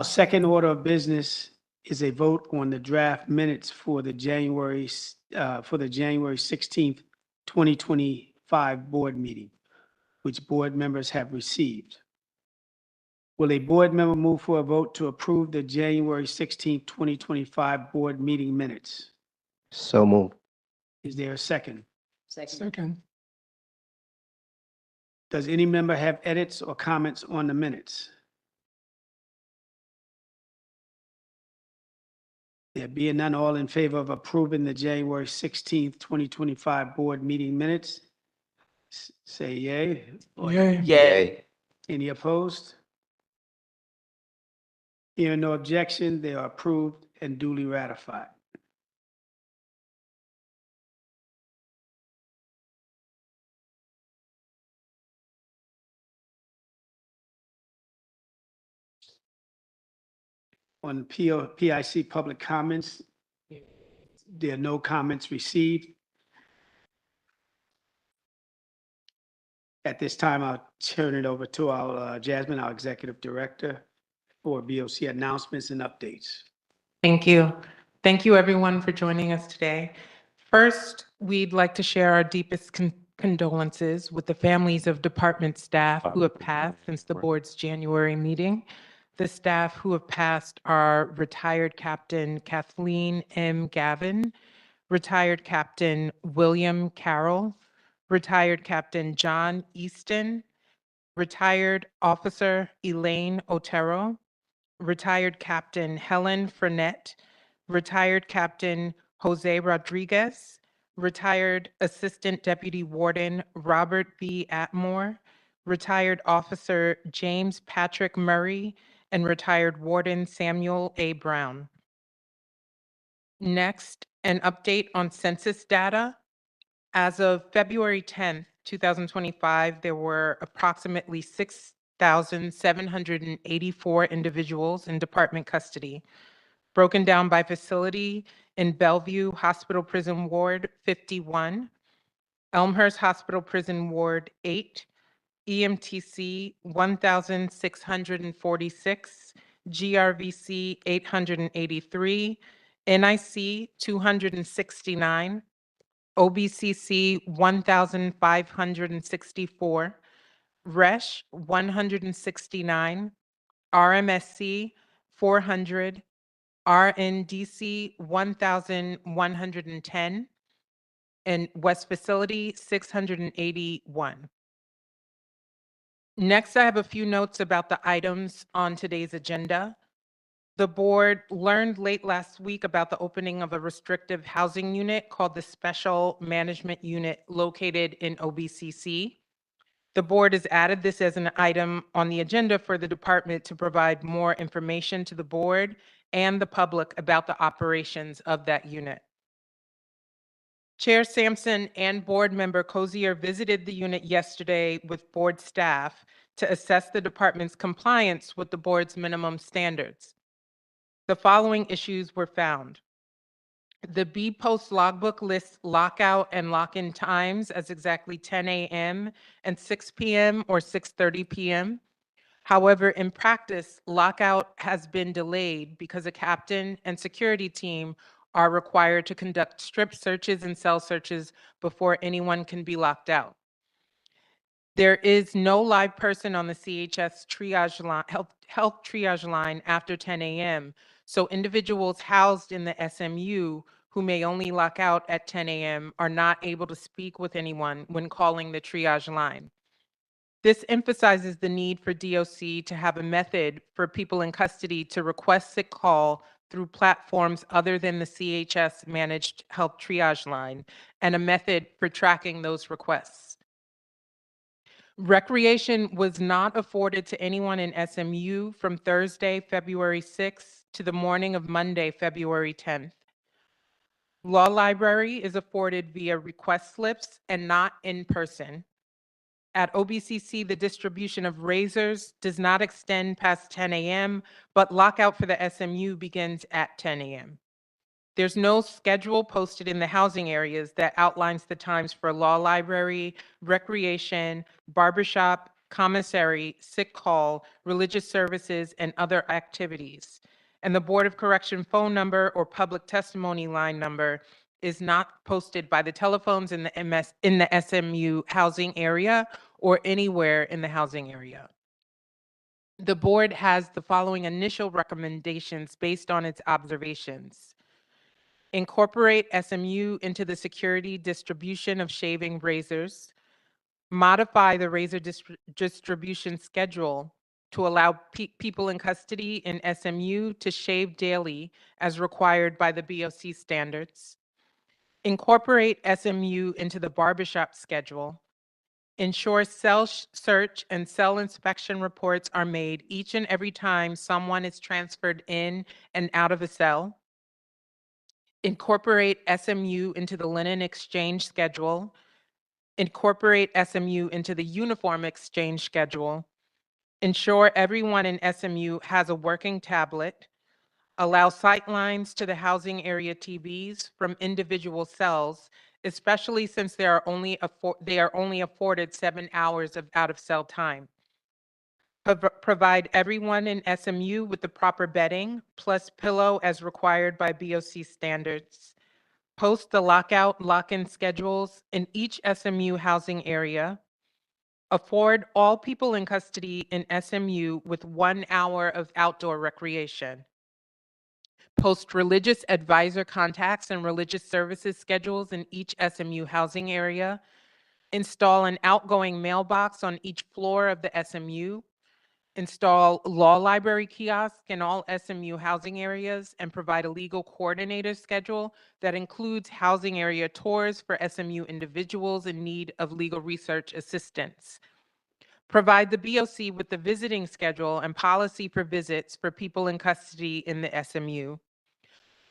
A second order of business is a vote on the draft minutes for the January 16th, 2025 board meeting, which board members have received. Will a board member move for a vote to approve the January 16th, 2025 board meeting minutes? So moved. Is there a second? Second. Does any member have edits or comments on the minutes? There being none, all in favor of approving the January 16th, 2025 board meeting minutes, say yay. Or Yay. Yay. any opposed? Hearing no objection, they are approved and duly ratified. On PIC public comments, there are no comments received. At this time, I'll turn it over to our Jasmine, our Executive Director, for BOC announcements and updates. Thank you. Thank you, everyone, for joining us today. First, we'd like to share our deepest condolences with the families of department staff who have passed since the board's January meeting. The staff who have passed are retired Captain Kathleen M. Gavin, retired Captain William Carroll, retired Captain John Easton, retired Officer Elaine Otero, retired Captain Helen Frenette, retired Captain Jose Rodriguez, retired Assistant Deputy Warden Robert B. Atmore, retired Officer James Patrick Murray, and retired Warden Samuel A. Brown. Next, an update on census data. As of February 10th, 2025, there were approximately 6,784 individuals in department custody, broken down by facility: in Bellevue Hospital Prison Ward 51, Elmhurst Hospital Prison Ward 8, EMTC 1,646, GRVC 883, NIC 269, OBCC 1,564, RESH 169, RMSC 400, RNDC 1,110, and West Facility 681. Next, I have a few notes about the items on today's agenda. The board learned late last week about the opening of a restrictive housing unit called the Special Management Unit located in OBCC. The board has added this as an item on the agenda for the department to provide more information to the board and the public about the operations of that unit. Chair Sampson and board member Cozier visited the unit yesterday with board staff to assess the department's compliance with the board's minimum standards. The following issues were found. The B-Post logbook lists lockout and lock-in times as exactly 10 a.m. and 6 p.m. or 6:30 p.m. However, in practice, lockout has been delayed because a captain and security team are required to conduct strip searches and cell searches before anyone can be locked out. There is no live person on the CHS triage line, health triage line after 10 a.m. So individuals housed in the SMU who may only lock out at 10 a.m. are not able to speak with anyone when calling the triage line. This emphasizes the need for DOC to have a method for people in custody to request sick call through platforms other than the CHS managed health triage line, and a method for tracking those requests. Recreation was not afforded to anyone in SMU from Thursday, February 6th to the morning of Monday, February 10th. Law library is afforded via request slips and not in person. At OBCC, the distribution of razors does not extend past 10 a.m., but lockout for the SMU begins at 10 a.m. There's no schedule posted in the housing areas that outlines the times for law library, recreation, barbershop, commissary, sick call, religious services, and other activities. And the Board of Correction phone number or public testimony line number is not posted by the telephones in the SMU housing area or anywhere in the housing area. The board has the following initial recommendations based on its observations. Incorporate SMU into the security distribution of shaving razors. Modify the razor distribution schedule to allow people in custody in SMU to shave daily as required by the BOC standards. Incorporate SMU into the barbershop schedule. Ensure cell search and cell inspection reports are made each and every time someone is transferred in and out of a cell. Incorporate SMU into the linen exchange schedule. Incorporate SMU into the uniform exchange schedule. Ensure everyone in SMU has a working tablet. Allow sightlines to the housing area TVs from individual cells, especially since they are only afforded 7 hours of out-of-cell time. Provide everyone in SMU with the proper bedding, plus pillow as required by BOC standards. Post the lockout, lock-in schedules in each SMU housing area. Afford all people in custody in SMU with 1 hour of outdoor recreation. Post religious advisor contacts and religious services schedules in each SMU housing area. Install an outgoing mailbox on each floor of the SMU. Install law library kiosks in all SMU housing areas and provide a legal coordinator schedule that includes housing area tours for SMU individuals in need of legal research assistance. Provide the BOC with the visiting schedule and policy for visits for people in custody in the SMU.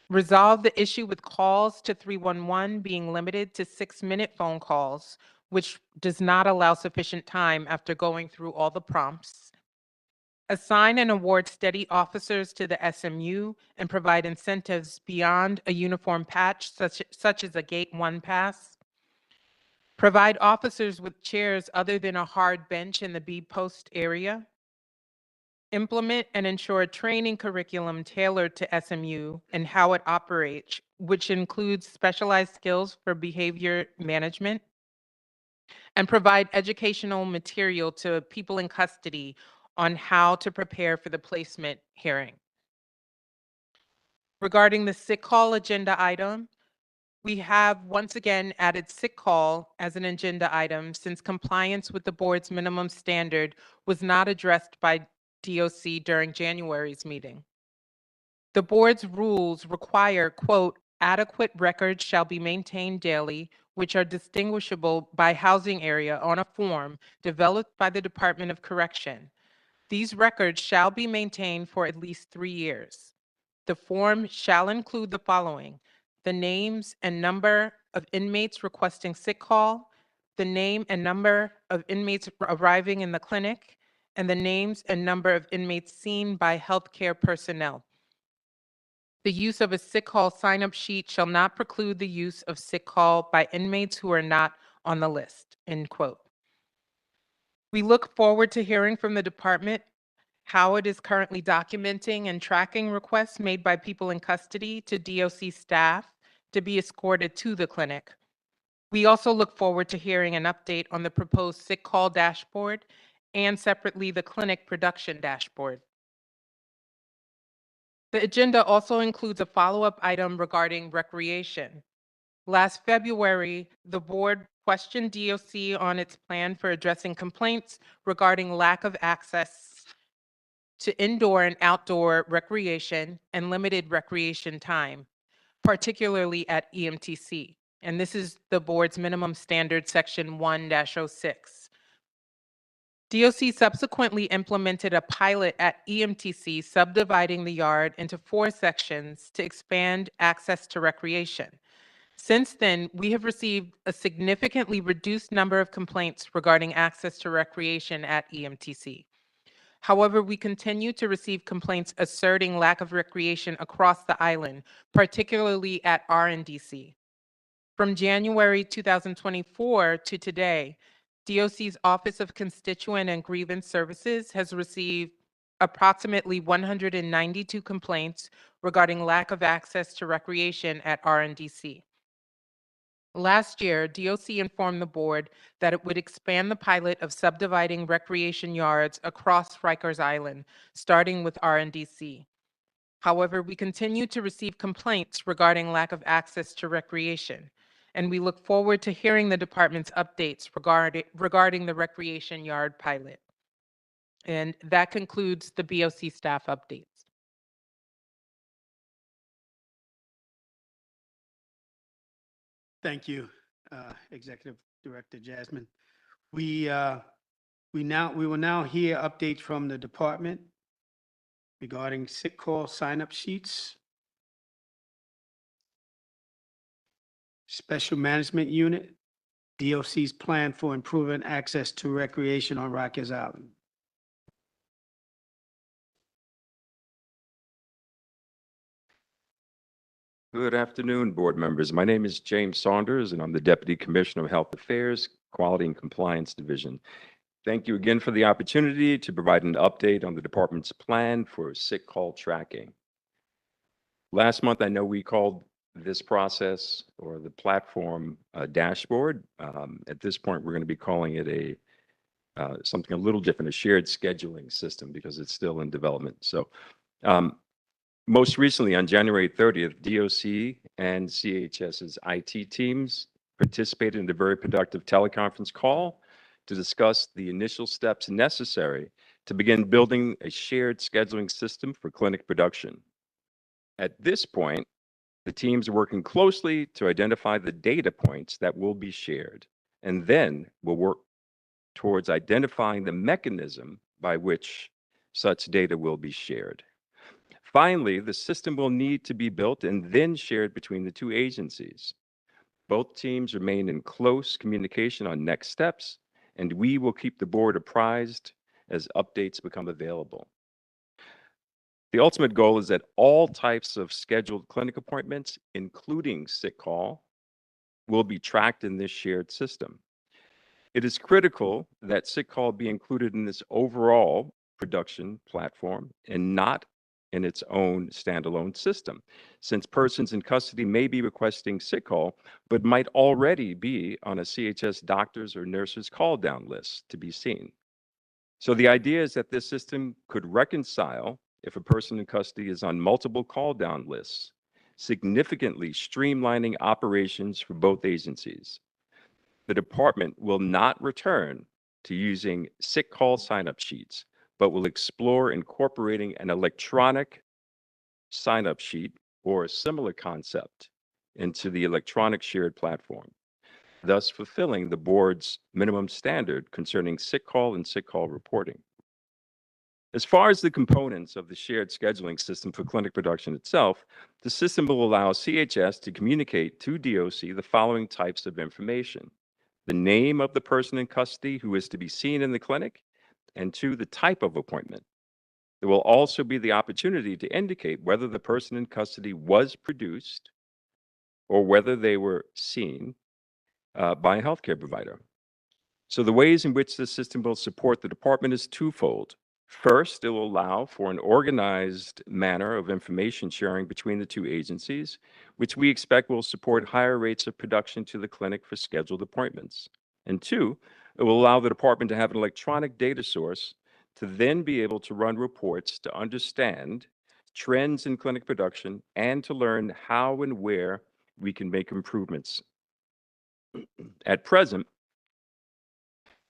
Resolve the issue with calls to 311 being limited to 6-minute phone calls, which does not allow sufficient time after going through all the prompts. Assign and award steady officers to the SMU and provide incentives beyond a uniform patch, such as a Gate 1 pass. Provide officers with chairs other than a hard bench in the B post area. Implement and ensure a training curriculum tailored to SMU and how it operates, which includes specialized skills for behavior management. And provide educational material to people in custody on how to prepare for the placement hearing. Regarding the sick call agenda item, we have once again added sick call as an agenda item since compliance with the board's minimum standard was not addressed by DOC during January's meeting. The board's rules require, quote, adequate records shall be maintained daily, which are distinguishable by housing area on a form developed by the Department of Correction. These records shall be maintained for at least 3 years. The form shall include the following: the names and number of inmates requesting sick call, the name and number of inmates arriving in the clinic, and the names and number of inmates seen by healthcare personnel. The use of a sick call sign-up sheet shall not preclude the use of sick call by inmates who are not on the list, end quote. We look forward to hearing from the department how it is currently documenting and tracking requests made by people in custody to DOC staff to be escorted to the clinic. We also look forward to hearing an update on the proposed sick call dashboard and separately the clinic production dashboard. The agenda also includes a follow-up item regarding recreation. Last February, the board questioned DOC on its plan for addressing complaints regarding lack of access to indoor and outdoor recreation and limited recreation time, particularly at EMTC. And this is the board's minimum standard, section 1-06. DOC subsequently implemented a pilot at EMTC, subdividing the yard into 4 sections to expand access to recreation. Since then, we have received a significantly reduced number of complaints regarding access to recreation at EMTC. However, we continue to receive complaints asserting lack of recreation across the island, particularly at RNDC. From January 2024 to today, DOC's Office of Constituent and Grievance Services has received approximately 192 complaints regarding lack of access to recreation at RNDC. Last year, DOC informed the board that it would expand the pilot of subdividing recreation yards across Rikers Island, starting with RNDC. However, we continue to receive complaints regarding lack of access to recreation, and we look forward to hearing the department's updates regarding the recreation yard pilot. And that concludes the BOC staff updates. Thank you, Executive Director Jasmine. We will now hear updates from the department regarding sick call sign-up sheets, Special Management Unit, DOC's plan for improving access to recreation on Rikers Island. Good afternoon, board members. My name is James Saunders, and I'm the Deputy Commissioner of Health Affairs, Quality and Compliance Division. Thank you again for the opportunity to provide an update on the department's plan for sick call tracking. Last month, I know we called this process or the platform a dashboard. At this point, we're going to be calling it something a little different, a shared scheduling system, because it's still in development. So most recently, on January 30th, DOC and CHS's IT teams participated in a very productive teleconference call to discuss the initial steps necessary to begin building a shared scheduling system for clinic production. At this point, the teams are working closely to identify the data points that will be shared, and then we'll work towards identifying the mechanism by which such data will be shared. Finally, the system will need to be built and then shared between the two agencies. Both teams remain in close communication on next steps, and we will keep the board apprised as updates become available. The ultimate goal is that all types of scheduled clinic appointments, including sick call, will be tracked in this shared system. It is critical that sick call be included in this overall production platform and not in its own standalone system, since persons in custody may be requesting sick call, but might already be on a CHS doctor's or nurse's call down list to be seen. So the idea is that this system could reconcile if a person in custody is on multiple call down lists, significantly streamlining operations for both agencies. The department will not return to using sick call sign-up sheets, but will explore incorporating an electronic sign-up sheet or a similar concept into the electronic shared platform, thus fulfilling the board's minimum standard concerning sick call and sick call reporting. As far as the components of the shared scheduling system for clinic production itself, the system will allow CHS to communicate to DOC the following types of information: the name of the person in custody who is to be seen in the clinic, and 2, the type of appointment. There will also be the opportunity to indicate whether the person in custody was produced or whether they were seen by a healthcare provider. So the ways in which this system will support the department is twofold. First, it will allow for an organized manner of information sharing between the two agencies, which we expect will support higher rates of production to the clinic for scheduled appointments. And 2, it will allow the department to have an electronic data source to then be able to run reports to understand trends in clinic production and to learn how and where we can make improvements. At present,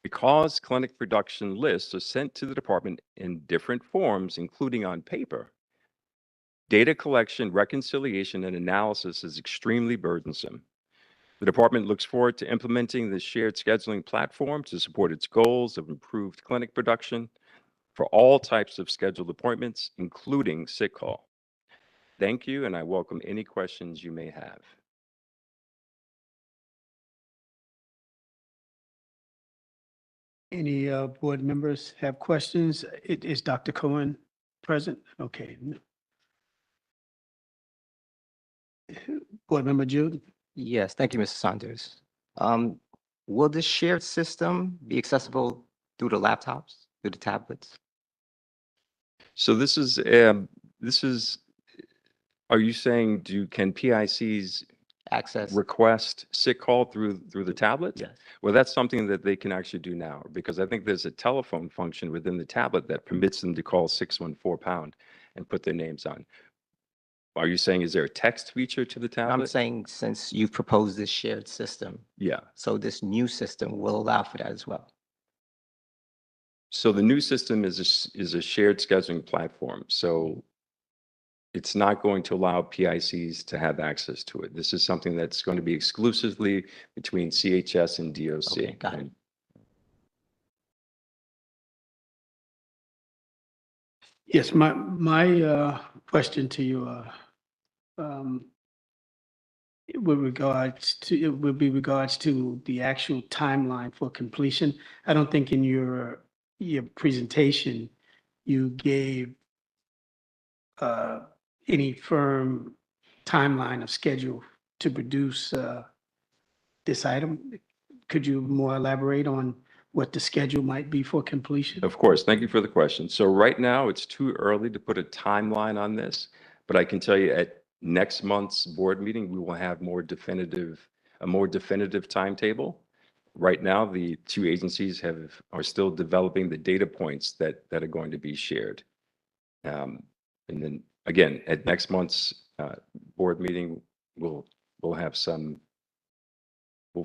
because clinic production lists are sent to the department in different forms, including on paper, data collection, reconciliation, and analysis is extremely burdensome. The department looks forward to implementing the shared scheduling platform to support its goals of improved clinic production for all types of scheduled appointments, including sick call. Thank you, and I welcome any questions you may have. Any board members have questions? Is Dr. Cohen present? Okay. Board Member Jude? Yes, thank you, Mr. Saunders. Will this shared system be accessible through the laptops, through the tablets? So this is, are you saying can PICs Access? request sick call through the tablets? Yes. Well, that's something that they can actually do now, because I think there's a telephone function within the tablet that permits them to call 614 # and put their names on. Are you saying, is there a text feature to the I'm tablet? saying since you've proposed this shared system, Yeah. so this new system will allow for that as well. So the new system is a shared scheduling platform. So it's not going to allow PICs to have access to it. This is something that's going to be exclusively between CHS and DOC. Okay, got it. Yes, my question to you, um, would be regards to the actual timeline for completion. I don't think in your presentation, you gave any firm timeline of schedule to produce this item. Could you more elaborate on what the schedule might be for completion? Of course. Thank you for the question. So right now, it's too early to put a timeline on this, but I can tell you at next month's board meeting, we will have a more definitive timetable. Right now, the two agencies are still developing the data points that are going to be shared. And then again, at next month's board meeting, we'll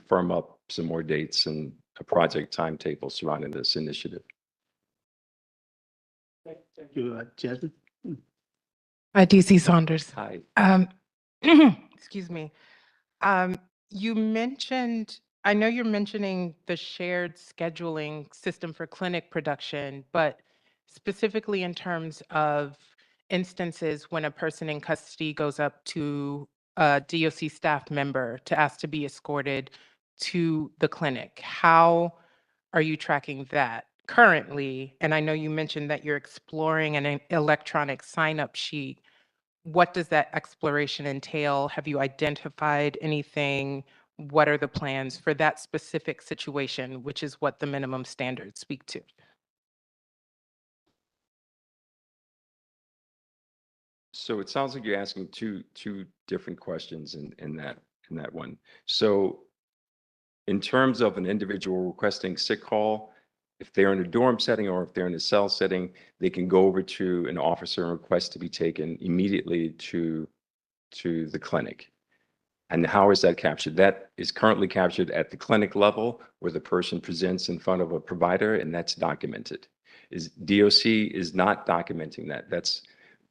firm up some more dates and a project timetable surrounding this initiative. Thank you, Jasmine. DC Saunders. Hi. Excuse me. You mentioned, I know you're mentioning the shared scheduling system for clinic production, but specifically in terms of instances when a person in custody goes up to a DOC staff member to ask to be escorted to the clinic, how are you tracking that currently? And I know you mentioned that you're exploring an electronic sign-up sheet. What does that exploration entail? Have you identified anything? What are the plans for that specific situation, which is what the minimum standards speak to? So it sounds like you're asking two different questions in that one. So in terms of an individual requesting sick call, if they're in a dorm setting or if they're in a cell setting, they can go over to an officer and request to be taken immediately to the clinic. And how is that captured? That is currently captured at the clinic level where the person presents in front of a provider, and that's documented. DOC is not documenting that. That's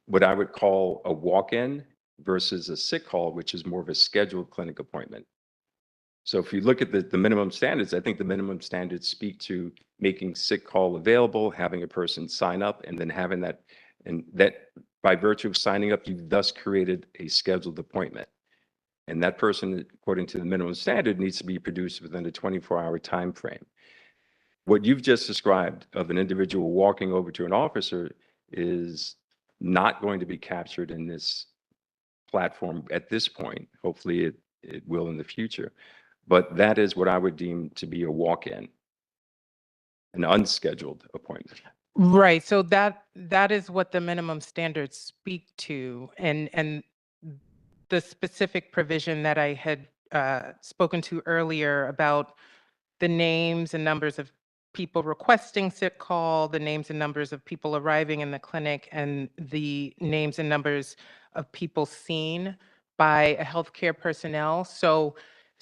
what I would call a walk-in versus a sick call, which is more of a scheduled clinic appointment. So if you look at the minimum standards, I think the minimum standards speak to making sick call available, having a person sign up, and then having that, and that by virtue of signing up, you've thus created a scheduled appointment. And that person, according to the minimum standard, needs to be produced within a 24-hour time frame. What you've just described of an individual walking over to an officer is not going to be captured in this platform at this point. Hopefully it will in the future. But that is what I would deem to be a walk-in, an unscheduled appointment. Right. So that is what the minimum standards speak to, and the specific provision that I had spoken to earlier about the names and numbers of people requesting sick call, the names and numbers of people arriving in the clinic, and the names and numbers of people seen by a healthcare personnel. So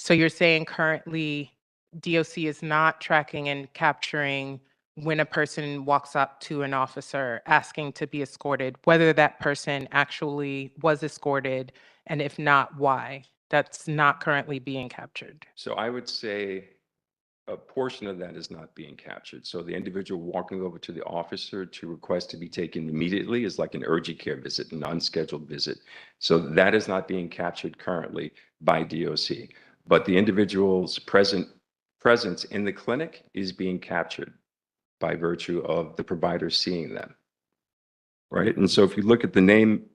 you're saying currently DOC is not tracking and capturing when a person walks up to an officer asking to be escorted, whether that person actually was escorted, and if not, why? That's not currently being captured. So I would say a portion of that is not being captured. So the individual walking over to the officer to request to be taken immediately is like an urgent care visit, an unscheduled visit. So that is not being captured currently by DOC. But the individual's presence in the clinic is being captured by virtue of the provider seeing them. Right. And so if you look at the name,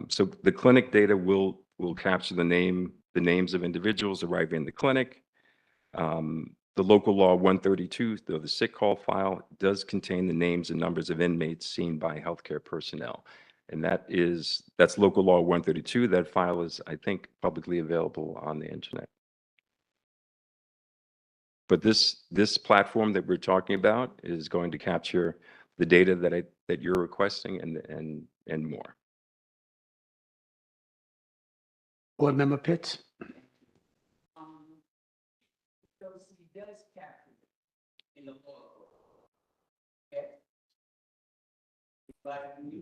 so the clinic data will capture the names of individuals arriving in the clinic. The local law 132, though the sick call file does contain the names and numbers of inmates seen by healthcare personnel. And that's local law 132. That file is, I think, publicly available on the internet. But this platform that we're talking about is going to capture the data that you're requesting and more. Board Member Pitts?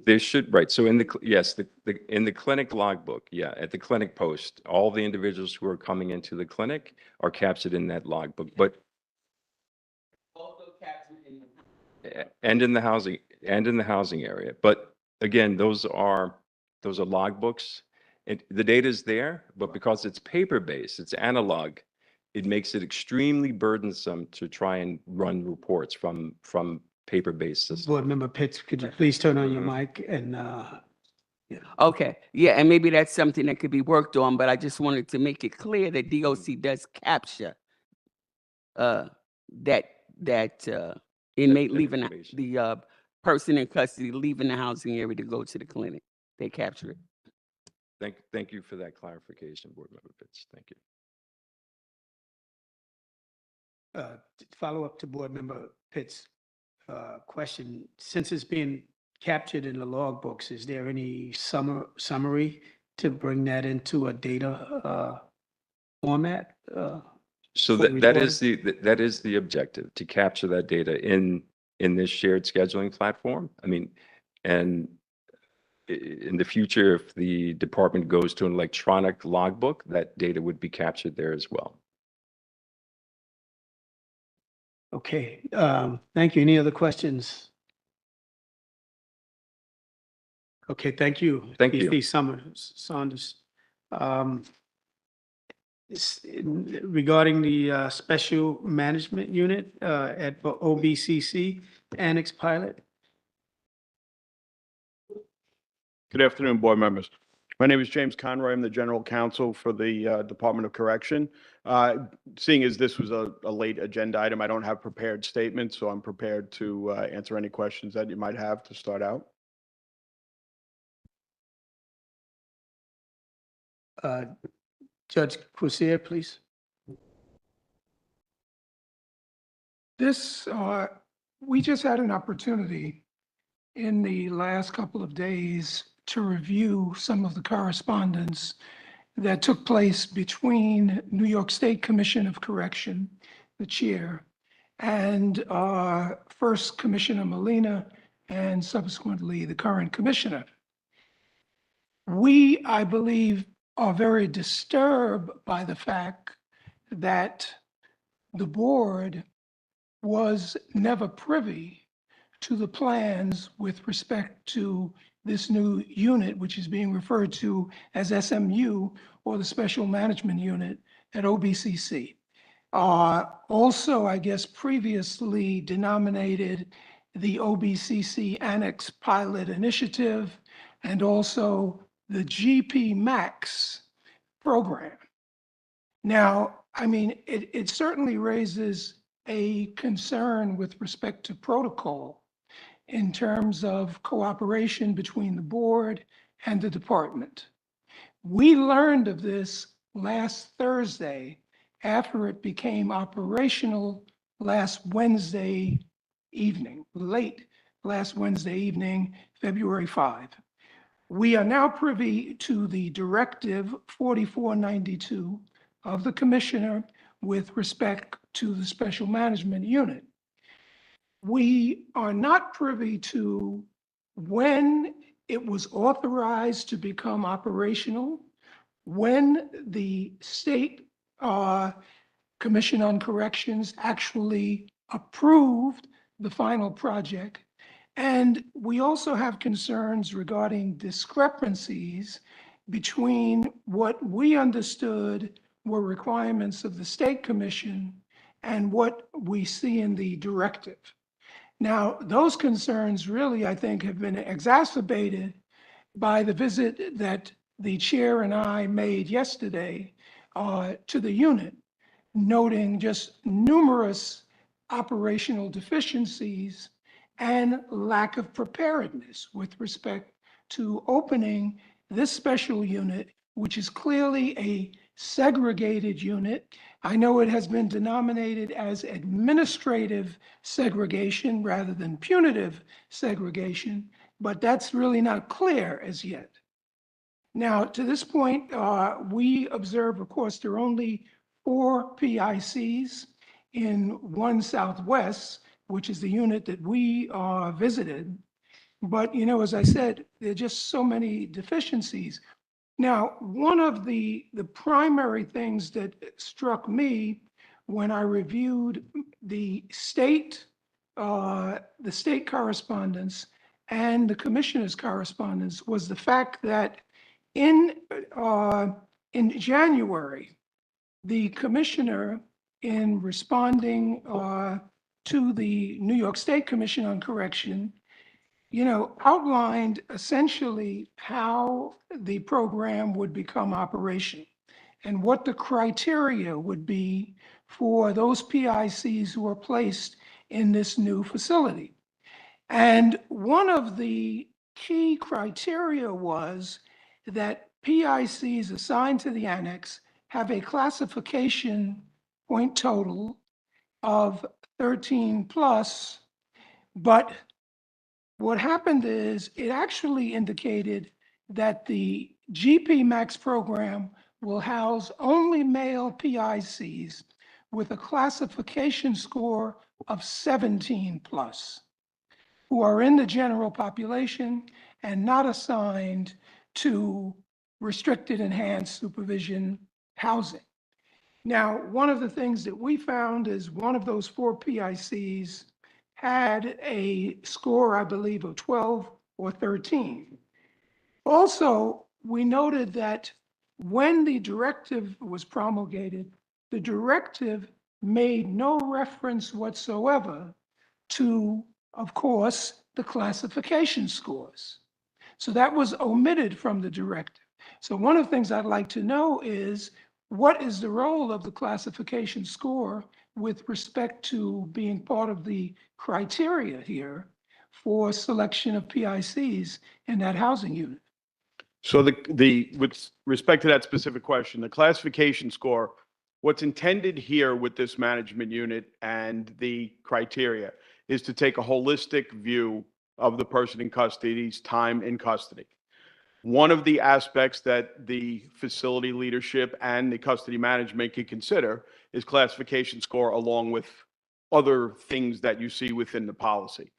They should, right. So in yes, in the clinic logbook, yeah, at the clinic post, all the individuals who are coming into the clinic are captured in that logbook, but and in the housing area. But again, those are logbooks. The data is there, but because it's paper-based, it's analog, it makes it extremely burdensome to try and run reports from paper-based systems. Board Member Pitts, could you please turn on your mic and, Okay, yeah, and maybe that's something that could be worked on, but I just wanted to make it clear that DOC does capture that inmate leaving information. the person in custody leaving the housing area to go to the clinic. They capture it. Thank you for that clarification, Board Member Pitts. Thank you. follow up to Board Member Pitts' question? Since it's being captured in the logbooks, is there any summary to bring that into a data format? So for that is the objective, to capture that data in this shared scheduling platform. I mean, and in the future, if the department goes to an electronic logbook, that data would be captured there as well. Okay, thank you. Any other questions? Okay, thank you. Thank you. PC Saunders. Regarding the special management unit at OBCC Annex Pilot. Good afternoon, board members. My name is James Conroy. I'm the general counsel for the Department of Correction. Seeing as this was a late agenda item, I don't have prepared statements, so I'm prepared to answer any questions that you might have to start out. Judge Cruzier, please. We just had an opportunity in the last couple of days to review some of the correspondence that took place between New York State Commission of Correction, the chair, and first Commissioner Molina and subsequently the current commissioner. We, I believe, are very disturbed by the fact that the board was never privy to the plans with respect to this new unit, which is being referred to as SMU, or the Special Management Unit at OBCC. Also, I guess previously denominated the OBCC Annex Pilot Initiative and also the GP Max program. Now, I mean, it certainly raises a concern with respect to protocol in terms of cooperation between the board and the department. We learned of this last Thursday after it became operational last Wednesday evening, late last Wednesday evening, February 5. We are now privy to the Directive 4492 of the Commissioner with respect to the Special Management Unit. We are not privy to when it was authorized to become operational, when the State Commission on Corrections actually approved the final project. And we also have concerns regarding discrepancies between what we understood were requirements of the State Commission and what we see in the directive. Now, those concerns really, I think, have been exacerbated by the visit that the chair and I made yesterday to the unit. noting just numerous operational deficiencies and lack of preparedness with respect to opening this special unit, which is clearly a segregated unit. I know it has been denominated as administrative segregation rather than punitive segregation, but that's really not clear as yet. Now, to this point, we observe, of course, there are only 4 PICs in 1 Southwest, which is the unit that we visited. But, you know, as I said, there are just so many deficiencies. Now, one of the primary things that struck me when I reviewed the state correspondence and the commissioner's correspondence was the fact that in January, the commissioner, in responding to the New York State Commission on Correction, you know, outlined essentially how the program would become operational and what the criteria would be for those PICs who are placed in this new facility. And one of the key criteria was that PICs assigned to the annex have a classification point total of 13 plus, but what happened is it actually indicated that the GP Max program will house only male PICs with a classification score of 17 plus, who are in the general population and not assigned to restricted enhanced supervision housing. Now, one of the things that we found is one of those 4 PICs had a score, I believe, of 12 or 13. Also, we noted that when the directive was promulgated, the directive made no reference whatsoever to, of course, the classification scores. So that was omitted from the directive. So one of the things I'd like to know is, what is the role of the classification score with respect to being part of the criteria here for selection of PICs in that housing unit? So with respect to that specific question, the classification score, what's intended here with this management unit and the criteria is to take a holistic view of the person in custody's time in custody. One of the aspects that the facility leadership and the custody management can consider is classification score, along with other things that you see within the policy.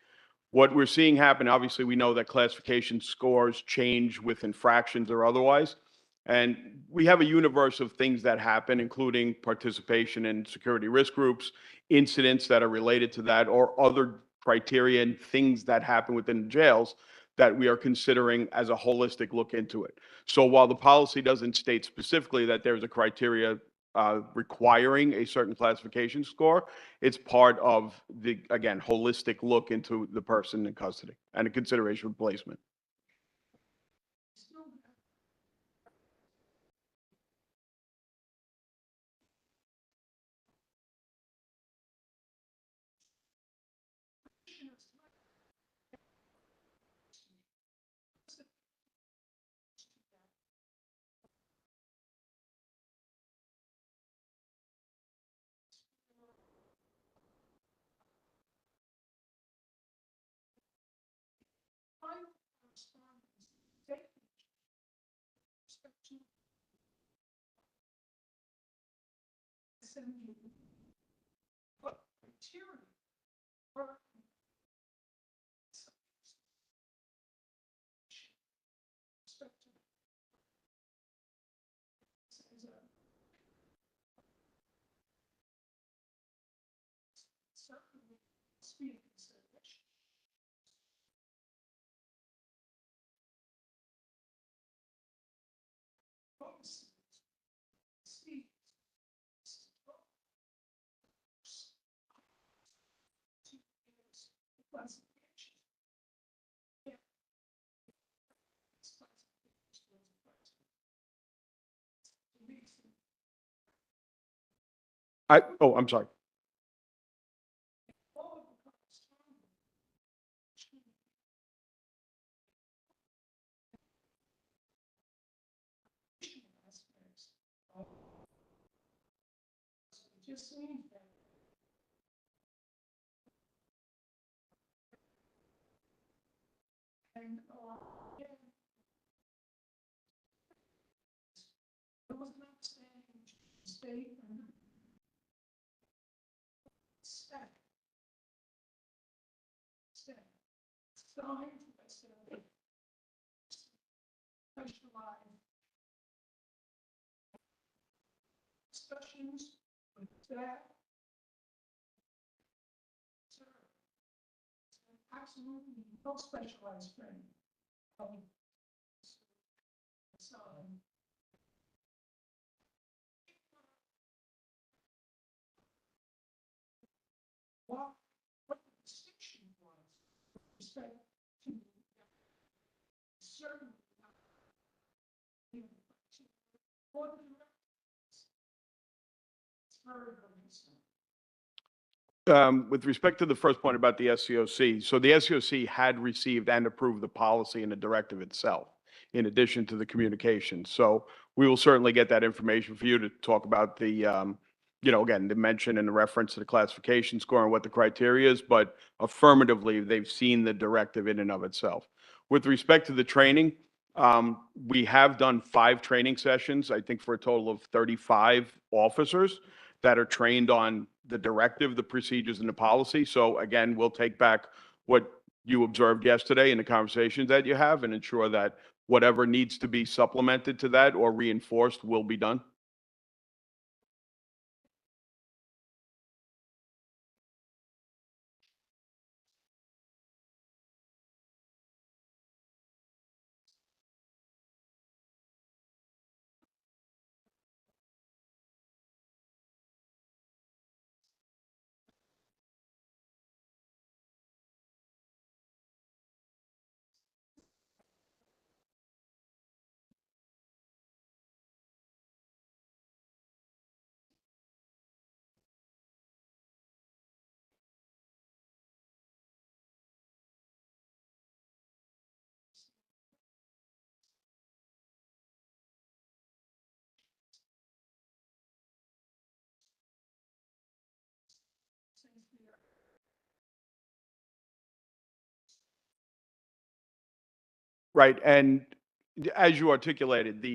What we're seeing happen, obviously, we know that classification scores change with infractions or otherwise. And we have a universe of things that happen, including participation in security risk groups, incidents that are related to that, or other criteria and things that happen within the jails that we are considering as a holistic look into it. So while the policy doesn't state specifically that there's a criteria requiring a certain classification score, it's part of the, again, holistic look into the person in custody and a consideration of placement. I'm sorry. With respect to the first point about the SCOC, so the SCOC had received and approved the policy and the directive itself, in addition to the communications. So we will certainly get that information for you to talk about the, again, the mention and the reference to the classification score and what the criteria is, but affirmatively, they've seen the directive in and of itself. With respect to the training, we have done 5 training sessions, I think for a total of 35 officers that are trained on the directive, the procedures, and the policy. So again, we'll take back what you observed yesterday in the conversations that you have and ensure that whatever needs to be supplemented to that or reinforced will be done. Right, and as you articulated,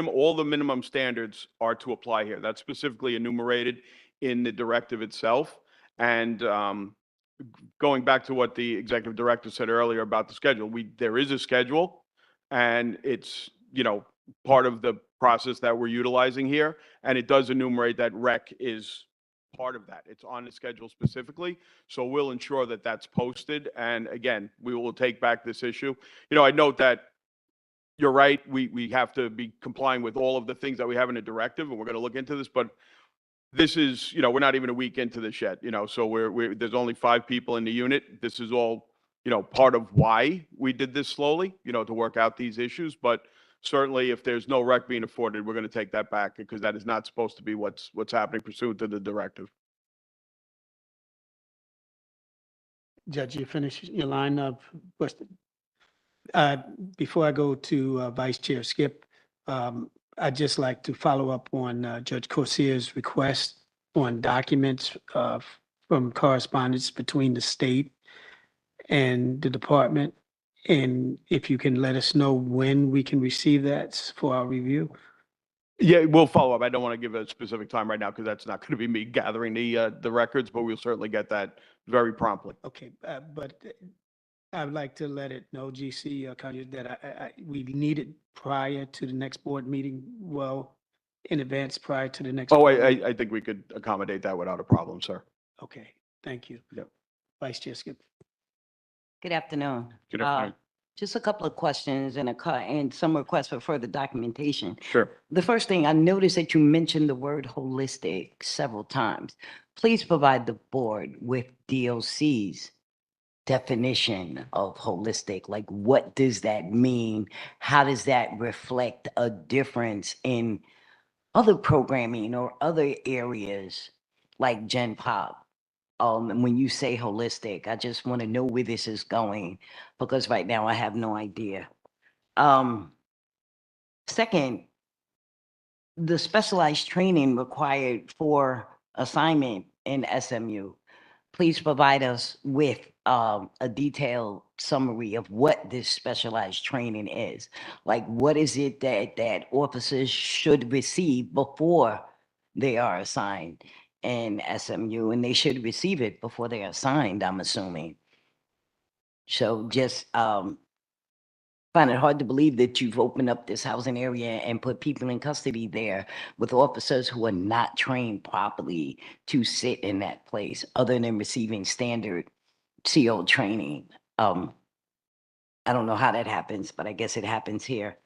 all the minimum standards are to apply here. That's specifically enumerated in the directive itself. And going back to what the executive director said earlier about the schedule, there is a schedule, and it's, part of the process that we're utilizing here, and it does enumerate that rec is part of that. It's on the schedule specifically, so we'll ensure that that's posted, and again, we will take back this issue. I note that you're right, we have to be complying with all of the things that we have in the directive, and we're going to look into this, but this is, we're not even a week into this yet, so there's only 5 people in the unit. This is all, part of why we did this slowly, to work out these issues. But certainly if there's no rec being afforded, we're going to take that back because that is not supposed to be what's happening pursuant to the directive. Judge, you finish your line of question? Before I go to Vice Chair Skip, I'd just like to follow up on Judge Corsier's request on documents from correspondence between the state and the department. And if you can let us know when we can receive that for our review. Yeah, we'll follow up. I don't want to give a specific time right now because that's not going to be me gathering the records, but we'll certainly get that very promptly. Okay, but I would like to let it know, GC, that we need it prior to the next board meeting, well, in advance prior to the next. Oh, board meeting. I think we could accommodate that without a problem, sir. Okay, thank you. Yep. Vice Chair Skip. Good afternoon. Good afternoon. Just a couple of questions and some requests for further documentation. Sure. The first thing, I noticed that you mentioned the word holistic several times. Please provide the board with DOC's definition of holistic. Like, what does that mean? How does that reflect a difference in other programming or other areas like Gen Pop. And when you say holistic, I just want to know where this is going because right now I have no idea. Second, the specialized training required for assignment in SMU. Please provide us with a detailed summary of what this specialized training is. Like, what is it that officers should receive before they are assigned in SMU? And they should receive it before they are assigned, I'm assuming. So just find it hard to believe that you've opened up this housing area and put people in custody there with officers who are not trained properly to sit in that place, other than receiving standard CO training. I don't know how that happens, but I guess it happens here.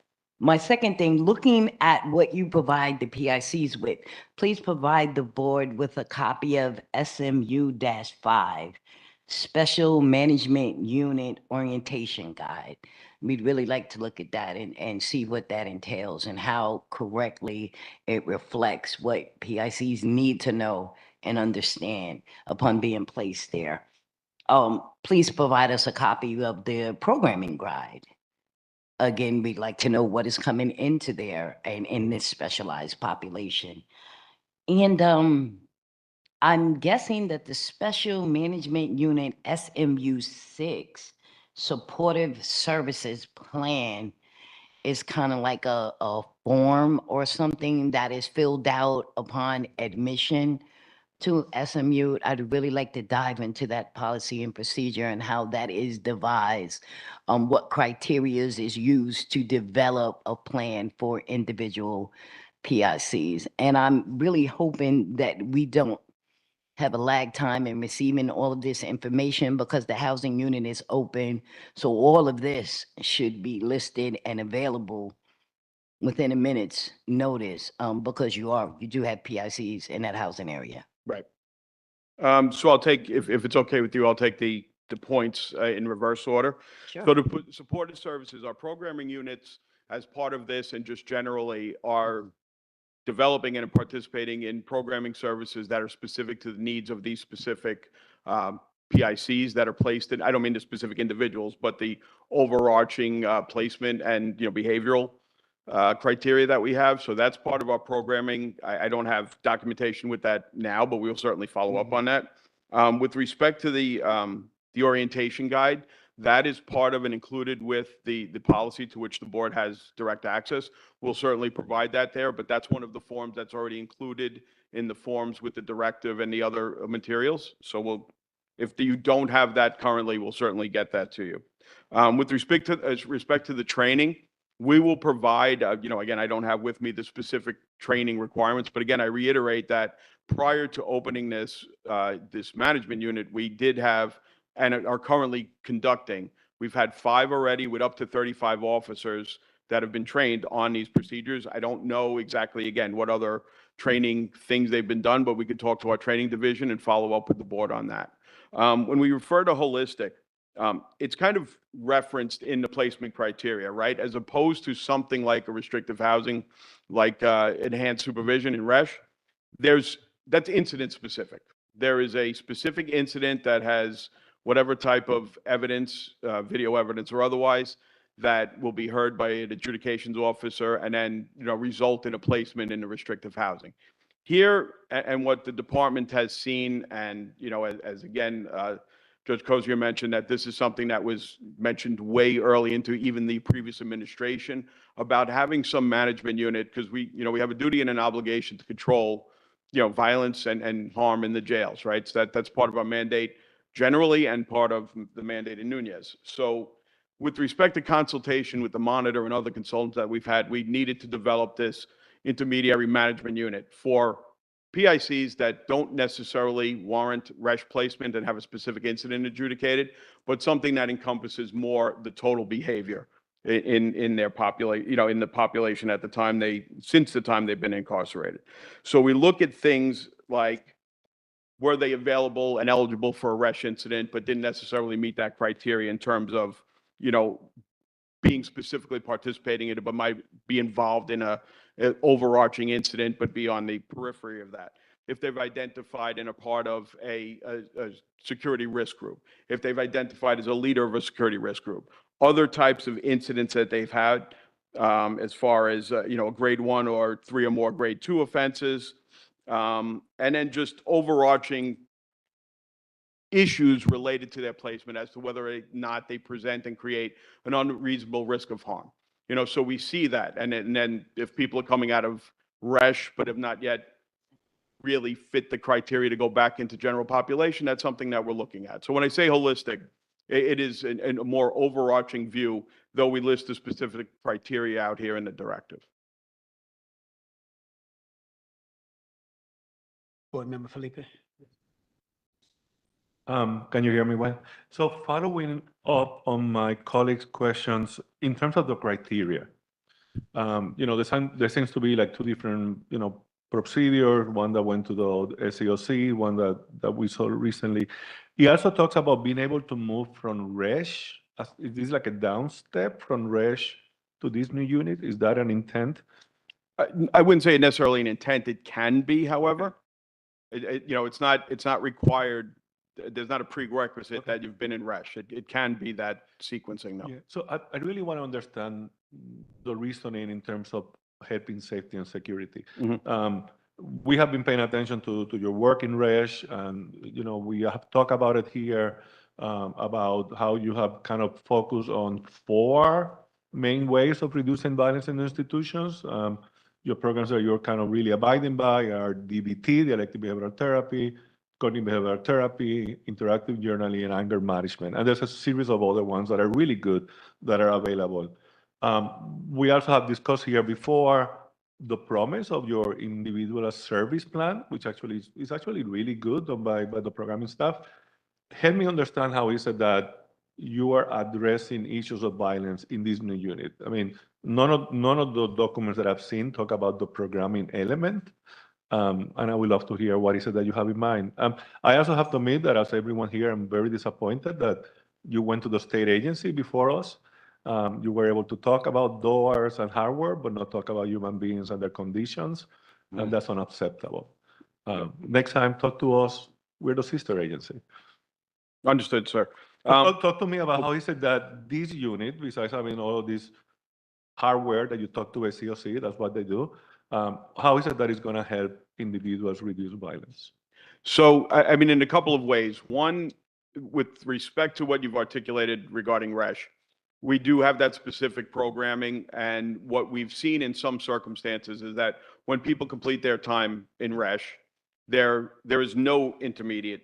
My second thing, looking at what you provide the PICs with, please provide the board with a copy of SMU-5, Special Management Unit Orientation Guide. We'd really like to look at that and see what that entails and how correctly it reflects what PICs need to know and understand upon being placed there. Please provide us a copy of the programming guide. Again, we'd like to know what is coming into there and in this specialized population. And I'm guessing that the Special Management Unit SMU-6 Supportive Services Plan is kind of like a form or something that is filled out upon admission to SMU. I'd really like to dive into that policy and procedure and how that is devised, what criteria is used to develop a plan for individual PICs. And I'm really hoping that we don't have a lag time in receiving all of this information because the housing unit is open. So all of this should be listed and available within a minute's notice, because you do have PICs in that housing area. Right. So I'll take, if it's okay with you, I'll take the points in reverse order. Sure. So to put supported services, our programming units as part of this and just generally are developing and participating in programming services that are specific to the needs of these specific PICs that are placed in, I don't mean the specific individuals, but the overarching placement and, behavioral criteria that we have. So that's part of our programming. I don't have documentation with that now, but we'll certainly follow up on that. With respect to the orientation guide, that is part of and included with the policy to which the board has direct access. We'll certainly provide that there, but that's one of the forms that's already included in the forms with the directive and the other materials. So if you don't have that currently, we'll certainly get that to you. With respect to the training, we will provide, again, I don't have with me the specific training requirements, but again, I reiterate that prior to opening this management unit, we did have and are currently conducting. We've had 5 already with up to 35 officers that have been trained on these procedures. I don't know exactly, again, what other training things they've been done, but we could talk to our training division and follow up with the board on that. When we refer to holistic, it's kind of referenced in the placement criteria, right? As opposed to something like a restrictive housing, like enhanced supervision in RESH, that's incident specific. There is a specific incident that has whatever type of evidence, video evidence or otherwise, that will be heard by an adjudications officer and then, result in a placement in the restrictive housing. Here, and what the department has seen, and, as again, Judge Cozier mentioned that this is something that was mentioned way early into even the previous administration about having some management unit, because we have a duty and an obligation to control, violence and harm in the jails, right? So that's part of our mandate generally and part of the mandate in Nunez. So with respect to consultation with the monitor and other consultants that we've had, we needed to develop this intermediary management unit for PICs that don't necessarily warrant RESH placement and have a specific incident adjudicated, but something that encompasses more the total behavior in their population, in the population at the time since the time they've been incarcerated. So we look at things like, were they available and eligible for a RESH incident, but didn't necessarily meet that criteria in terms of, being specifically participating in it, but might be involved in an overarching incident, but be on the periphery of that. if they've identified and a part of a security risk group, if they've identified as a leader of a security risk group, other types of incidents that they've had, as far as, a grade 1 or 3 or more grade 2 offenses, and then just overarching issues related to their placement as to whether or not they present and create an unreasonable risk of harm. So we see that. And then if people are coming out of RESH but have not yet really fit the criteria to go back into general population, that's something that we're looking at. So when I say holistic, it is a more overarching view, though we list the specific criteria out here in the directive. Board Member Felipe. Can you hear me well? So following up on my colleagues' questions, in terms of the criteria, there seems to be like two different, procedures, one that went to the SEOC, one that we saw recently. He also talks about being able to move from RESH. Is this like a down step from RESH to this new unit? Is that an intent? I wouldn't say necessarily an intent. It can be, however. It's not required. There's not a prerequisite that you've been in RESH. It can be that sequencing, though. Yeah. So I really want to understand the reasoning in terms of helping safety and security. We have been paying attention to your work in RESH, and we have talked about it here, about how you have kind of focused on 4 main ways of reducing violence in institutions. Your programs that you're kind of really abiding by are DBT, the elective behavioral therapy, cognitive behavioral therapy, interactive journaling, and anger management. And there's a series of other ones that are really good that are available. We also have discussed here before the promise of your individual service plan, which actually is actually really good done by the programming staff. Help me understand how is it that you are addressing issues of violence in this new unit. I mean, none of the documents that I've seen talk about the programming element. And I would love to hear what is it that you have in mind. I also have to admit that, as everyone here, I'm very disappointed that you went to the state agency before us. You were able to talk about doors and hardware, but not talk about human beings and their conditions. And that's unacceptable. Next time, talk to us. We're the sister agency. Understood, sir. Talk to me about how is it that this unit, besides having all of this hardware that you talk to a COC, that's what they do, how is it that it's going to help individuals reduce violence? So, I mean, in a couple of ways. One, with respect to what you've articulated regarding RESH, we do have that specific programming. And what we've seen in some circumstances is that when people complete their time in RESH, there is no intermediate,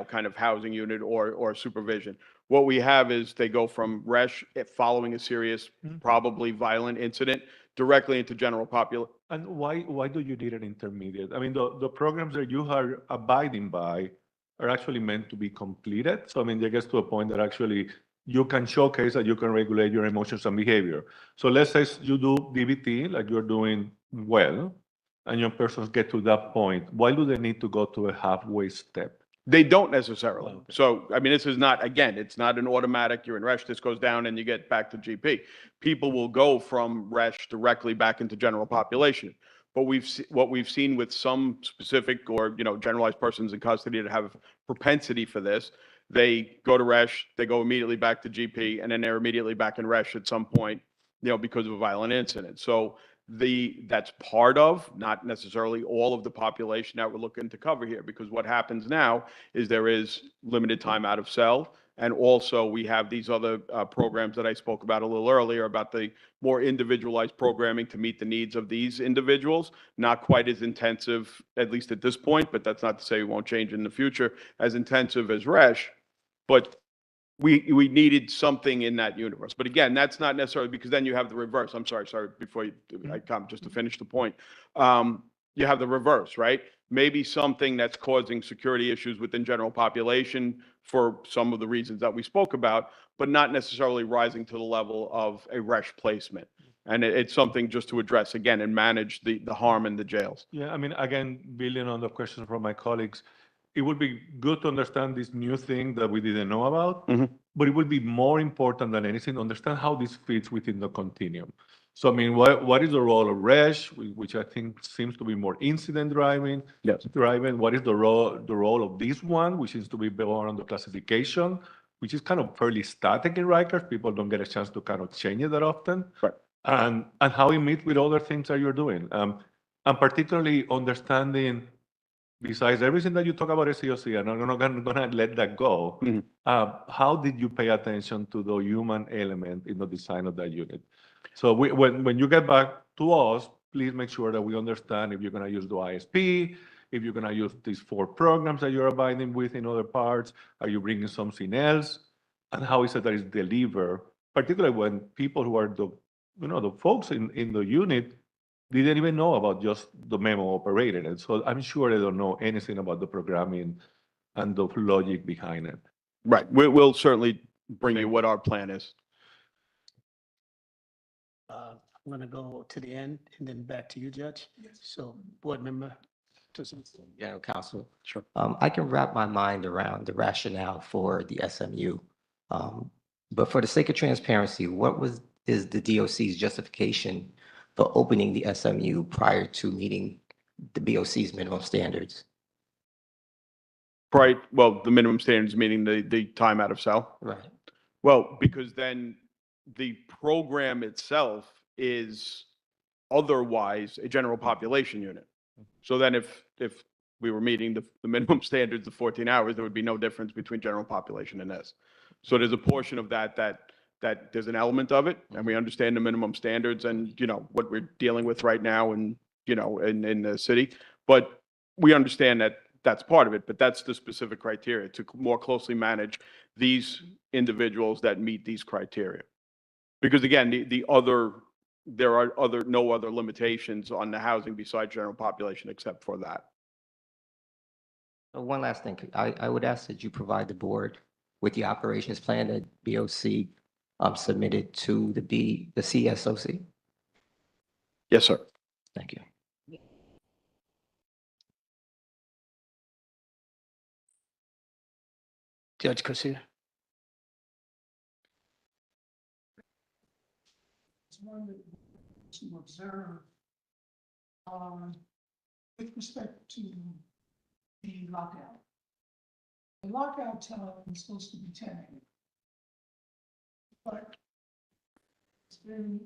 kind of housing unit or supervision. What we have is they go from RESH following a serious, probably violent incident directly into general population. And why do you need an intermediate? I mean, the programs that you are abiding by are actually meant to be completed. So, I mean, it gets to a point that actually you can showcase that you can regulate your emotions and behavior. So let's say you do DBT, like you're doing well, and young persons get to that point. Why do they need to go to a halfway step? They don't necessarily. Okay. So, I mean, this is not, again, it's not an automatic, you're in RESH, this goes down and you get back to GP. People will go from RESH directly back into general population. But what we've seen with some specific or, generalized persons in custody that have propensity for this, they go to RESH, they go immediately back to GP, and then they're immediately back in RESH at some point, because of a violent incident. So that's part of, not necessarily all of the population that we're looking to cover here, because what happens now is there is limited time out of cell. And also we have these other programs that I spoke about a little earlier about the more individualized programming to meet the needs of these individuals. Not quite as intensive, at least at this point, but that's not to say we won't change in the future, as intensive as RESH. But we needed something in that universe. But again, that's not necessarily, because then you have the reverse. I'm sorry, before I come, just to finish the point. You have the reverse, right? Maybe something that's causing security issues within general population for some of the reasons that we spoke about, but not necessarily rising to the level of a RESH placement. And it's something just to address again and manage the harm in the jails. Yeah, I mean, again, building on the questions from my colleagues, it would be good to understand this new thing that we didn't know about, but it would be more important than anything to understand how this fits within the continuum. So I mean, what is the role of RESH, which I think seems to be more incident driving? Yes. Driving. What is the role of this one, which seems to be more on the classification, which is kind of fairly static in Rikers. People don't get a chance to kind of change it that often. Right. And how it meet with other things that you're doing. And particularly understanding, besides everything that you talk about SEOC, and I'm not gonna let that go. Mhm. How did you pay attention to the human element in the design of that unit? So when you get back to us, please make sure that we understand if you're gonna use the ISP, if you're gonna use these 4 programs that you're abiding with in other parts, are you bringing something else? And how is it that it's delivered, particularly when people who are the folks in the unit didn't even know about just the memo operating it. So I'm sure they don't know anything about the programming and the logic behind it. Right. We'll certainly bring you what our plan is. I'm going to go to the end and then back to you, Judge. So, Board Member. General Counsel. Sure. I can wrap my mind around the rationale for the SMU. But for the sake of transparency, is the DOC's justification for opening the SMU prior to meeting the BOC's minimum standards? Right. Well, the minimum standards meaning the time out of cell. Right. Well, because then the program itself is otherwise a general population unit. So then if we were meeting the minimum standards of 14 hours, there would be no difference between general population and this. So there's a portion of that there's an element of it, and we understand the minimum standards and, what we're dealing with right now and, in the city. But we understand that that's part of it, but that's the specific criteria to more closely manage these individuals that meet these criteria. Because again, there are no other limitations on the housing besides general population except for that. One last thing, I would ask that you provide the board with the operations plan that BOC submitted to the CSOC. Yes, sir. Thank you. Judge Garcia. Wanted to observe with respect to the lockout. The lockout time is supposed to be 10 a.m. But it's been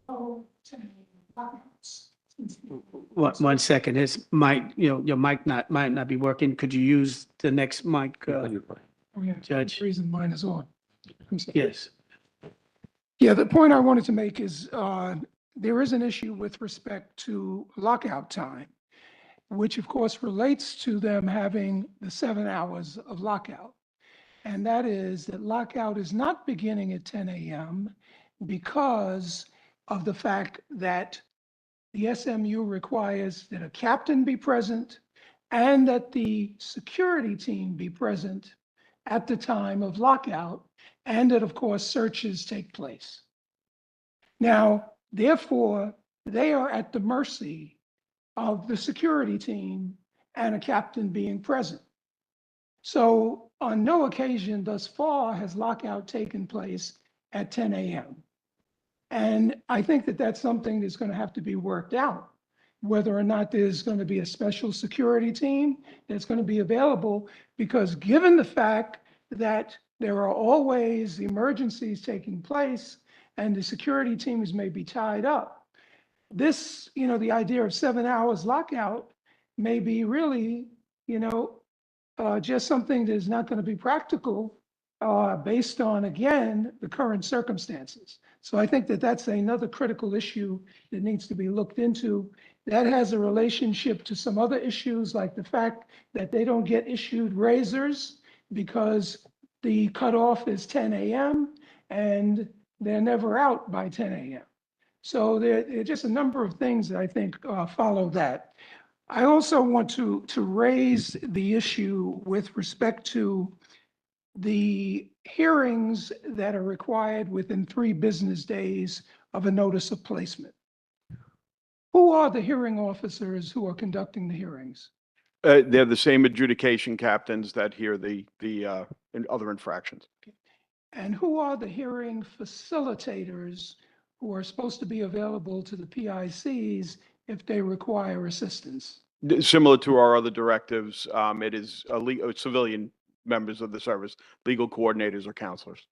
10 a.m. lockouts. One second, his mic, your mic might not be working. Could you use the next mic, Oh, yeah. Judge? The reason mine is on. I'm sorry. Yes. Yeah, the point I wanted to make is there is an issue with respect to lockout time, which of course relates to them having the 7 hours of lockout. And that is that lockout is not beginning at 10 a.m. because of the fact that the SMU requires that a captain be present and that the security team be present at the time of lockout, and that, of course, searches take place. Now, therefore, they are at the mercy of the security team and a captain being present. So on no occasion thus far has lockout taken place at 10 a.m. And I think that that's something that's going to have to be worked out, whether or not there's going to be a special security team that's going to be available, because given the fact that there are always emergencies taking place and the security teams may be tied up, this, the idea of 7 hours lockout may be really, just something that is not going to be practical based on, again, the current circumstances. So I think that that's another critical issue that needs to be looked into. That has a relationship to some other issues, like the fact that they don't get issued razors because the cutoff is 10 a.m. and they're never out by 10 a.m. So there are just a number of things that I think follow that. I also want to raise the issue with respect to the hearings that are required within 3 business days of a notice of placement. Who are the hearing officers who are conducting the hearings? They're the same adjudication captains that hear the other infractions. And who are the hearing facilitators who are supposed to be available to the PICs if they require assistance. Similar to our other directives, it is civilian members of the service, legal coordinators or counselors.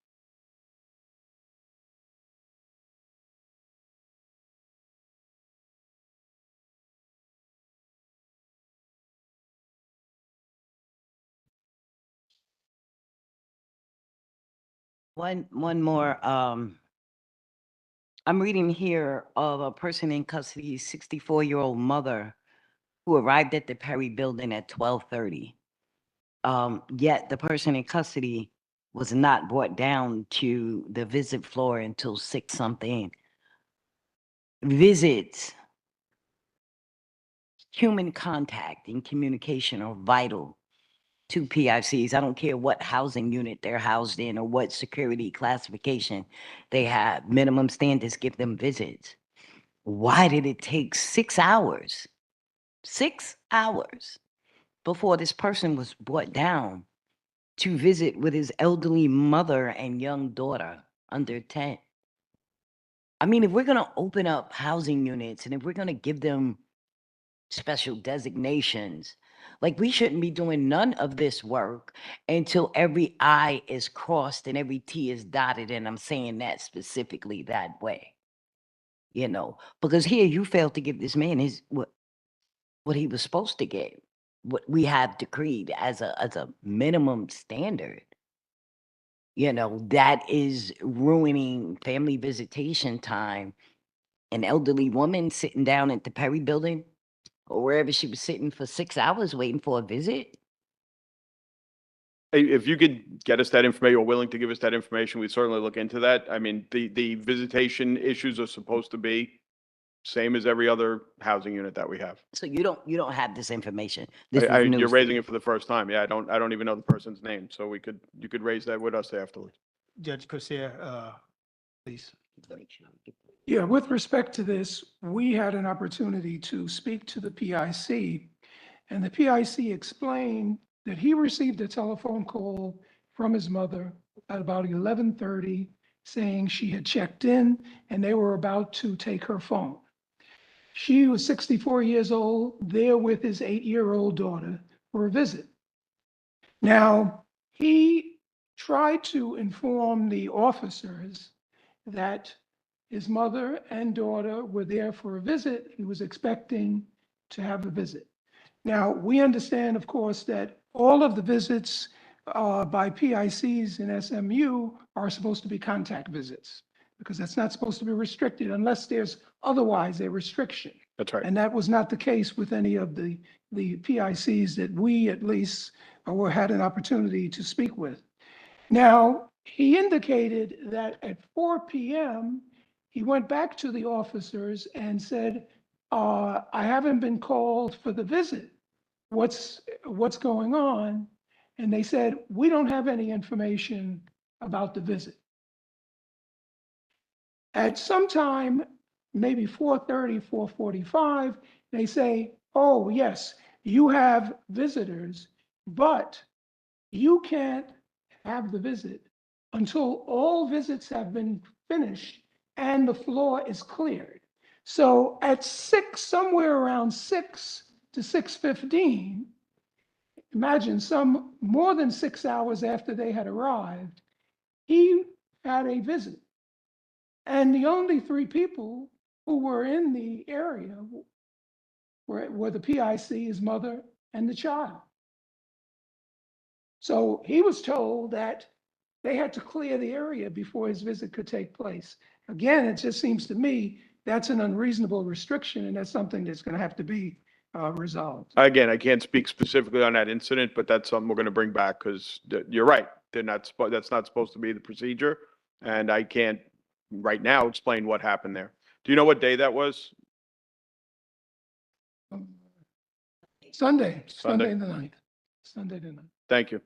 One more, I'm reading here of a person in custody, 64-year-old mother who arrived at the Perry building at 12:30. Yet the person in custody was not brought down to the visit floor until 6 something. Visits, human contact and communication are vital to PICs. I don't care what housing unit they're housed in or what security classification they have. Minimum standards give them visits. Why did it take 6 hours? 6 hours before this person was brought down to visit with his elderly mother and young daughter under 10. I mean, if we're going to open up housing units and if we're going to give them special designations, like we shouldn't be doing none of this work until every I is crossed and every T is dotted. And I'm saying that specifically that way, you know, because here you failed to give this man his, what he was supposed to get, what we have decreed as a minimum standard. You know, that is ruining family visitation time. An elderly woman sitting down at the Perry building or wherever she was sitting for 6 hours waiting for a visit. If you could get us that information, or willing to give us that information, we'd certainly look into that. I mean, the visitation issues are supposed to be same as every other housing unit that we have. So you don't have this information. This was news You're to raising you. it for the first time. Yeah, I don't even know the person's name, so you could raise that with us afterwards. Judge Corsair, please. Yeah, with respect to this, we had an opportunity to speak to the PIC, and the PIC explained that he received a telephone call from his mother at about 11:30 saying she had checked in and they were about to take her phone. She was 64 years old, there with his 8-year-old daughter for a visit. Now, he tried to inform the officers that his mother and daughter were there for a visit. He was expecting to have a visit. Now, we understand, of course, that all of the visits by PICs in SMU are supposed to be contact visits because that's not supposed to be restricted unless there's otherwise a restriction. That's right. And that was not the case with any of the PICs that we at least had an opportunity to speak with. Now, he indicated that at 4 p.m., he went back to the officers and said, I haven't been called for the visit. What's going on? And they said, we don't have any information about the visit. At some time, maybe 4:30, 4:45, they say, oh, yes, you have visitors, but you can't have the visit until all visits have been finished and the floor is cleared. So at 6, somewhere around 6 to 6:15, imagine some more than 6 hours after they had arrived, he had a visit. And the only 3 people who were in the area were the PIC, his mother, and the child. So he was told that they had to clear the area before his visit could take place. Again, it just seems to me that's an unreasonable restriction, and that's something that's going to have to be resolved. Again, I can't speak specifically on that incident, but that's something we're going to bring back because you're right. That's not supposed to be the procedure. And I can't right now explain what happened there. Do you know what day that was? Sunday Sunday. the 9th. Sunday the 9th. Thank you.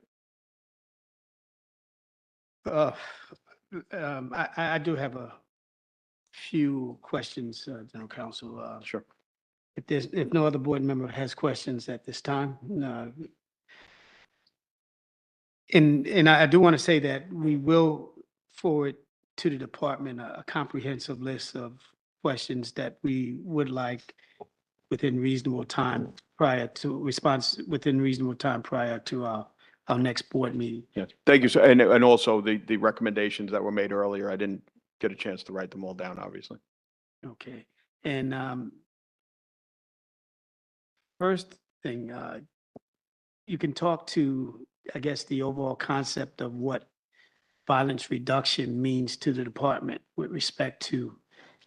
I do have a few questions, General Counsel. Sure. If no other board member has questions at this time, and I do want to say that we will forward to the department a comprehensive list of questions that we would like within reasonable time prior to our next board meeting. Yes, thank you, sir. And also the recommendations that were made earlier, I didn't get a chance to write them all down, obviously. Okay. And first thing, you can talk to, I guess, the overall concept of what violence reduction means to the department with respect to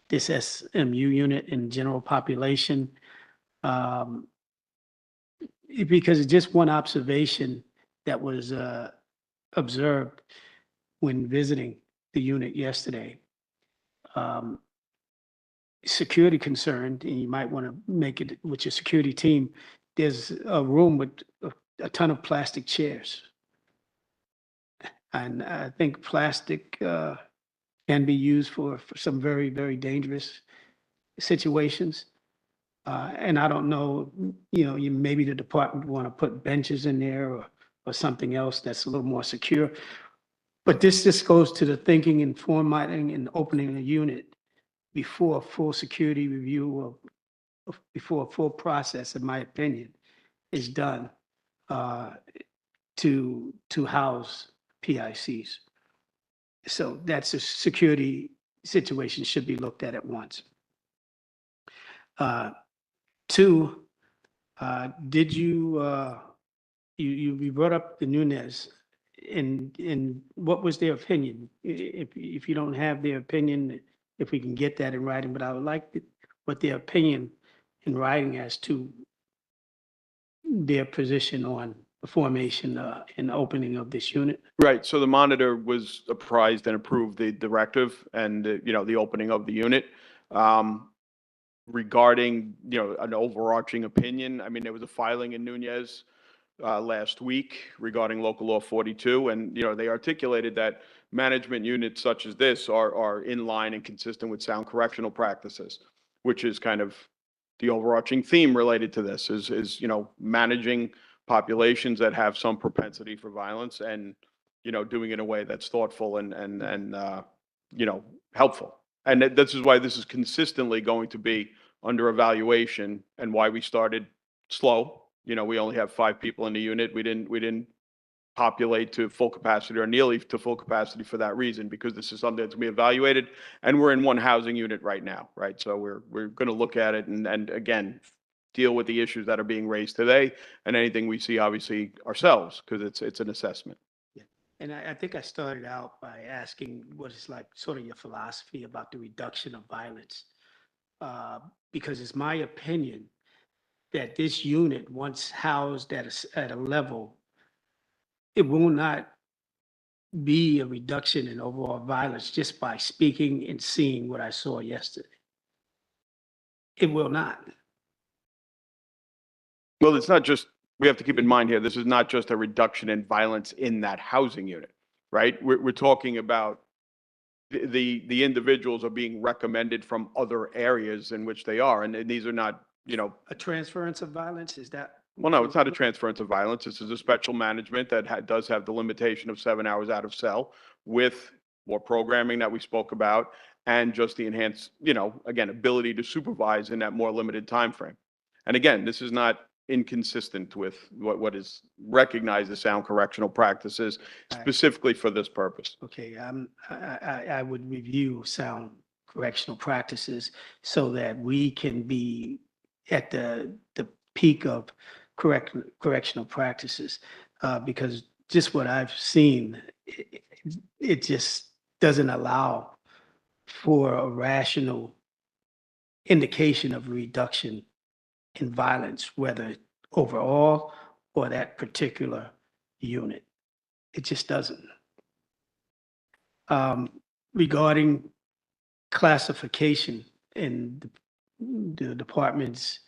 this SMU unit and general population. Because it's just one observation that was observed when visiting the unit yesterday. Security concerned, and you might want to make it with your security team, there's a room with a ton of plastic chairs. And I think plastic can be used for some very, very dangerous situations. And I don't know, maybe the department want to put benches in there or something else that's a little more secure. But this just goes to the thinking and formatting and opening a unit before a full security review or before a full process, in my opinion, is done to house PICs. So that's a security situation should be looked at once. Two, did you brought up the Nunes and what was their opinion? If you don't have their opinion, if we can get that in writing, but I would like what their opinion in writing as to their position on the formation and opening of this unit. Right, so the monitor was apprised and approved the directive and, the opening of the unit. Regarding, an overarching opinion, I mean, there was a filing in Nunez last week regarding local law 42, and, they articulated that management units such as this are in line and consistent with sound correctional practices, which is kind of the overarching theme related to this is managing populations that have some propensity for violence and, doing it in a way that's thoughtful and helpful. And this is why this is consistently going to be under evaluation and why we started slow. We only have 5 people in the unit. We didn't populate to full capacity or nearly to full capacity for that reason, because this is something that's going to be evaluated, and we're in one housing unit right now, right? So we're going to look at it and again, deal with the issues that are being raised today and anything we see, obviously, ourselves, because it's an assessment. Yeah. And I think I started out by asking what is like sort of your philosophy about the reduction of violence. Because it's my opinion that this unit, once housed at a level, it will not be a reduction in overall violence just by speaking and seeing what I saw yesterday. It will not. Well, it's not just, we have to keep in mind here, this is not just a reduction in violence in that housing unit, right? We're talking about the individuals are being recommended from other areas in which they are, and these are not, A transference of violence, is that? well, no, it's not a transference of violence. This is a special management that does have the limitation of 7 hours out of cell with more programming that we spoke about and just the enhanced, again, ability to supervise in that more limited time frame. And again, this is not inconsistent with what is recognized as sound correctional practices specifically for this purpose. Okay, I would review sound correctional practices so that we can be at the peak of correctional practices, because just what I've seen, it just doesn't allow for a rational indication of reduction in violence, whether overall or that particular unit. It just doesn't. Regarding classification and the department's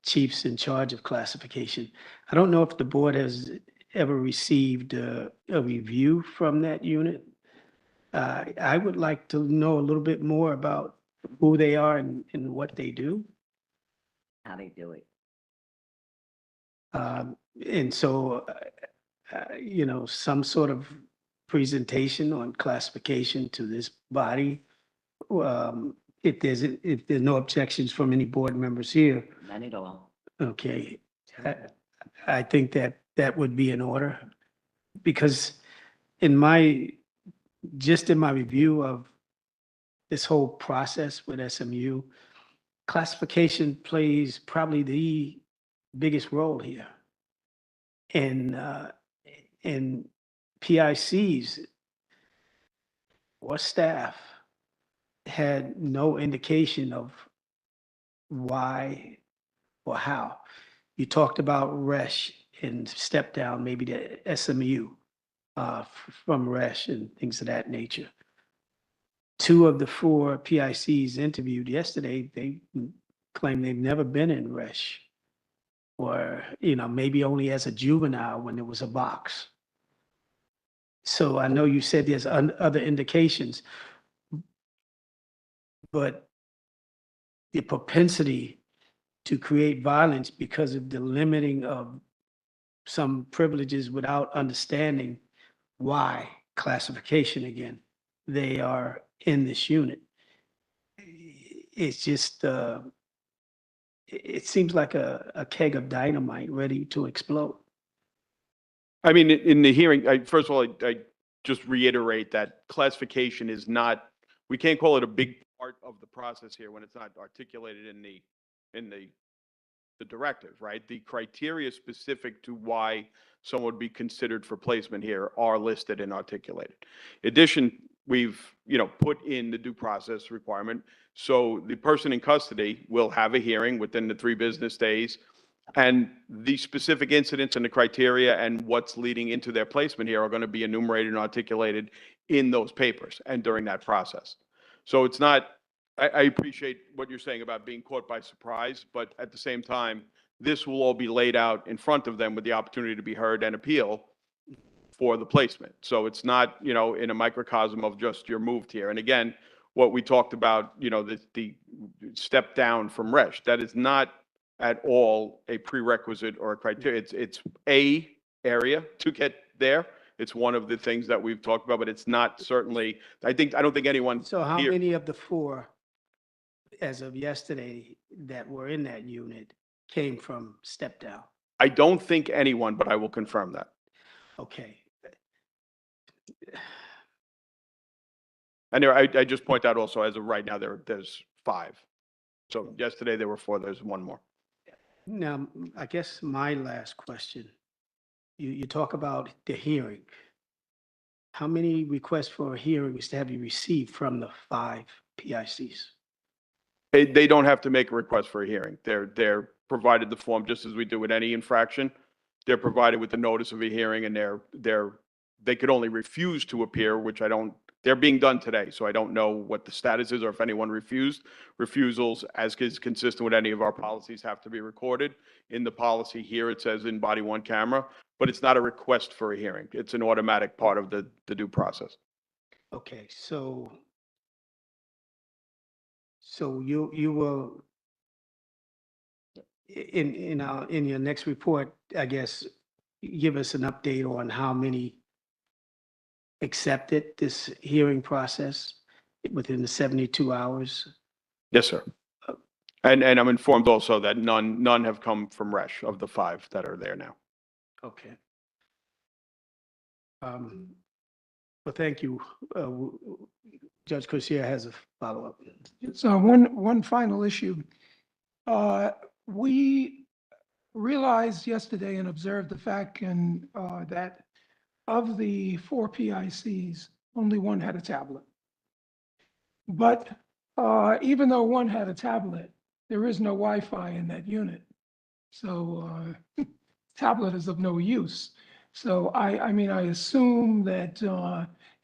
chiefs in charge of classification, I don't know if the board has ever received a review from that unit. I would like to know a little bit more about who they are and what they do. How they do it. And so, some sort of presentation on classification to this body. If there's no objections from any board members here, None at all. okay. I think that would be in order. Because in my review of this whole process with SMU, classification plays probably the biggest role here. And PICs or staff had no indication of why or how. You talked about RESH and step down, maybe the SMU from RESH and things of that nature. 2 of the 4 PICs interviewed yesterday, they claim they've never been in RESH, or, maybe only as a juvenile when there was a box. So I know you said there's other indications, but the propensity to create violence because of the limiting of some privileges without understanding why classification again, they are in this unit. It's just, it seems like a keg of dynamite ready to explode. I mean, in the hearing, first of all, I just reiterate that classification is not, we can't call it a big part of the process here when it's not articulated in the directive, right? The criteria specific to why someone would be considered for placement here are listed and articulated. In addition, we've, put in the due process requirement. So the person in custody will have a hearing within the 3 business days. And the specific incidents and the criteria and what's leading into their placement here are going to be enumerated and articulated in those papers and during that process. So it's not, I appreciate what you're saying about being caught by surprise, but at the same time, this will all be laid out in front of them with the opportunity to be heard and appeal for the placement. So it's not, in a microcosm of just you're moved here. And again, what we talked about, the step down from RESH, that is not at all a prerequisite or a criteria. It's a area to get there. It's one of the things that we've talked about, but it's not certainly, I don't think anyone So how here. many of the 4, as of yesterday, that were in that unit came from step down? I don't think anyone, but I will confirm that. Okay. And there, I just point out also, as of right now, there's 5. So yesterday there were 4, there's 1 more. Now, I guess my last question, you talk about the hearing. How many requests for hearings have you received from the 5 PICs? They don't have to make a request for a hearing. They're provided the form just as we do with any infraction. They're provided with the notice of a hearing, and they could only refuse to appear, which they're being done today. So I don't know what the status is or if anyone refused. Refusals, as is consistent with any of our policies, have to be recorded. In the policy here, it says in body 1 camera, but it's not a request for a hearing. It's an automatic part of the due process. Okay, so you will, in your next report, I guess, give us an update on how many accepted this hearing process within the 72 hours? Yes, sir. And I'm informed also that none have come from RESH of the 5 that are there now. Okay. Well, thank you. Judge Corsia has a follow-up. So one final issue. We realized yesterday and observed the fact that of the 4 PICs, only 1 had a tablet. But even though 1 had a tablet, there is no Wi-Fi in that unit. So tablet is of no use. So I mean, I assume that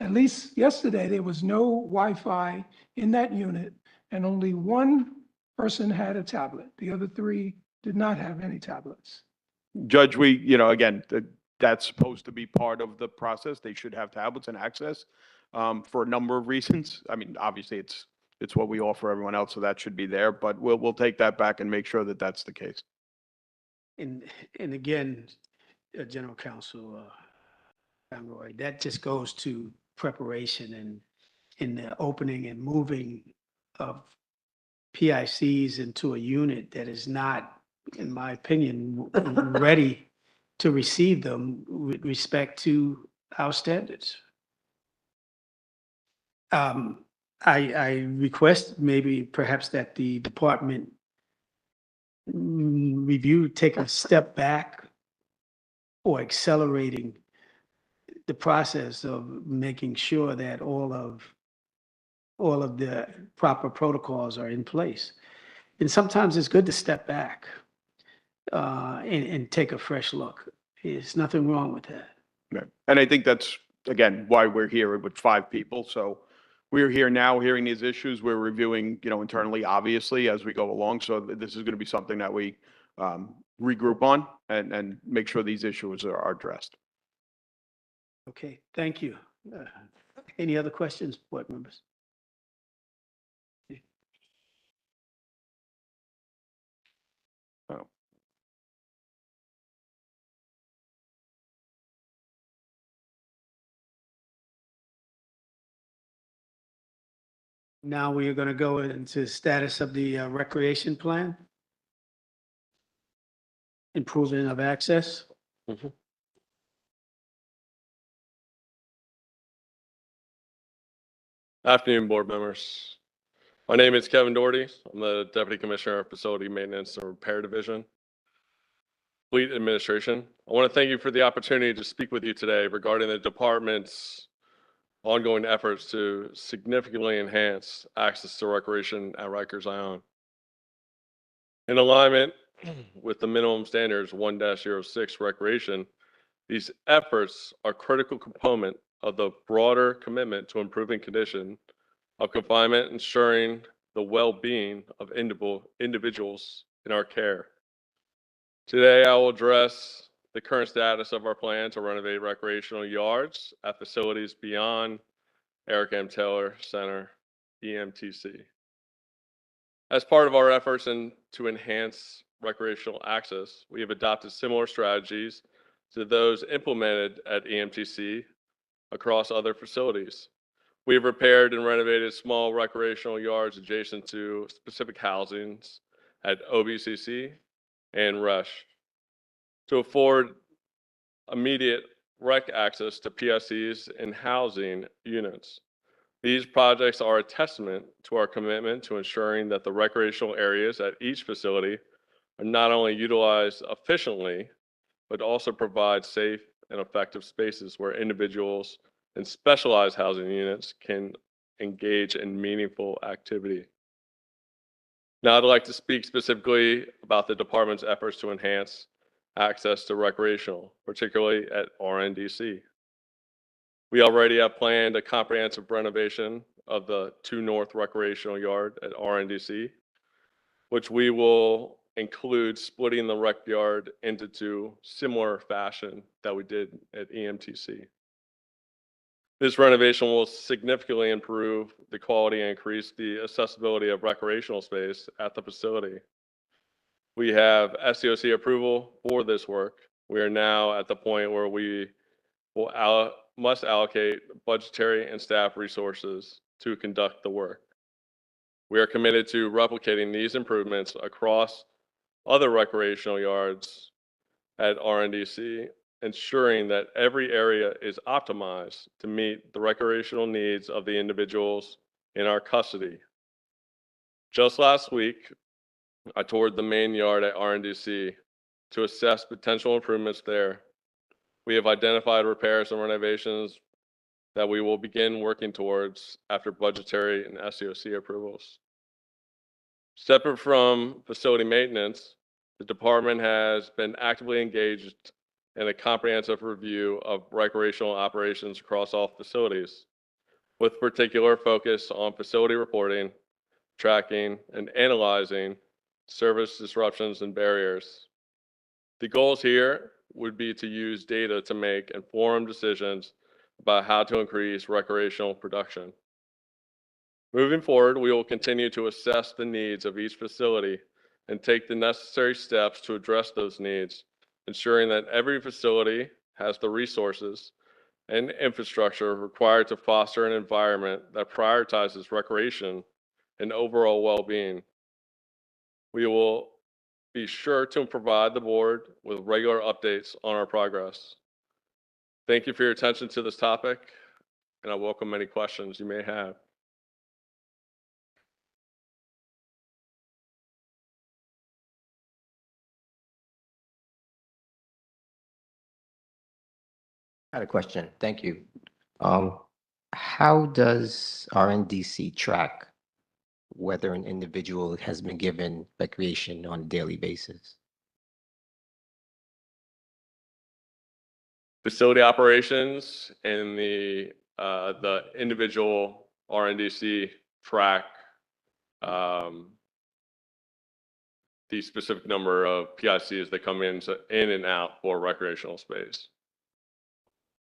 at least yesterday, there was no Wi-Fi in that unit, and only 1 person had a tablet. The other 3 did not have any tablets. Judge, again, that's supposed to be part of the process. They should have tablets and access for a number of reasons. I mean, obviously, it's what we offer everyone else, so that should be there. But we'll take that back and make sure that that's the case. And again, General Counsel, Roy, that just goes to preparation and in the opening and moving of PICs into a unit that is not, in my opinion, ready to receive them with respect to our standards. I request maybe perhaps that the department review, take a step back or accelerating the process of making sure that all of the proper protocols are in place. And sometimes it's good to step back and take a fresh look. There's nothing wrong with that. Right. And I think that's, again, why we're here with 5 people. So we're here now hearing these issues. We're reviewing, internally, obviously, as we go along. So this is going to be something that we regroup on and make sure these issues are addressed. Okay, thank you. Any other questions, board members? Oh. Now we are going to go into status of the recreation plan. Improvement of access. Afternoon, board members. My name is Kevin Doherty. I'm the Deputy Commissioner of Facility Maintenance and Repair Division, Fleet Administration. I want to thank you for the opportunity to speak with you today regarding the department's ongoing efforts to significantly enhance access to recreation at Rikers Island. In alignment with the minimum standards 1-06 recreation, these efforts are a critical component of the broader commitment to improving condition of confinement, ensuring the well-being of individuals in our care. Today, I will address the current status of our plan to renovate recreational yards at facilities beyond Eric M. Taylor Center, EMTC. As part of our efforts to enhance recreational access, we have adopted similar strategies to those implemented at EMTC across other facilities. We have repaired and renovated small recreational yards adjacent to specific housings at OBCC and RESH to afford immediate rec access to PSCs and housing units. These projects are a testament to our commitment to ensuring that the recreational areas at each facility are not only utilized efficiently, but also provide safe and effective spaces where individuals in specialized housing units can engage in meaningful activity. Now, I'd like to speak specifically about the department's efforts to enhance access to recreational, particularly at RNDC. We already have planned a comprehensive renovation of the 2 North recreational yard at RNDC, which we will include splitting the rec yard into 2 similar fashion that we did at EMTC. This renovation will significantly improve the quality and increase the accessibility of recreational space at the facility. We have SCOC approval for this work. We are now at the point where we must allocate budgetary and staff resources to conduct the work. We are committed to replicating these improvements across other recreational yards at RNDC, ensuring that every area is optimized to meet the recreational needs of the individuals in our custody. Just last week, I toured the main yard at RNDC to assess potential improvements there. We have identified repairs and renovations that we will begin working towards after budgetary and SCOC approvals. Separate from facility maintenance, the department has been actively engaged in a comprehensive review of recreational operations across all facilities, with particular focus on facility reporting, tracking, and analyzing service disruptions and barriers. The goals here would be to use data to make informed decisions about how to increase recreational production. Moving forward, we will continue to assess the needs of each facility and take the necessary steps to address those needs, ensuring that every facility has the resources and infrastructure required to foster an environment that prioritizes recreation and overall well-being. We will be sure to provide the board with regular updates on our progress. Thank you for your attention to this topic, and I welcome any questions you may have. I had a question. Thank you. How does RNDC track whether an individual has been given recreation on a daily basis? Facility operations and the individual RNDC track the specific number of PICs that come in and out for recreational space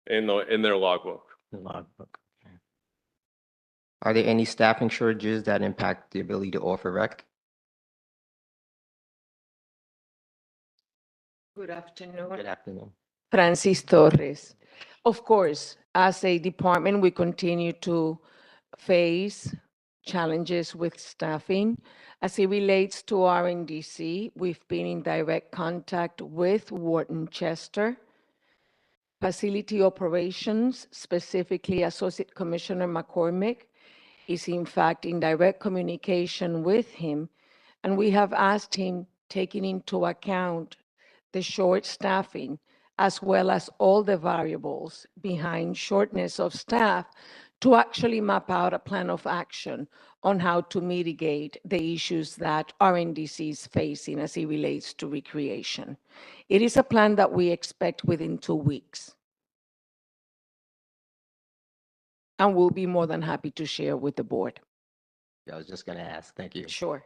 in their logbook. The logbook. Okay. Are there any staffing shortages that impact the ability to offer rec? Good afternoon. Good afternoon. Francis Torres. Of course, as a department, we continue to face challenges with staffing. As it relates to RNDC, we've been in direct contact with Wharton Chester. Facility operations, specifically Associate Commissioner McCormick, is in fact in direct communication with him. And we have asked him, taking into account the short staffing, as well as all the variables behind shortness of staff, to actually map out a plan of action on how to mitigate the issues that RNDC is facing as it relates to recreation. It is a plan that we expect within 2 weeks. And we'll be more than happy to share with the board. I was just going to ask. Thank you. Sure.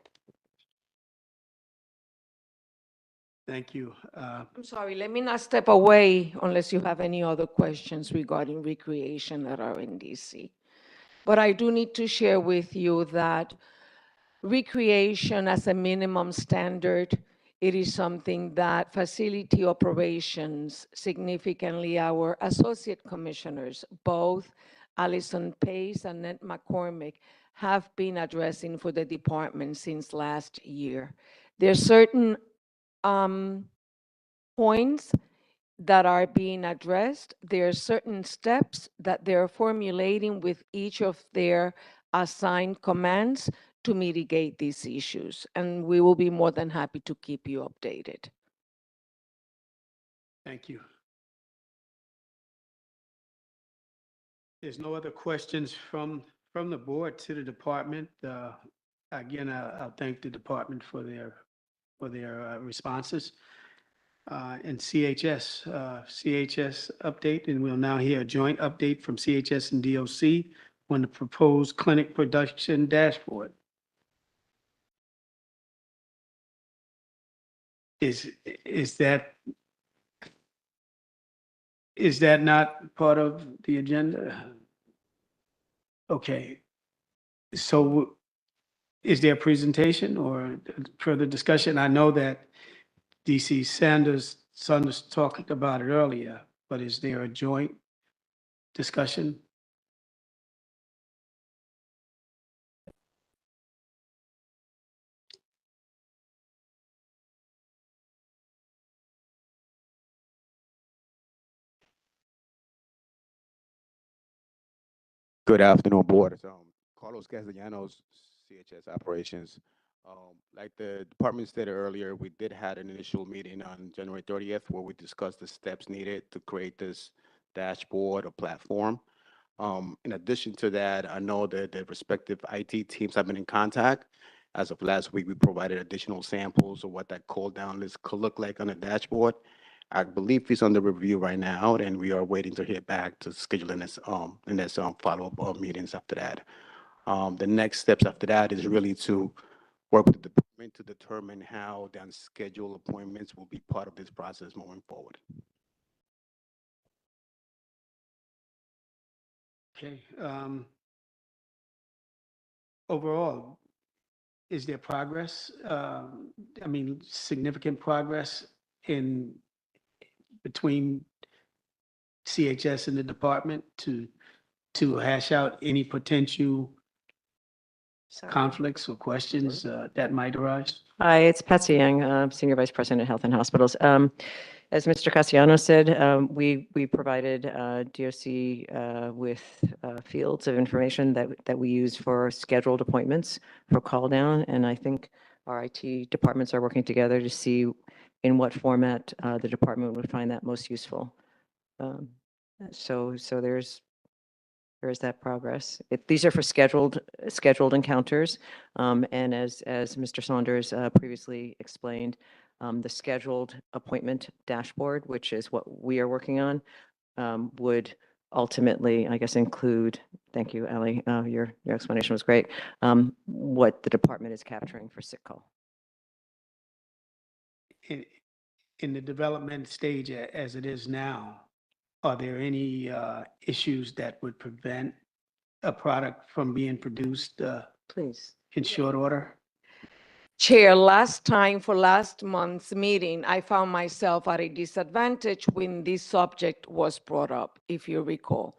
Thank you. I'm sorry, let me not step away unless you have any other questions regarding recreation at RNDC. But I do need to share with you that recreation as a minimum standard, it is something that facility operations, significantly our associate commissioners, both Allison Pace and Ned McCormick, have been addressing for the department since last year. There are certain points that are being addressed. There are certain steps that they're formulating with each of their assigned commands to mitigate these issues. And we will be more than happy to keep you updated. Thank you. There's no other questions from the board to the department. Again, I'll thank the department for their responses. And CHS update, and we'll now hear a joint update from CHS and DOC on the proposed clinic production dashboard. Is that not part of the agenda? Okay. So is there a presentation or further discussion? I know that DC Sanders talked about it earlier, but is there a joint discussion? Good afternoon, board. It's Carlos Castellanos, CHS Operations. Like the department stated earlier, we did have an initial meeting on January 30th where we discussed the steps needed to create this dashboard or platform. In addition to that, I know that the respective IT teams have been in contact. As of last week, we provided additional samples of what that call down list could look like on the dashboard. I believe it's under review right now, and we are waiting to hear back to schedule in this follow-up meetings after that. The next steps after that is really to work with the department to determine how the unscheduled appointments will be part of this process moving forward. Okay. Overall, is there progress? I mean, significant progress between CHS and the department to hash out any potential conflicts or questions that might arise? Hi, it's Patsy Young, Senior Vice President of Health and Hospitals. As Mr. Castellano said, we provided DOC with fields of information that we use for scheduled appointments for call down, and I think our IT departments are working together to see in what format the department would find that most useful. So there's that progress. These are for scheduled encounters. And as Mr. Saunders previously explained, the scheduled appointment dashboard, which is what we are working on, would ultimately, I guess, include, thank you, Ally, your explanation was great, what the department is capturing for sick call. In the development stage as it is now, are there any issues that would prevent a product from being produced Please. in short order? Chair, last time for last month's meeting, I found myself at a disadvantage when this subject was brought up, if you recall.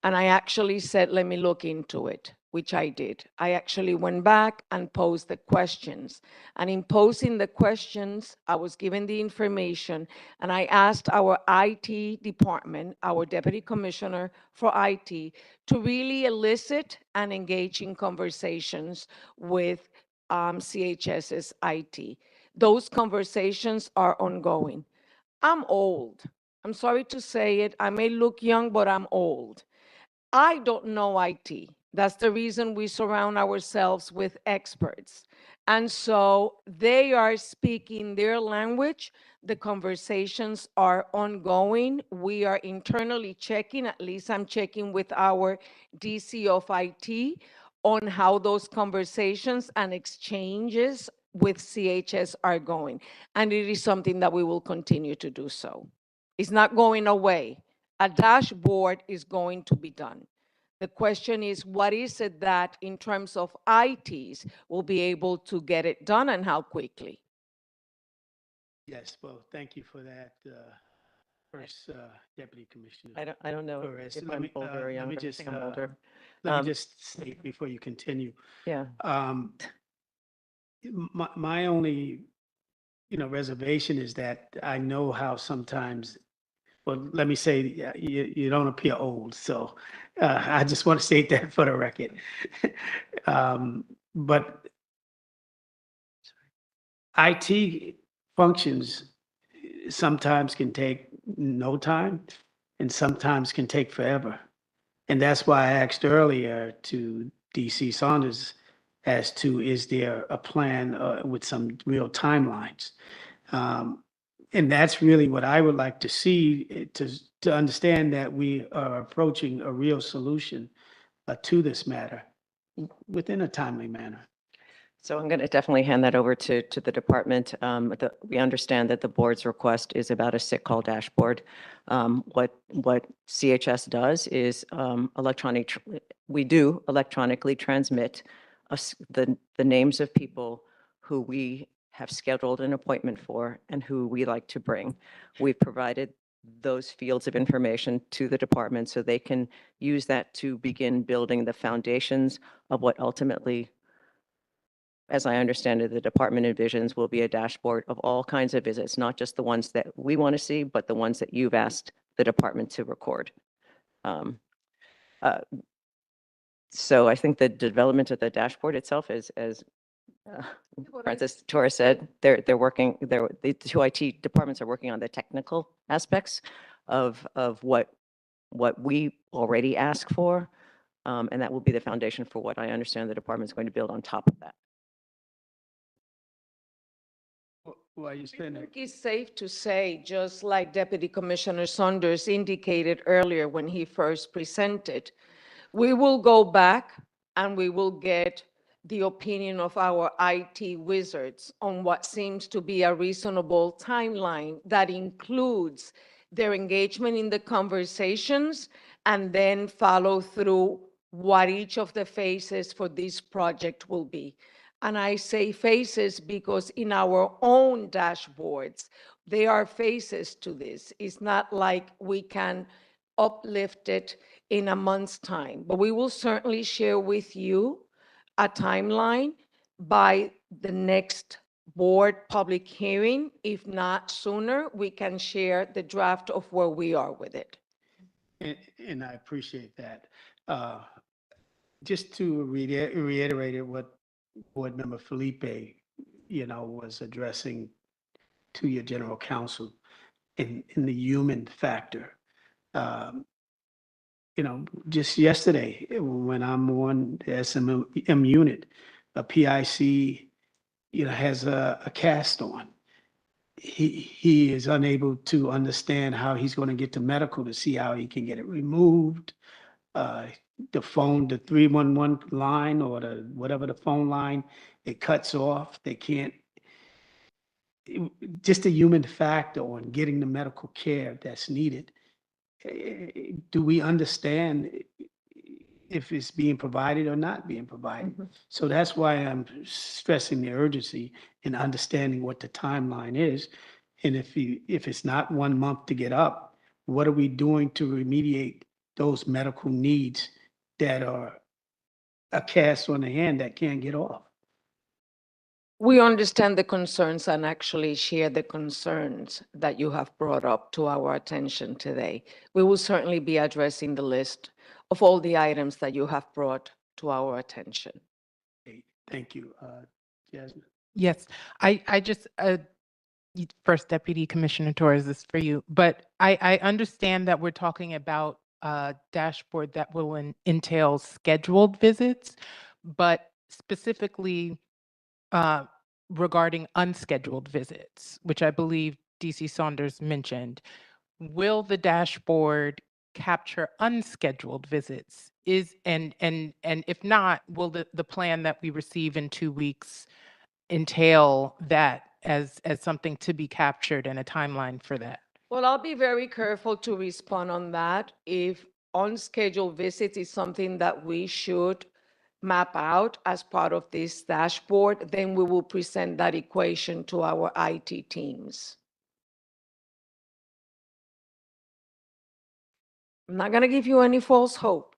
And I actually said, let me look into it, which I did. I actually went back and posed the questions. And in posing the questions, I was given the information, and I asked our IT department, our deputy commissioner for IT, to really elicit and engage in conversations with CHS's IT. Those conversations are ongoing. I'm old. I'm sorry to say it. I may look young, but I'm old. I don't know IT. That's the reason we surround ourselves with experts. And so they are speaking their language. The conversations are ongoing. We are internally checking, at least I'm checking with our DC of IT on how those conversations and exchanges with CHS are going. And it is something that we will continue to do so. It's not going away. A dashboard is going to be done. The question is, what is it that in terms of ITs will be able to get it done and how quickly? Yes, well, thank you for that, first Deputy Commissioner. I don't know Torres. if I'm older or younger. I think I'm older. Let me just state before you continue. Yeah. My only, reservation is that I know how sometimes, well, let me say, you don't appear old, so I just want to state that for the record. But IT functions sometimes can take no time and sometimes can take forever. And that's why I asked earlier to DC Saunders as to, is there a plan with some real timelines? And that's really what I would like to see, to understand that we are approaching a real solution to this matter within a timely manner. So I'm going to definitely hand that over to the department. We understand that the board's request is about a sick call dashboard. What CHS does is we do electronically transmit the names of people who we have scheduled an appointment for and who we like to bring. We've provided those fields of information to the department so they can use that to begin building the foundations of what ultimately, as I understand it, the department envisions will be a dashboard of all kinds of visits, not just the ones that we want to see, but the ones that you've asked the department to record. So I think the development of the dashboard itself is, as Francis Torres said, the two IT departments are working on the technical aspects of what we already ask for. And that will be the foundation for what I understand the department is going to build on top of that. Why you I saying that? think it's safe to say, just like Deputy Commissioner Saunders indicated earlier when he first presented, we will go back and we will get the opinion of our IT wizards on what seems to be a reasonable timeline that includes their engagement in the conversations and then follow through what each of the phases for this project will be. And I say phases because in our own dashboards, there are phases to this. It's not like we can uplifted in a month's time. But we will certainly share with you a timeline by the next board public hearing. If not sooner, we can share the draft of where we are with it. And I appreciate that. Just to reiterate what Board Member Felipe, was addressing to your general counsel in the human factor. Just yesterday, when I'm on the SMM unit, a PIC, has a cast on. He is unable to understand how he's going to get to medical to see how he can get it removed. The 311 line or whatever the phone line, it cuts off. They can't, just a human factor on getting the medical care that's needed. Do we understand if it's being provided or not being provided? So that's why I'm stressing the urgency in understanding what the timeline is. And if it's not 1 month to get up, what are we doing to remediate those medical needs that are a cast on the hand that can't get off? We understand the concerns and actually share the concerns that you have brought up to our attention today. We will certainly be addressing the list of all the items that you have brought to our attention. Thank you, Jasmine. Yes, I just, First Deputy Commissioner Torres, this is for you, but I understand that we're talking about a dashboard that will entail scheduled visits, but specifically regarding unscheduled visits, which I believe DC Saunders mentioned. Will the dashboard capture unscheduled visits? And if not, will the plan that we receive in 2 weeks entail that as something to be captured and a timeline for that? Well, I'll be very careful to respond on that. If unscheduled visits is something that we should map out as part of this dashboard, then we will present that equation to our IT teams. I'm not going to give you any false hope.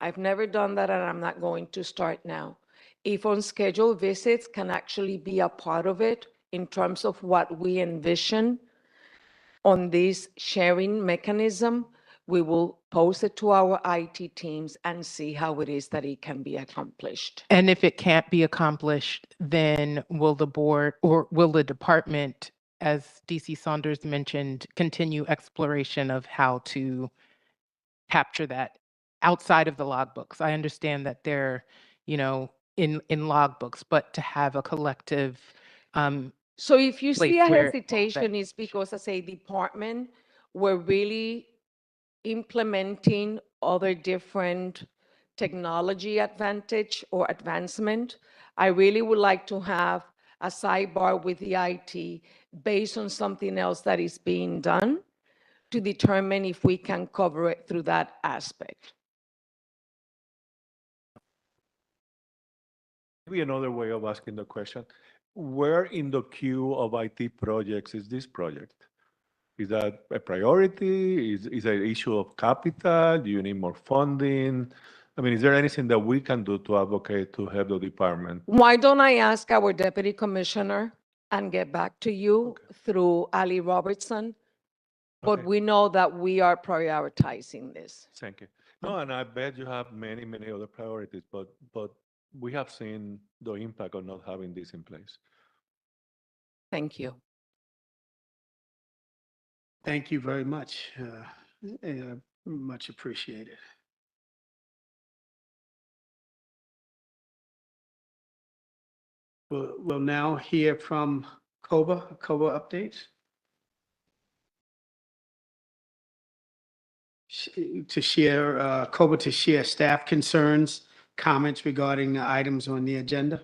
I've never done that, and I'm not going to start now. If unscheduled visits can actually be a part of it in terms of what we envision on this sharing mechanism, we will post it to our IT teams and see how it is that it can be accomplished. And if it can't be accomplished, then will the board or will the department, as DC Saunders mentioned, continue exploration of how to capture that outside of the logbooks? I understand that they're, in logbooks, but to have a collective. So if you see a place where- hesitation, it's because as a department, we're really implementing other different technology advantage or advancement. I really would like to have a sidebar with the IT based on something else that is being done to determine if we can cover it through that aspect. Maybe another way of asking the question, where in the queue of IT projects is this project? Is that a priority? Is it an issue of capital? Do you need more funding? I mean, is there anything that we can do to advocate to help the department? Why don't I ask our deputy commissioner and get back to you through Ali Robertson? But Okay. we know that we are prioritizing this. Thank you. No, and I bet you have many, many other priorities, but we have seen the impact of not having this in place. Thank you. Thank you very much. Much appreciated. We'll now hear from COBA updates. COBA to share staff concerns, comments regarding the items on the agenda.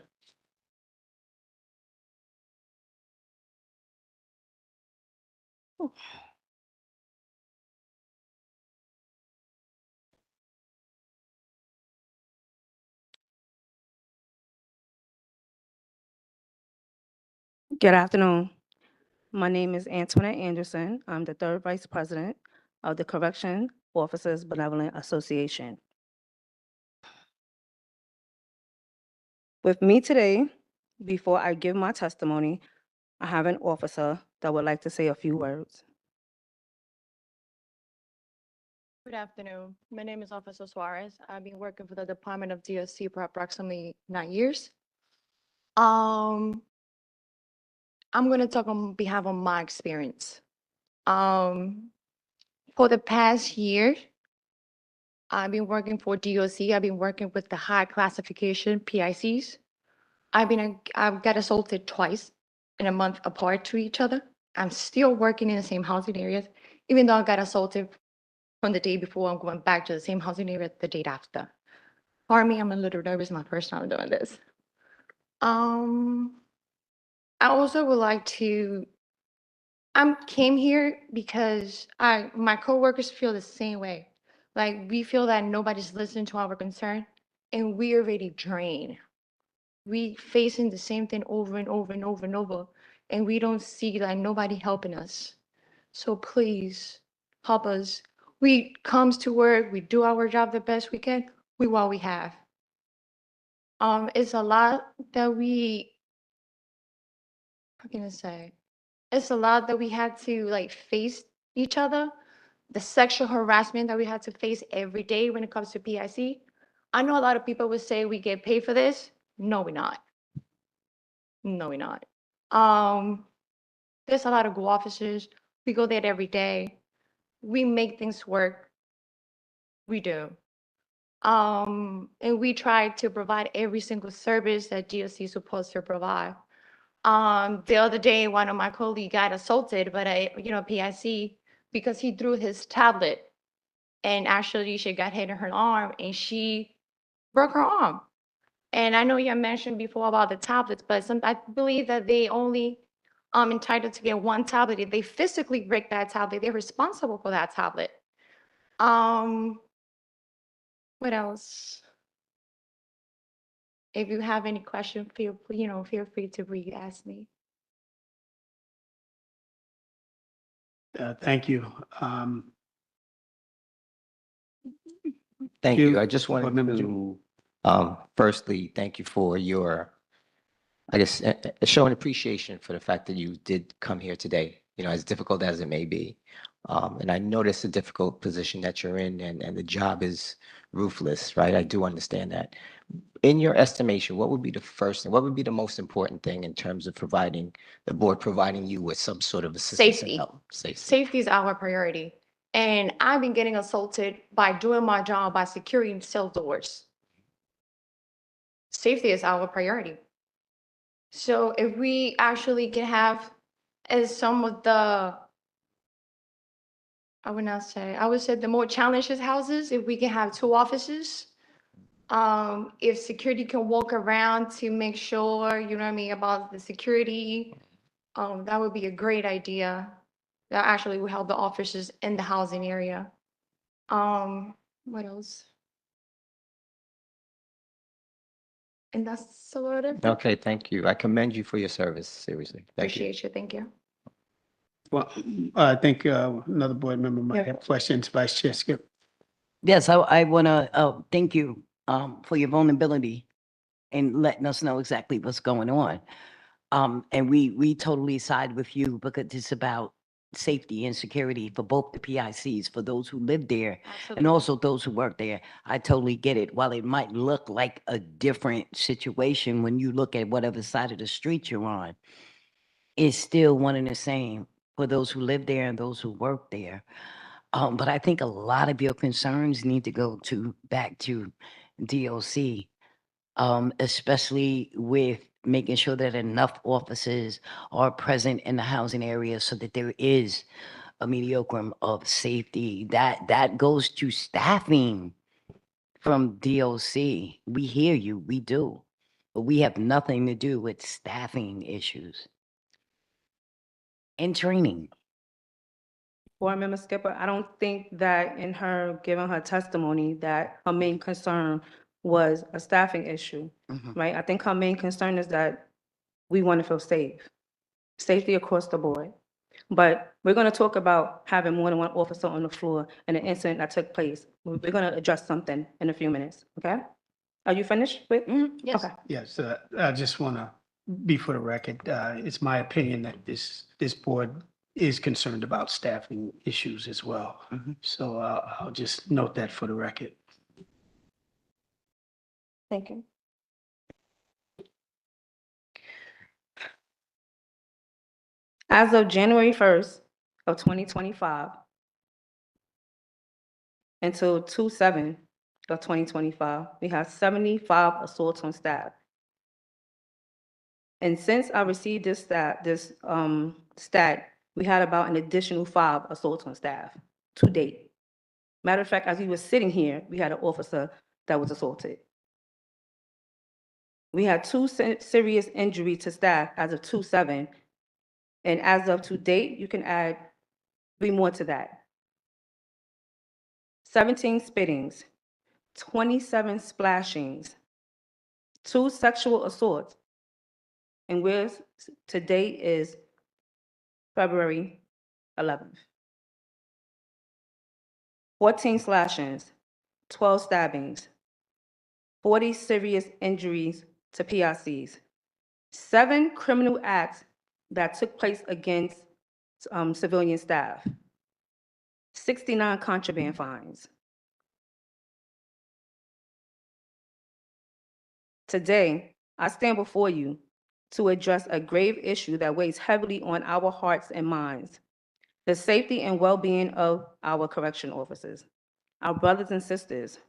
Good afternoon. My name is Antoinette Anderson. I'm the third vice president of the Correction Officers Benevolent Association. With me today, before I give my testimony, I have an officer that would like to say a few words. Good afternoon. My name is Officer Suarez. I've been working for the Department of DOC for approximately 9 years. I'm going to talk on behalf of my experience. For the past year, I've been working for DOC. I've been working with the high classification PICs. I've got assaulted twice in a month apart to each other. I'm still working in the same housing areas, even though I got assaulted from the day before. I'm going back to the same housing area the day after. Pardon me, I'm a little nervous. My first time doing this. I also would like to. I came here because my coworkers feel the same way. Like we feel that nobody's listening to our concern, and we already drained. We facing the same thing over and over and over and over, and we don't see like nobody helping us. So please help us. We comes to work, we do our job the best we can with what we have. It's a lot that how can I say? It's a lot that we had to like face each other. The sexual harassment that we had to face every day when it comes to PIC. I know a lot of people would say we get paid for this. No, we're not. No, we're not. There's a lot of good officers. We go there every day. We make things work. We do. And we try to provide every single service that DOC is supposed to provide. The other day, one of my colleagues got assaulted, but PIC, because he threw his tablet, and actually she got hit in her arm, and she broke her arm. And I know you mentioned before about the tablets, but I believe that they only entitled to get one tablet. If they physically break that tablet, they're responsible for that tablet. What else? If you have any question, feel free to re-ask me. Thank you. Thank You- you. I just Board wanted Member to, firstly, thank you for your, I guess, showing appreciation for the fact that you did come here today, as difficult as it may be. And I notice the difficult position that you're in, and the job is ruthless, right? I do understand that. In your estimation, what would be the first, and what would be the most important thing in terms of the board providing you with some sort of assistance and Safety. help? Safety. Safety is our priority. And I've been getting assaulted by doing my job by securing cell doors. Safety is our priority. So if we actually can have, as some of the, I would say the more challenged houses, if we can have 2 offices, if security can walk around to make sure, about the security, that would be a great idea. That actually will help the officers in the housing area. What else? And that's about it. Okay, thank you. I commend you for your service, seriously. Thank you. Appreciate you. Thank you. Well, I think another board member might Yeah. have questions. Vice Chair Skip. Yes, I want to thank you for your vulnerability and letting us know exactly what's going on. And we totally side with you because it's about safety and security for both the PICs, for those who live there, and also those who work there. I totally get it. While it might look like a different situation when you look at whatever side of the street you're on, it's still one and the same for those who live there and those who work there. But I think a lot of your concerns need to go back to DOC, especially with making sure that enough officers are present in the housing area so that there is a mediocre of safety. That goes to staffing from DOC. We hear you, we do, but we have nothing to do with staffing issues and training. Board Member Skipper, I don't think that in her giving her testimony that her main concern was a staffing issue, right? I think her main concern is that we want to feel safe. Safety across the board. But we're going to talk about having more than one officer on the floor and an incident that took place. We're going to address something in a few minutes, okay? Are you finished with? Yes. Okay. Yes, I just want to be for the record, it's my opinion that this board is concerned about staffing issues as well. So I'll just note that for the record. Thank you. As of January 1st of 2025 until 2/7 of 2025, we have 75 assaults on staff. And since I received this stat, we had about an additional 5 assaults on staff to date. Matter of fact, as we were sitting here, we had an officer that was assaulted. We had 2 serious injuries to staff as of 2/7, and as of to date, you can add 3 more to that. 17 spittings, 27 splashings, 2 sexual assaults, and where's today is February 11th. 14 slashings, 12 stabbings, 40 serious injuries to PICs, 7 criminal acts that took place against civilian staff, 69 contraband fines. Today, I stand before you to address a grave issue that weighs heavily on our hearts and minds: the safety and well-being of our correction officers, our brothers and sisters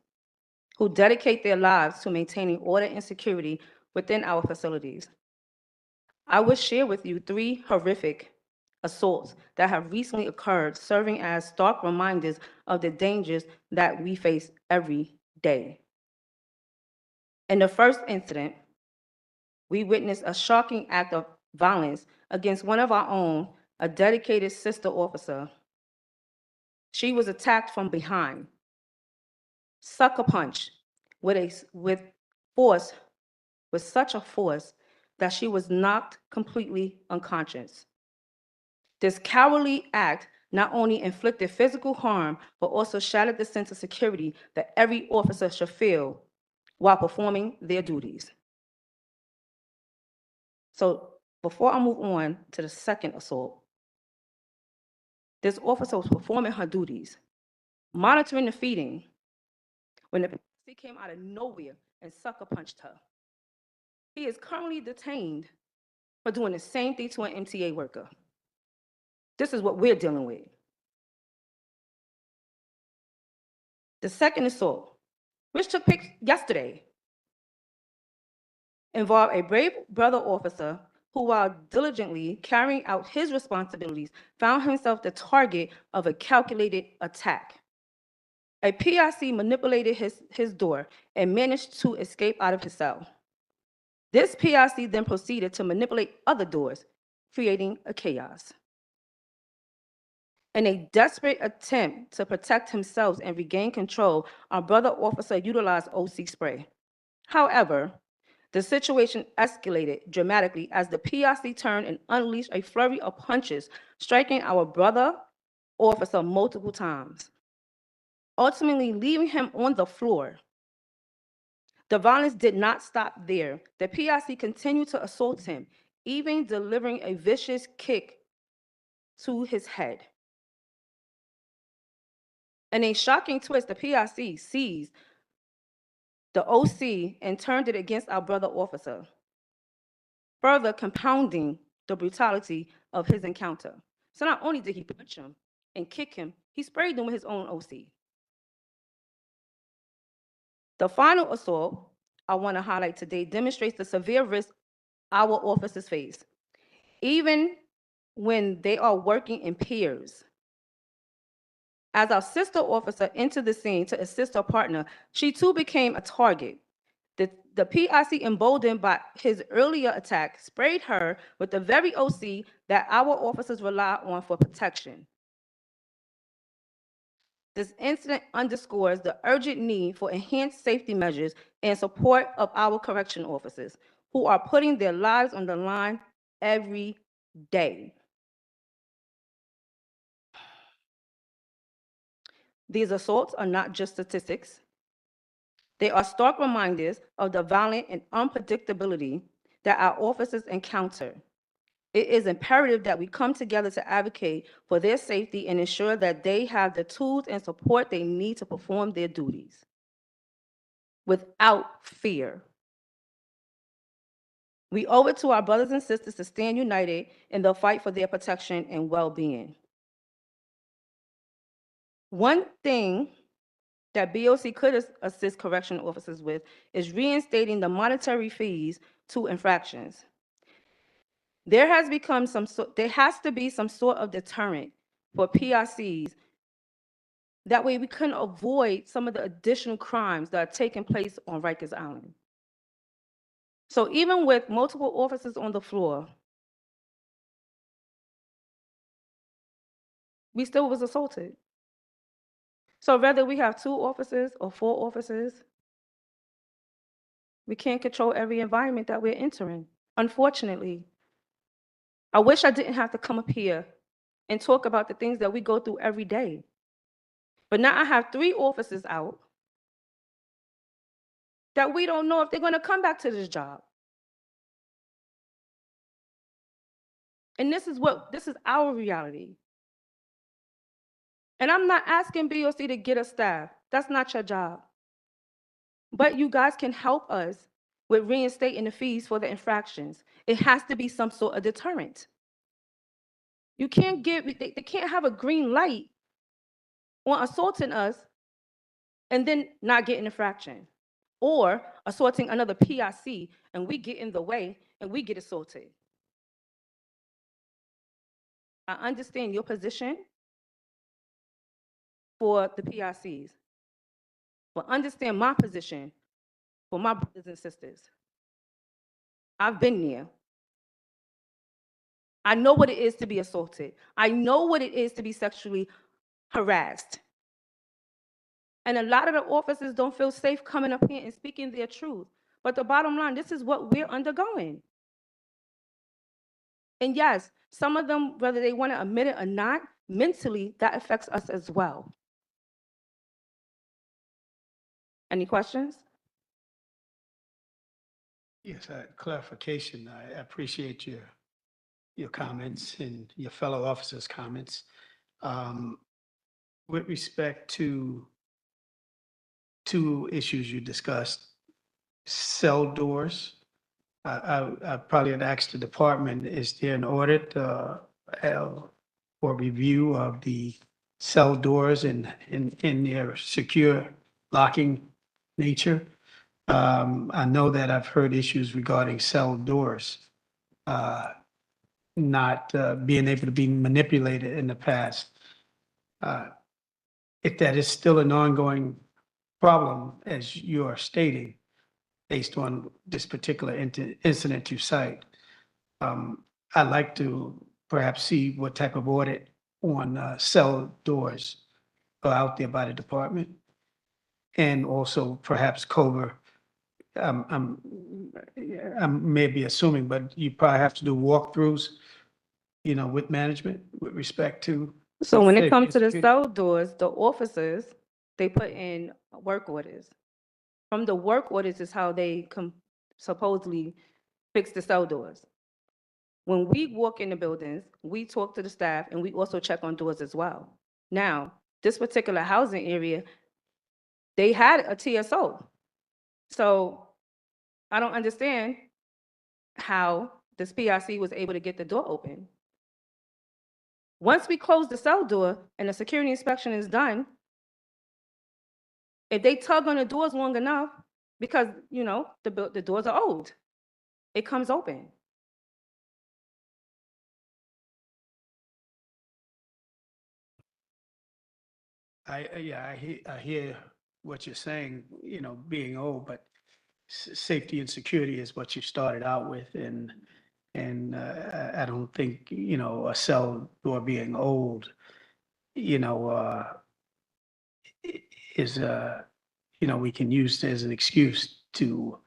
who dedicate their lives to maintaining order and security within our facilities. I will share with you 3 horrific assaults that have recently occurred, serving as stark reminders of the dangers that we face every day. In the first incident, we witnessed a shocking act of violence against one of our own, a dedicated sister officer. She was attacked from behind, sucker punched with such a force that she was knocked completely unconscious. This cowardly act not only inflicted physical harm, but also shattered the sense of security that every officer should feel while performing their duties. So before I move on to the second assault, this officer was performing her duties, monitoring the feeding, when the PC came out of nowhere and sucker punched her. He is currently detained for doing the same thing to an MTA worker. This is what we're dealing with. The second assault, which took place yesterday, involved a brave brother officer who, while diligently carrying out his responsibilities, found himself the target of a calculated attack. A PIC manipulated his door and managed to escape out of his cell. This PIC then proceeded to manipulate other doors, creating a chaos. In a desperate attempt to protect himself and regain control, our brother officer utilized OC spray. However, the situation escalated dramatically as the PIC turned and unleashed a flurry of punches, striking our brother officer multiple times, ultimately leaving him on the floor. The violence did not stop there. The PIC continued to assault him, even delivering a vicious kick to his head. In a shocking twist, the PIC seized the OC and turned it against our brother officer, further compounding the brutality of his encounter. So not only did he punch him and kick him, he sprayed him with his own OC. The final assault I want to highlight today demonstrates the severe risk our officers face, even when they are working in pairs. As our sister officer entered the scene to assist her partner, she too became a target. The PIC, emboldened by his earlier attack, sprayed her with the very OC that our officers rely on for protection. This incident underscores the urgent need for enhanced safety measures and support of our correction officers, who are putting their lives on the line every day. These assaults are not just statistics. They are stark reminders of the violence and unpredictability that our officers encounter. It is imperative that we come together to advocate for their safety and ensure that they have the tools and support they need to perform their duties without fear. We owe it to our brothers and sisters to stand united in the fight for their protection and well-being. One thing that BOC could assist correctional officers with is reinstating the monetary fees to infractions. There has to be some sort of deterrent for PRCs. That way we can avoid some of the additional crimes that are taking place on Rikers Island. So even with multiple officers on the floor, we still was assaulted. So whether we have 2 officers or 4 officers, we can't control every environment that we're entering, unfortunately. I wish I didn't have to come up here and talk about the things that we go through every day. But now I have 3 officers out that we don't know if they're going to come back to this job. And this is our reality. And I'm not asking BOC to get a staff. That's not your job. But you guys can help us with reinstating the fees for the infractions. It has to be some sort of deterrent. You can't they can't have a green light on assaulting us and then not get an infraction, or assaulting another PRC and we get in the way and we get assaulted. I understand your position for the PRCs, but understand my position for my brothers and sisters. I've been there. I know what it is to be assaulted. I know what it is to be sexually harassed. And a lot of the officers don't feel safe coming up here and speaking their truth. But the bottom line, this is what we're undergoing. And yes, some of them, whether they want to admit it or not, mentally, that affects us as well. Any questions? Yes, clarification. I appreciate your comments and your fellow officers' comments. With respect to 2 issues you discussed, cell doors. I probably had asked the department, is there an audit or review of the cell doors in their secure locking nature? I know that I've heard issues regarding cell doors not being able to be manipulated in the past. If that is still an ongoing problem, as you are stating, based on this particular incident you cite, I'd like to perhaps see what type of audit on cell doors are out there by the department. And also perhaps COBRA, I'm maybe assuming, but you probably have to do walkthroughs, with management with respect to. So when it comes to the security. cell doors, the officers, they put in work orders. From the work orders is how they supposedly fix the cell doors. When we walk in the buildings, we talk to the staff and we also check on doors as well. Now, this particular housing area, they had a TSO. So I don't understand how this PRC was able to get the door open. Once we close the cell door and the security inspection is done, if they tug on the doors long enough, because, the doors are old, it comes open. I hear what you're saying, being old, but safety and security is what you started out with, and I don't think, a cell door being old, is, we can use as an excuse to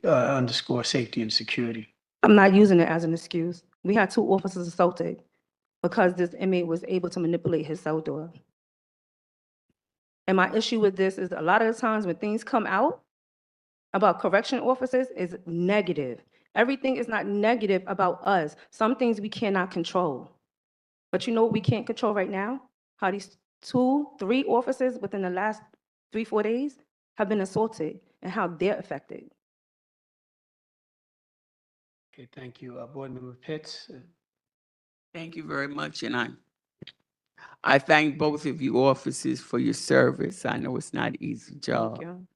underscore safety and security. I'm not using it as an excuse. We had 2 officers assaulted because this inmate was able to manipulate his cell door. And my issue with this is a lot of the times when things come out about correction officers is negative. Everything is not negative about us. Some things we cannot control. But you know what we can't control right now? How these 2, 3 officers within the last 3, 4 days have been assaulted and how they're affected. Okay, thank you. Board Member Pitts. Thank you very much, and I thank both of you officers for your service. I know it's not an easy job. Thank you.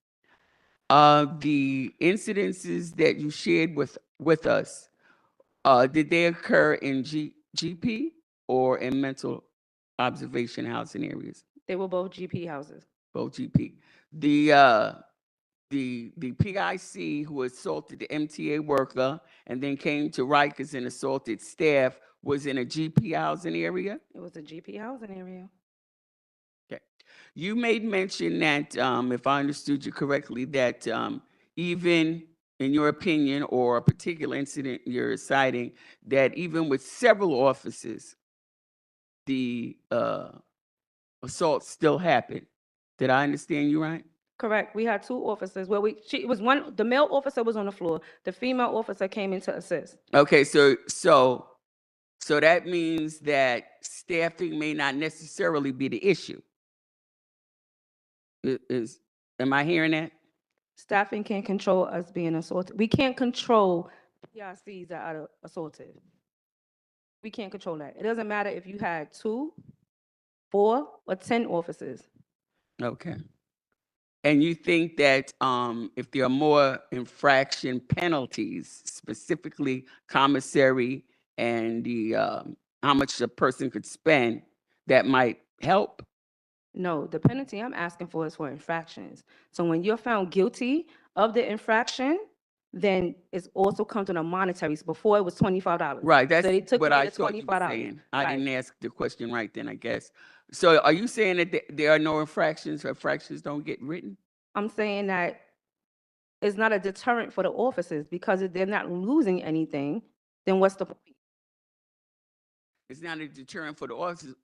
The incidences that you shared with us, did they occur in GP or in mental observation housing areas? They were both GP houses. Both GP. The PIC who assaulted the MTA worker and then came to Rikers and assaulted staff was in a GP housing area? It was a GP housing area. Okay. You made mention that, if I understood you correctly, that even in your opinion or a particular incident you're citing, that even with several officers, the assault still happened. Did I understand you right? Correct. We had 2 officers. Well, it was one, the male officer was on the floor. The female officer came in to assist. Okay, so that means that staffing may not necessarily be the issue. Am I hearing that? Staffing can't control us being assaulted. We can't control PICs that are assaulted. We can't control that. It doesn't matter if you had 2, 4, or 10 officers. Okay. And you think that if there are more infraction penalties, specifically commissary and the how much a person could spend, that might help? No, the penalty I'm asking for is for infractions. So when you're found guilty of the infraction, then it's also comes to the monetaries. Before it was $25. Right, So they that's took what away I the thought you were $25. saying. I Right. didn't ask the question right then, I guess. So are you saying that there are no infractions or infractions don't get written? I'm saying that it's not a deterrent for the officers because if they're not losing anything, then what's the point? It's not a deterrent for the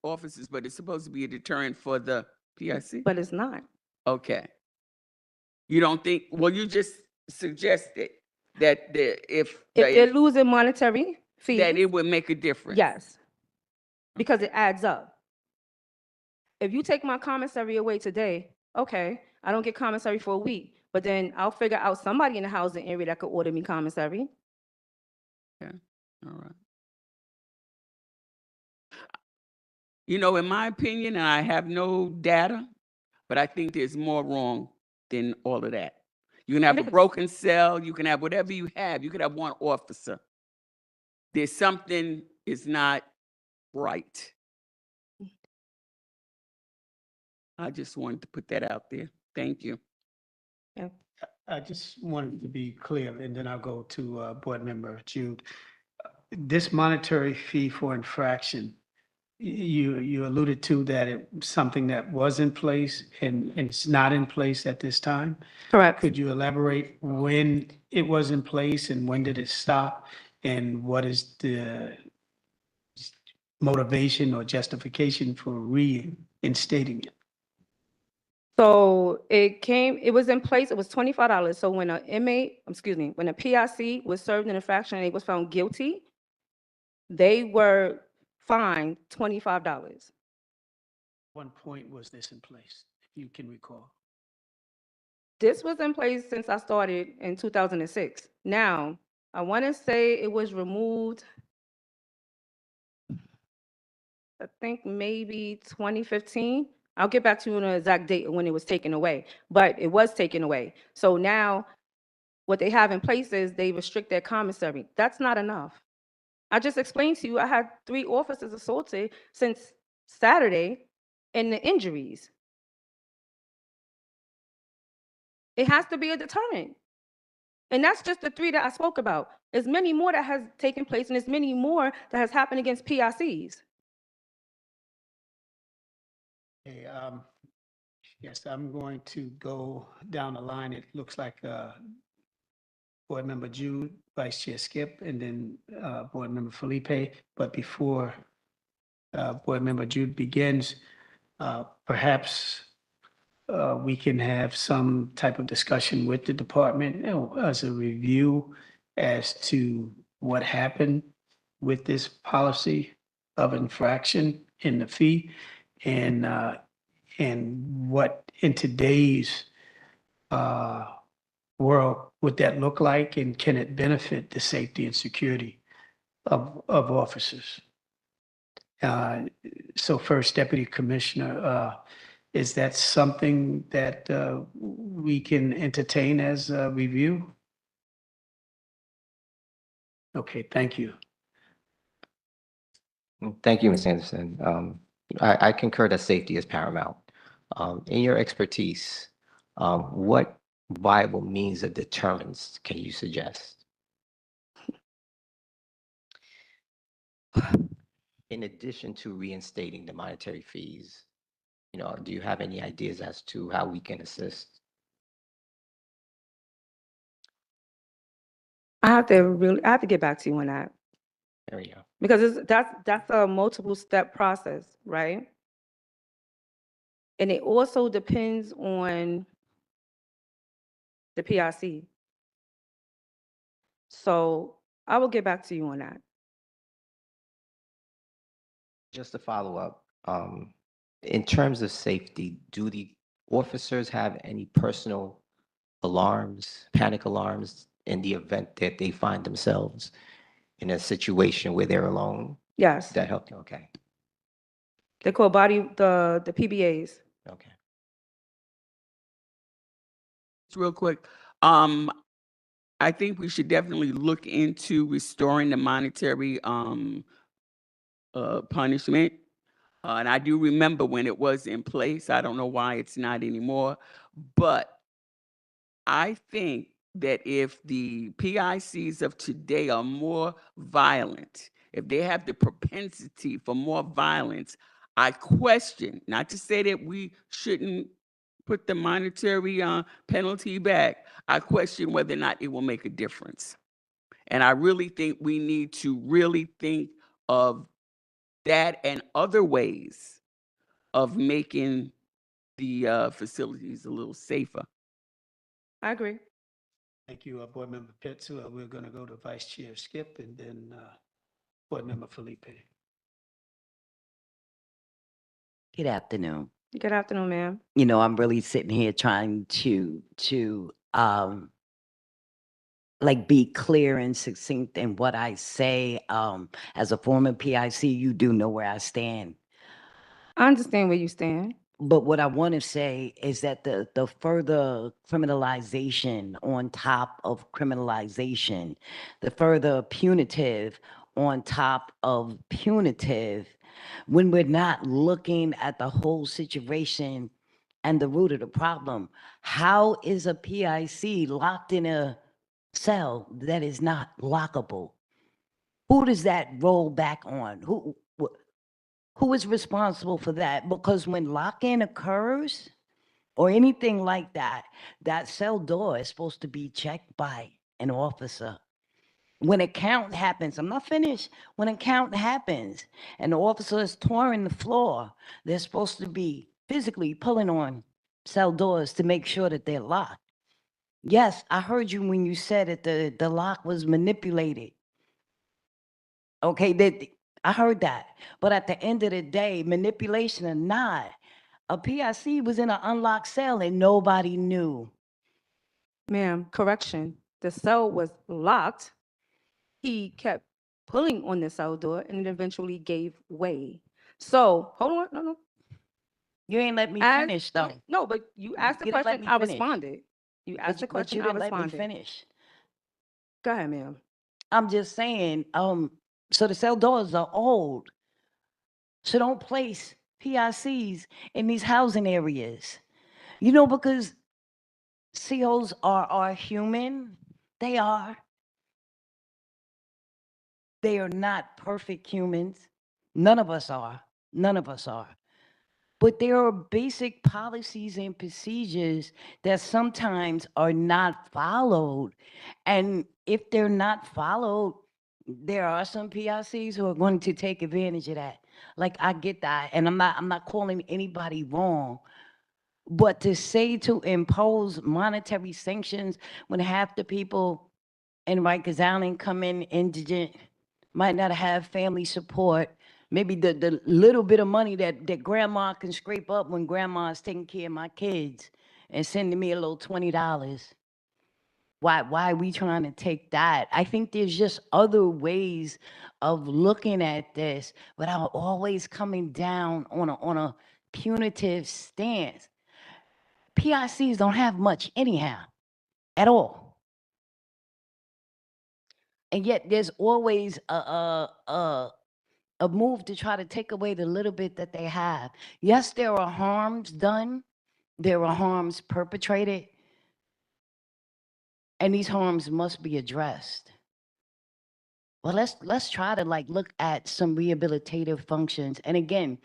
officers, but it's supposed to be a deterrent for the PIC? But it's not. Okay. You don't think, well, you just suggested that if they're losing monetary fees, that it would make a difference. yes, because it adds up. If you take my commissary away today, okay, I don't get commissary for a week, but then I'll figure out somebody in the housing area that could order me commissary. Okay, all right. You know, in my opinion, and I have no data, but I think there's more wrong than all of that. You can have a broken cell, you can have whatever you have, you could have one officer. There's something is not right. I just wanted to put that out there. Thank you. Yeah. I just wanted to be clear, and then I'll go to Board Member Jude. This monetary fee for infraction, you alluded to that it's something that was in place and it's not in place at this time. Correct. Could you elaborate when it was in place and when did it stop? And what is the motivation or justification for reinstating it? So it was in place, it was $25. So when when a PIC was served an infraction and they was found guilty, they were fined $25. What point was this in place, if you can recall? This was in place since I started in 2006. Now, I want to say it was removed, I think maybe 2015. I'll get back to you on the exact date when it was taken away, but it was taken away. So now what they have in place is they restrict their commissary. That's not enough. I just explained to you, I had 3 officers assaulted since Saturday and the injuries. It has to be a deterrent. And that's just the 3 that I spoke about. There's many more that has taken place, and there's many more that has happened against PICs. Okay, yes, I'm going to go down the line. It looks like Board Member Jude, Vice Chair Skip, and then Board Member Felipe. But before Board Member Jude begins, perhaps we can have some type of discussion with the department, as a review as to what happened with this policy of infraction in the fee and what in today's world would that look like, and can it benefit the safety and security of officers? So first, Deputy Commissioner, is that something that we can entertain as a review? Okay, thank you. Thank you, Ms. Anderson. I concur that safety is paramount. In your expertise, what viable means of deterrence can you suggest? In addition to reinstating the monetary fees, do you have any ideas as to how we can assist? I have to get back to you on that There we go. because that's a multiple step process, right? And it also depends on the PIC. So I will get back to you on that. Just to follow up, in terms of safety, do the officers have any personal alarms, panic alarms in the event that they find themselves in a situation where they're alone? Yes, That helped you? Okay. they call the PBAs. Okay. Just real quick, I think we should definitely look into restoring the monetary punishment. And I do remember when it was in place. I don't know why it's not anymore. But I think that if the PICs of today are more violent, if they have the propensity for more violence, I question, not to say that we shouldn't put the monetary penalty back, I question whether or not it will make a difference. And I really think we need to really think of that and other ways of making the facilities a little safer. I agree. Thank you, Board Member Pitts. We're going to go to Vice Chair Skip and then Board Member Felipe. Good afternoon. Good afternoon, ma'am. I'm really sitting here trying to like be clear and succinct in what I say. As a former PIC, you do know where I stand. I understand where you stand. But what I want to say is that the further criminalization on top of criminalization, the further punitive on top of punitive, when we're not looking at the whole situation and the root of the problem, how is a PIC locked in a cell that is not lockable? Who does that roll back on? Who is responsible for that? Because when lock-in occurs or anything like that, that cell door is supposed to be checked by an officer. When a count happens, I'm not finished. When a count happens and the officer is touring the floor, they're supposed to be physically pulling on cell doors to make sure that they're locked. Yes, I heard you when you said that the lock was manipulated. Okay, I heard that. But at the end of the day, manipulation or not, a PIC was in an unlocked cell and nobody knew. Ma'am, correction. The cell was locked. He kept pulling on the cell door and it eventually gave way. So, hold on, no. You ain't let me As- finish though. No, but you asked the You didn't let question, me I finish. responded. You asked the But question, you I didn't let me responded. finish. Go ahead, ma'am. I'm just saying, so the cell doors are old. So don't place PICs in these housing areas. Because COs are human. They are. They are not perfect humans. None of us are. None of us are. But there are basic policies and procedures that sometimes are not followed. And if they're not followed, there are some PICs who are going to take advantage of that. Like I get that, and I'm not calling anybody wrong. But to say to impose monetary sanctions when half the people in Rikers Island come in indigent, might not have family support, maybe the little bit of money that grandma can scrape up when grandma's taking care of my kids and sending me a little $20. Why are we trying to take that? I think there's just other ways of looking at this without always coming down on a punitive stance. PICs don't have much anyhow, at all. And yet there's always a move to try to take away the little bit that they have. Yes, there are harms done, there are harms perpetrated, and these harms must be addressed. Well, let's try to like look at some rehabilitative functions. And again,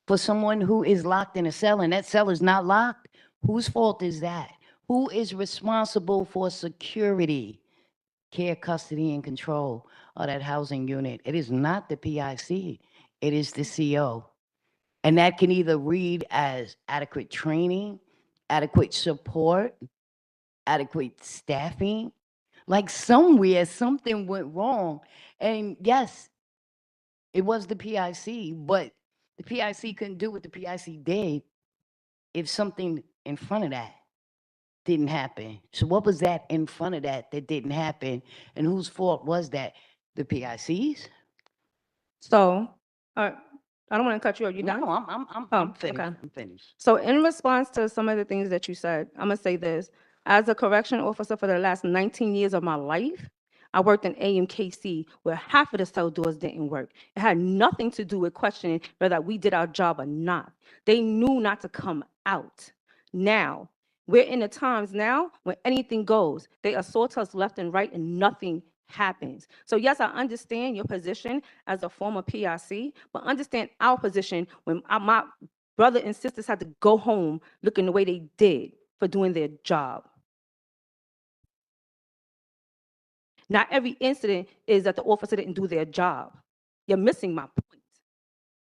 for someone who is locked in a cell and that cell is not locked, whose fault is that? Who is responsible for security, care, custody, and control of that housing unit? It is not the PIC, it is the CO. And that can either read as adequate training, adequate support, adequate staffing. Like somewhere, something went wrong. And yes, it was the PIC, but the PIC couldn't do what the PIC did if something in front of that didn't happen. So what was that in front of that didn't happen? And whose fault was that? The PIC's? So, I don't want to cut you off. You done? No, Oh, I'm finished. okay. I'm finished. So in response to some of the things that you said, I'm gonna say this. As a correction officer for the last 19 years of my life, I worked in AMKC where half of the cell doors didn't work. It had nothing to do with questioning whether we did our job or not. They knew not to come out. Now, we're in the times now when anything goes. They assault us left and right and nothing happens. So yes, I understand your position as a former PIC, but understand our position when my brother and sisters had to go home looking the way they did for doing their job. Not every incident is that the officer didn't do their job. You're missing my point.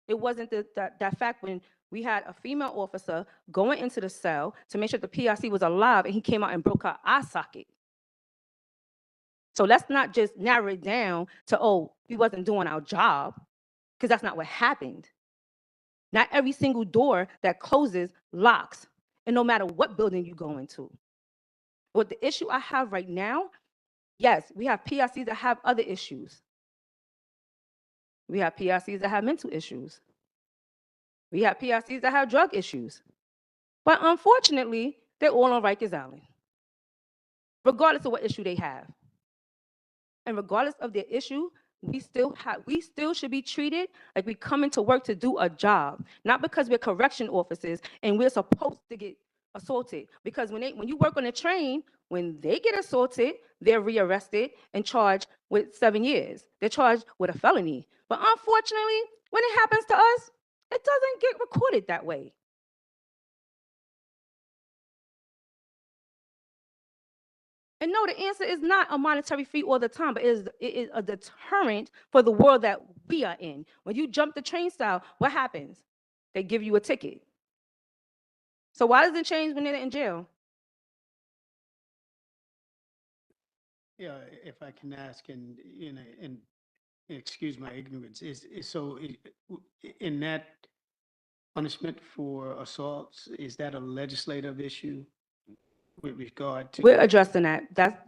It wasn't that fact when we had a female officer going into the cell to make sure the PIC was alive and he came out and broke her eye socket. So let's not just narrow it down to, oh, we wasn't doing our job, because that's not what happened. Not every single door that closes locks, and no matter what building you go into. What the issue I have right now, yes, we have PICs that have other issues. We have PICs that have mental issues. We have PICs that have drug issues. But unfortunately, they're all on Rikers Island, regardless of what issue they have. And regardless of their issue, we still should be treated like we come into work to do a job, not because we're correction officers and we're supposed to get assaulted. Because when you work on a train, when they get assaulted, they're rearrested and charged with 7 years. They're charged with a felony. But unfortunately, when it happens to us, it doesn't get recorded that way. And no, the answer is not a monetary fee all the time, but it is a deterrent for the world that we are in. When you jump the train style, what happens? They give you a ticket. So why does it change when they're in jail? Yeah, if I can ask, and excuse my ignorance, in that punishment for assaults, is that a legislative issue with regard to? We're addressing that.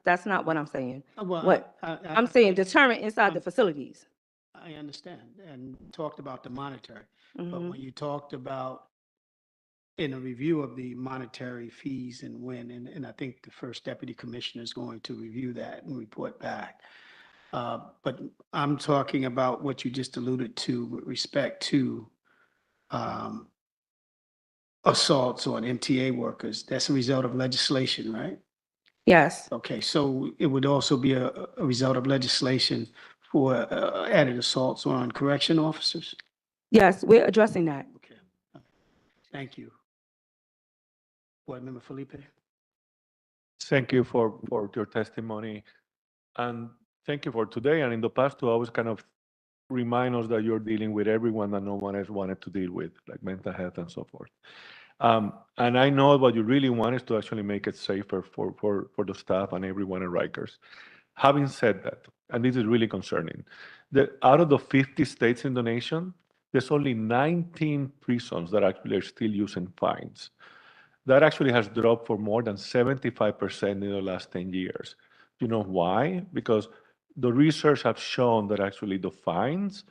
That's not what I'm saying. Well, I'm saying deterrent inside the facilities. I understand, and talked about the monetary, but Mhm. when you talked about in a review of the monetary fees and when, and I think the first deputy commissioner is going to review that and report back. But I'm talking about what you just alluded to with respect to assaults on MTA workers. That's a result of legislation, right? Yes. Okay, so it would also be a result of legislation for added assaults on correction officers? Yes, we're addressing that. Okay, thank you. Board Member Felipe? Thank you for your testimony. And thank you for today. And in the past, to always kind of remind us that you're dealing with everyone that no one else wanted to deal with, like mental health and so forth. And I know what you really want is to actually make it safer for the staff and everyone at Rikers. Having said that, and this is really concerning, that out of the 50 states in the nation, there's only 19 prisons that actually are still using fines. That actually has dropped for more than 75% in the last 10 years. You know why? Because the research has shown that actually the fines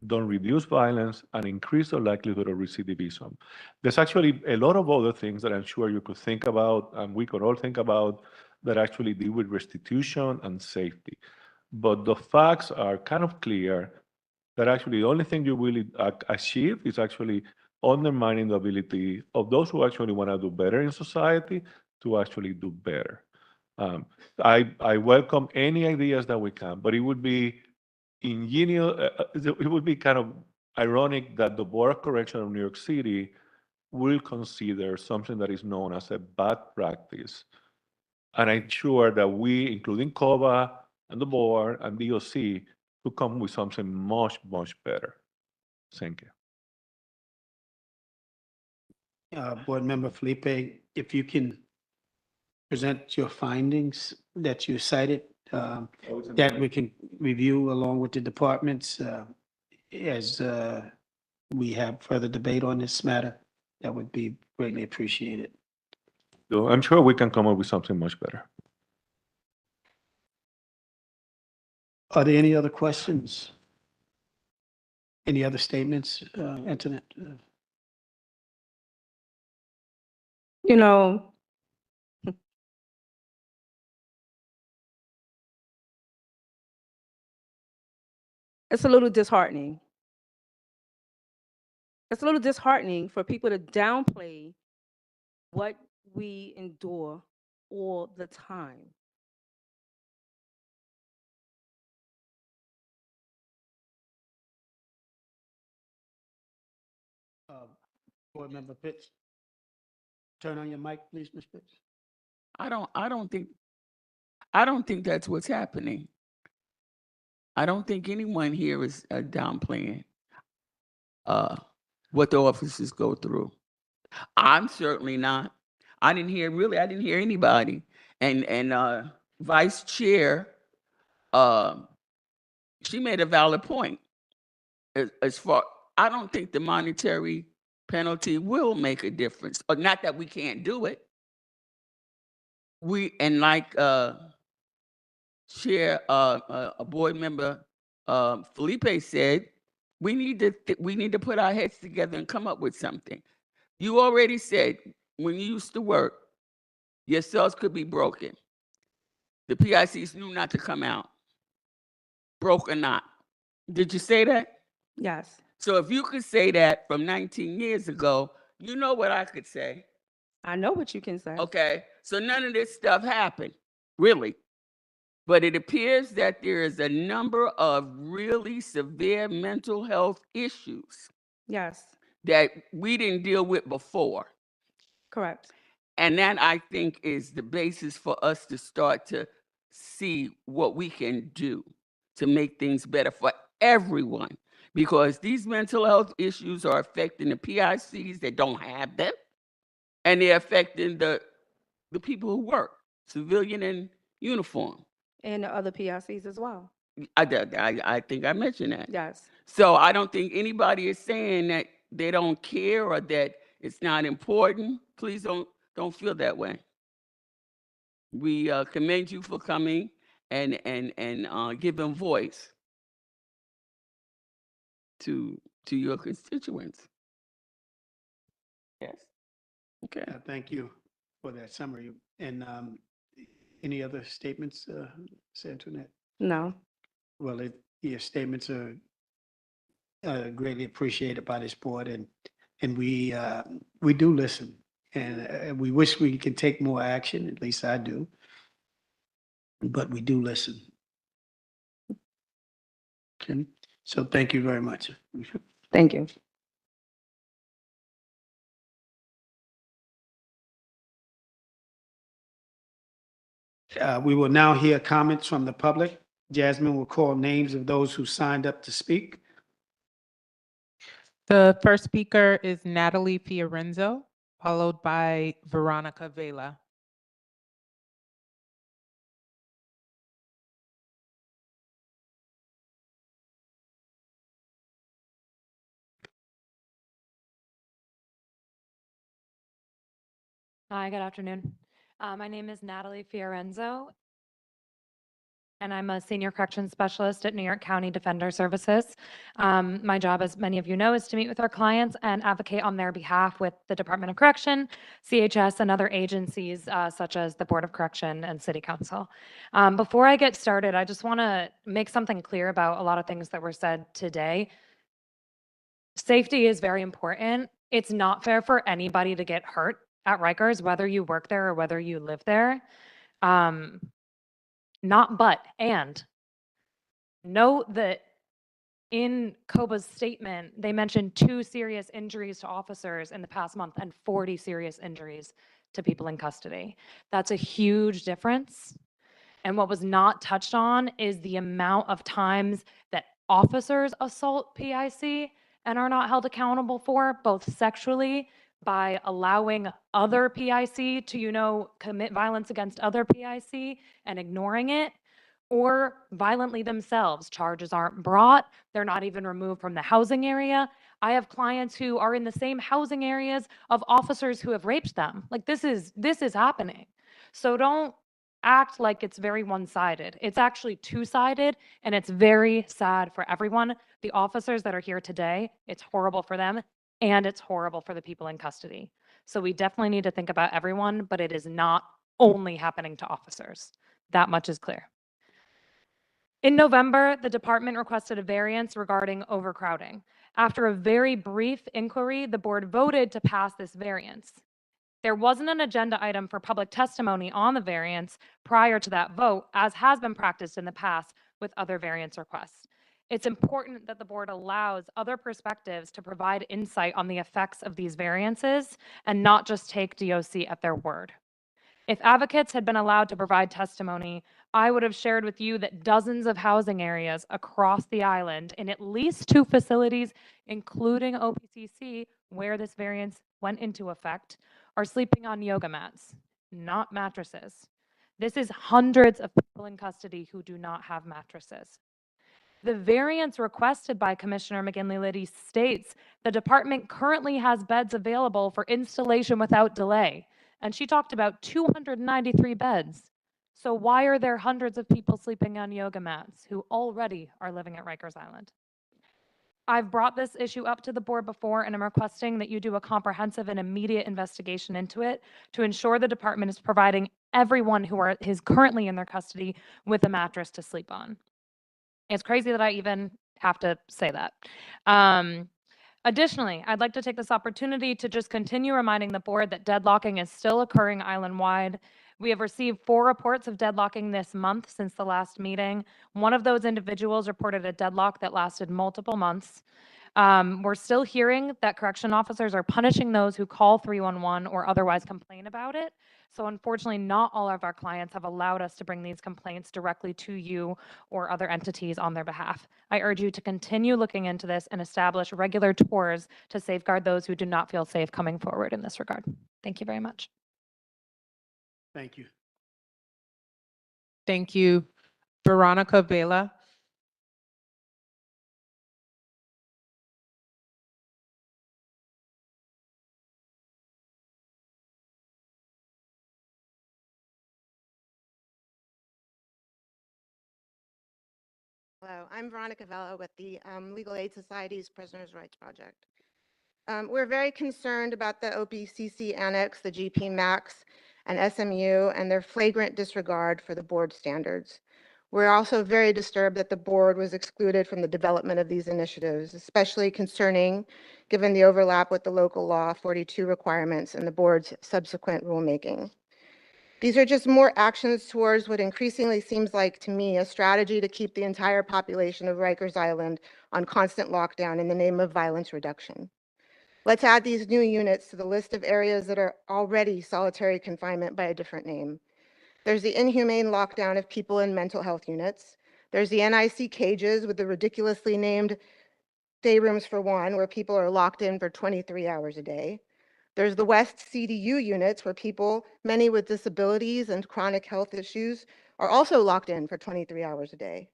don't reduce violence and increase the likelihood of recidivism. There's actually a lot of other things that I'm sure you could think about, and we could all think about, that actually deal with restitution and safety. But the facts are kind of clear that actually the only thing you will achieve is actually undermining the ability of those who actually want to do better in society to actually do better. I welcome any ideas that we can, but it would be ingenious, it would be kind of ironic that the Board of Correction of New York City will consider something that is known as a bad practice. And I'm sure that we, including COBA and the board and DOC, to come with something much, much better. Thank you. Board Member Felipe, if you can present your findings that you cited, that we can review along with the departments as we have further debate on this matter, that would be greatly appreciated. So I'm sure we can come up with something much better. Are there any other questions? Any other statements, Antoinette? You know, it's a little disheartening. It's a little disheartening for people to downplay what we endure all the time. Board Member Pitts, turn on your mic, please, Ms. Pitts. I don't think that's what's happening. I don't think anyone here is downplaying what the officers go through. I'm certainly not. I didn't hear anybody. And Vice Chair, she made a valid point. As far, I don't think the monetary penalty will make a difference. Or not that we can't do it. And like Chair, a board member, Felipe said, we need to put our heads together and come up with something. You already said when you used to work, your cells could be broken. The PICs knew not to come out, broke or not. Did you say that? Yes. So if you could say that from 19 years ago, you know what I could say. I know what you can say. Okay, so none of this stuff happened, really. But it appears that there is a number of really severe mental health issues. Yes. That we didn't deal with before. Correct. And that, I think, is the basis for us to start to see what we can do to make things better for everyone. Because these mental health issues are affecting the PICs that don't have them, and they're affecting the people who work, civilian and uniform. And the other PICs as well. I think I mentioned that. Yes. So I don't think anybody is saying that they don't care or that it's not important. Please don't feel that way. We commend you for coming and giving voice to your constituents. Yes. Okay. Thank you for that summary. And any other statements, Ms. Antoinette? No. Well, your statements are greatly appreciated by this board, and we do listen, and we wish we could take more action. At least I do, but we do listen. Okay, so thank you very much. Thank you. We will now hear comments from the public. Jasmine will call names of those who signed up to speak. The first speaker is Natalie Fiorenzo. followed by Veronica Vela. Hi, good afternoon. My name is Natalie Fiorenzo, and I'm a senior corrections specialist at New York County Defender Services. My job, as many of you know, is to meet with our clients and advocate on their behalf with the Department of Correction, CHS, and other agencies such as the Board of Correction and City Council. Before I get started, I just want to make something clear about a lot of things that were said today. Safety is very important. It's not fair for anybody to get hurt at Rikers, whether you work there or whether you live there. And note that in COBA's statement, they mentioned 2 serious injuries to officers in the past month and 40 serious injuries to people in custody. That's a huge difference. And what was not touched on is the amount of times that officers assault PIC and are not held accountable for, both sexually by allowing other PIC to, commit violence against other PIC and ignoring it, or violently themselves. Charges aren't brought. They're not even removed from the housing area. I have clients who are in the same housing areas of officers who have raped them. Like this is happening. So don't act like it's very one-sided. It's actually two-sided, and it's very sad for everyone. The officers that are here today, it's horrible for them, and it's horrible for the people in custody. So we definitely need to think about everyone, but it is not only happening to officers. That much is clear. In November, the department requested a variance regarding overcrowding. After a very brief inquiry, the board voted to pass this variance. There wasn't an agenda item for public testimony on the variance prior to that vote, as has been practiced in the past with other variance requests. It's important that the board allows other perspectives to provide insight on the effects of these variances and not just take DOC at their word. If advocates had been allowed to provide testimony, I would have shared with you that dozens of housing areas across the island in at least 2 facilities, including OPCC, where this variance went into effect, are sleeping on yoga mats, not mattresses. This is hundreds of people in custody who do not have mattresses. The variance requested by Commissioner McGinley-Liddy states the department currently has beds available for installation without delay. And she talked about 293 beds. So why are there hundreds of people sleeping on yoga mats who already are living at Rikers Island? I've brought this issue up to the board before, and I'm requesting that you do a comprehensive and immediate investigation into it to ensure the department is providing everyone who is currently in their custody with a mattress to sleep on. It's crazy that I even have to say that. Additionally, I'd like to take this opportunity to just continue reminding the board that deadlocking is still occurring island-wide. We have received 4 reports of deadlocking this month since the last meeting. One of those individuals reported a deadlock that lasted multiple months. We're still hearing that correction officers are punishing those who call 311 or otherwise complain about it. So unfortunately, not all of our clients have allowed us to bring these complaints directly to you or other entities on their behalf. I urge you to continue looking into this and establish regular tours to safeguard those who do not feel safe coming forward in this regard. Thank you very much. Thank you. Thank you. Veronica Vela. Hello, I'm Veronica Vela with the Legal Aid Society's Prisoners' Rights Project. We're very concerned about the OPCC Annex, the GP Max, and SMU, and their flagrant disregard for the board standards. We're also very disturbed that the board was excluded from the development of these initiatives, especially concerning given the overlap with the local law 42 requirements and the board's subsequent rulemaking. These are just more actions towards what increasingly seems like to me a strategy to keep the entire population of Rikers Island on constant lockdown in the name of violence reduction. Let's add these new units to the list of areas that are already solitary confinement by a different name. There's the inhumane lockdown of people in mental health units. There's the NYC cages with the ridiculously named day rooms for one, where people are locked in for 23 hours a day. There's the West CDU units where people, many with disabilities and chronic health issues, are also locked in for 23 hours a day.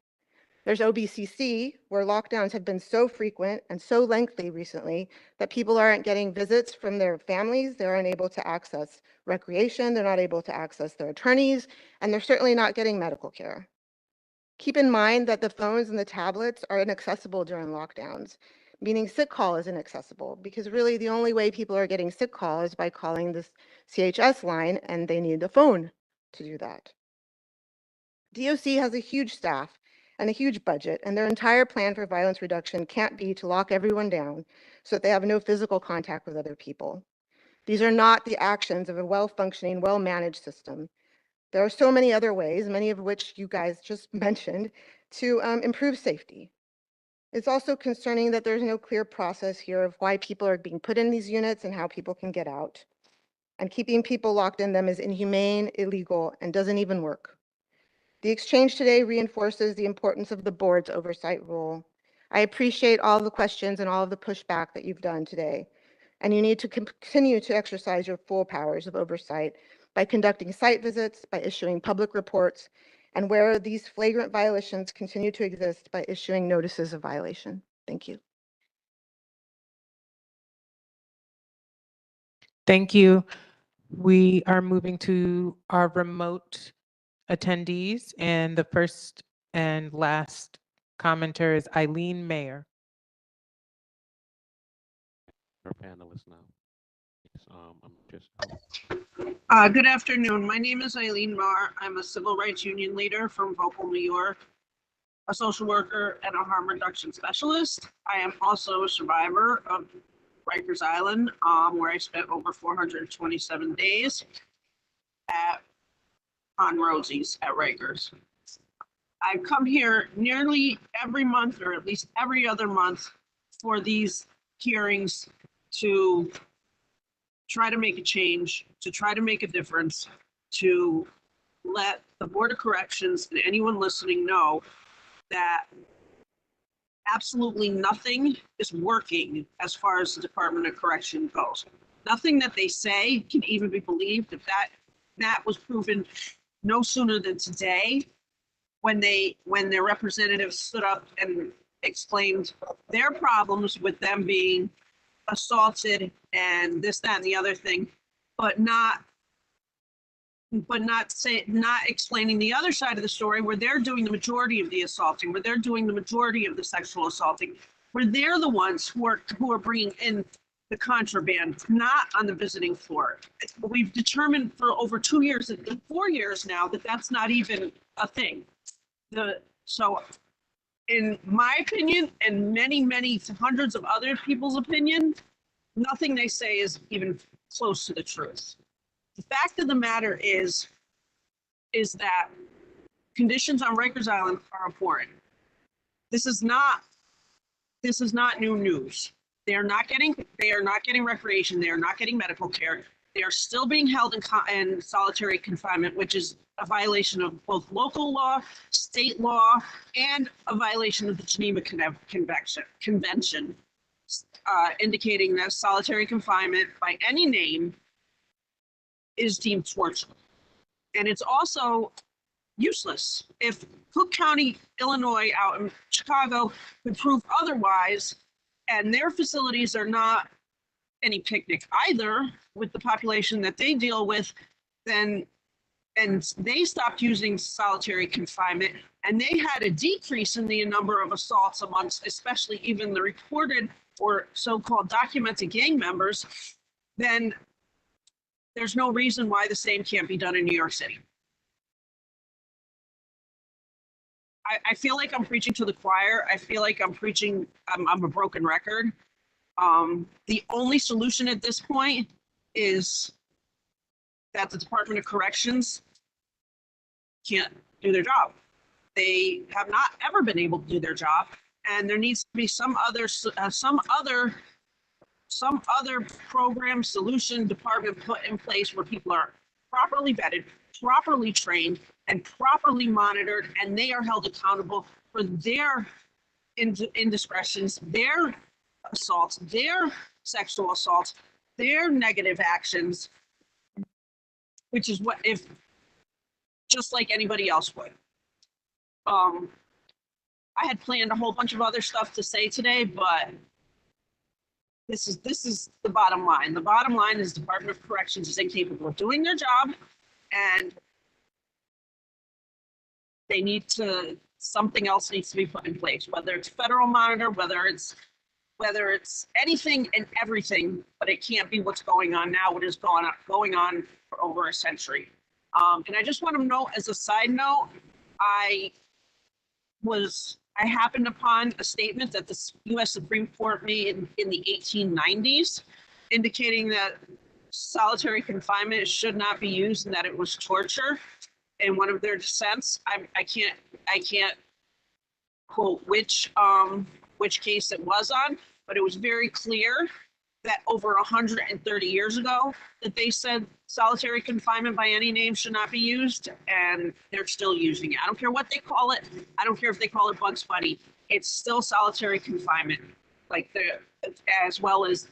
There's OBCC, where lockdowns have been so frequent and so lengthy recently that people aren't getting visits from their families, they're unable to access recreation, they're not able to access their attorneys, and they're certainly not getting medical care. Keep in mind that the phones and the tablets are inaccessible during lockdowns, meaning sick call is inaccessible, because really the only way people are getting sick call is by calling this CHS line, and they need a phone to do that. DOC has a huge staff and a huge budget, and their entire plan for violence reduction can't be to lock everyone down so that they have no physical contact with other people. These are not the actions of a well-functioning, well-managed system. There are so many other ways, many of which you guys just mentioned, to improve safety. It's also concerning that there's no clear process here of why people are being put in these units and how people can get out. And keeping people locked in them is inhumane, illegal, and doesn't even work. The exchange today reinforces the importance of the board's oversight role. I appreciate all the questions and all of the pushback that you've done today. And you need to continue to exercise your full powers of oversight by conducting site visits, by issuing public reports, and where these flagrant violations continue to exist, by issuing notices of violation. Thank you. Thank you. We are moving to our remote attendees, and the first and last commenter is Eileen Mayer. Our panelists now. I'm just. Good afternoon. My name is Eileen Marr. I'm a civil rights union leader from Vocal, New York, a social worker and a harm reduction specialist. I am also a survivor of Rikers Island, where I spent over 427 days on Rosie's at Rikers. I come here nearly every month, or at least every other month, for these hearings to try to make a change, to try to make a difference, to let the Board of Corrections and anyone listening know that absolutely nothing is working as far as the Department of Correction goes. Nothing that they say can even be believed. If that was proven no sooner than today, when their representatives stood up and explained their problems with them being assaulted and this, that, and the other thing, but not explaining the other side of the story, where they're doing the majority of the assaulting, where they're doing the majority of the sexual assaulting, where they're the ones who are bringing in the contraband, not on the visiting floor. We've determined for over 2 years, 4 years now, that that's not even a thing. So in my opinion, and many hundreds of other people's opinion, nothing they say is even close to the truth. The fact of the matter is that conditions on Rikers Island are abhorrent. This is not new news. They are not getting recreation. They are not getting medical care. They are still being held in solitary confinement, which is a violation of both local law, state law, and a violation of the Geneva Convention, indicating that solitary confinement by any name is deemed torture. And it's also useless. If Cook County, Illinois, out in Chicago could prove otherwise, and their facilities are not any picnic either with the population that they deal with, then, and they stopped using solitary confinement, and they had a decrease in the number of assaults amongst, especially even the reported or so-called documented gang members, then there's no reason why the same can't be done in New York City. I feel like I'm preaching to the choir. I feel like I'm a broken record. The only solution at this point is that the Department of Corrections can't do their job. They have not ever been able to do their job, and there needs to be some other program, solution, department put in place where people are properly vetted, properly trained, and properly monitored, and they are held accountable for their indiscretions, their assaults, their sexual assaults. their negative actions, which is what if just like anybody else would. I had planned a whole bunch of other stuff to say today, but this is the bottom line. The bottom line is Department of Corrections is incapable of doing their job, and they need to, something else needs to be put in place, whether it's federal monitor, whether it's anything and everything, but it can't be what's going on now, what is going on for over a century. And I just want to note, as a side note, I happened upon a statement that the U.S. Supreme Court made in the 1890s, indicating that solitary confinement should not be used and that it was torture. In one of their dissents, I can't quote which case it was on, but it was very clear that over 130 years ago that they said solitary confinement by any name should not be used, and they're still using it. I don't care what they call it. I don't care if they call it Bugs Bunny. It's still solitary confinement, like as well as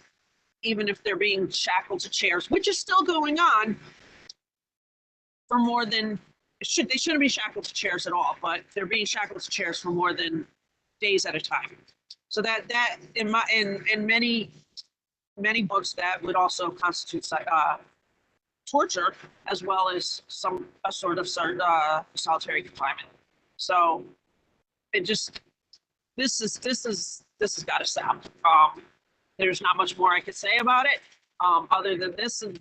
even if they're being shackled to chairs, which is still going on for more than they shouldn't be shackled to chairs at all, but they're being shackled to chairs for more than days at a time. So that in many books that would also constitute torture, as well as a sort of solitary confinement. So it just this has got to stop. There's not much more I could say about it, other than this, and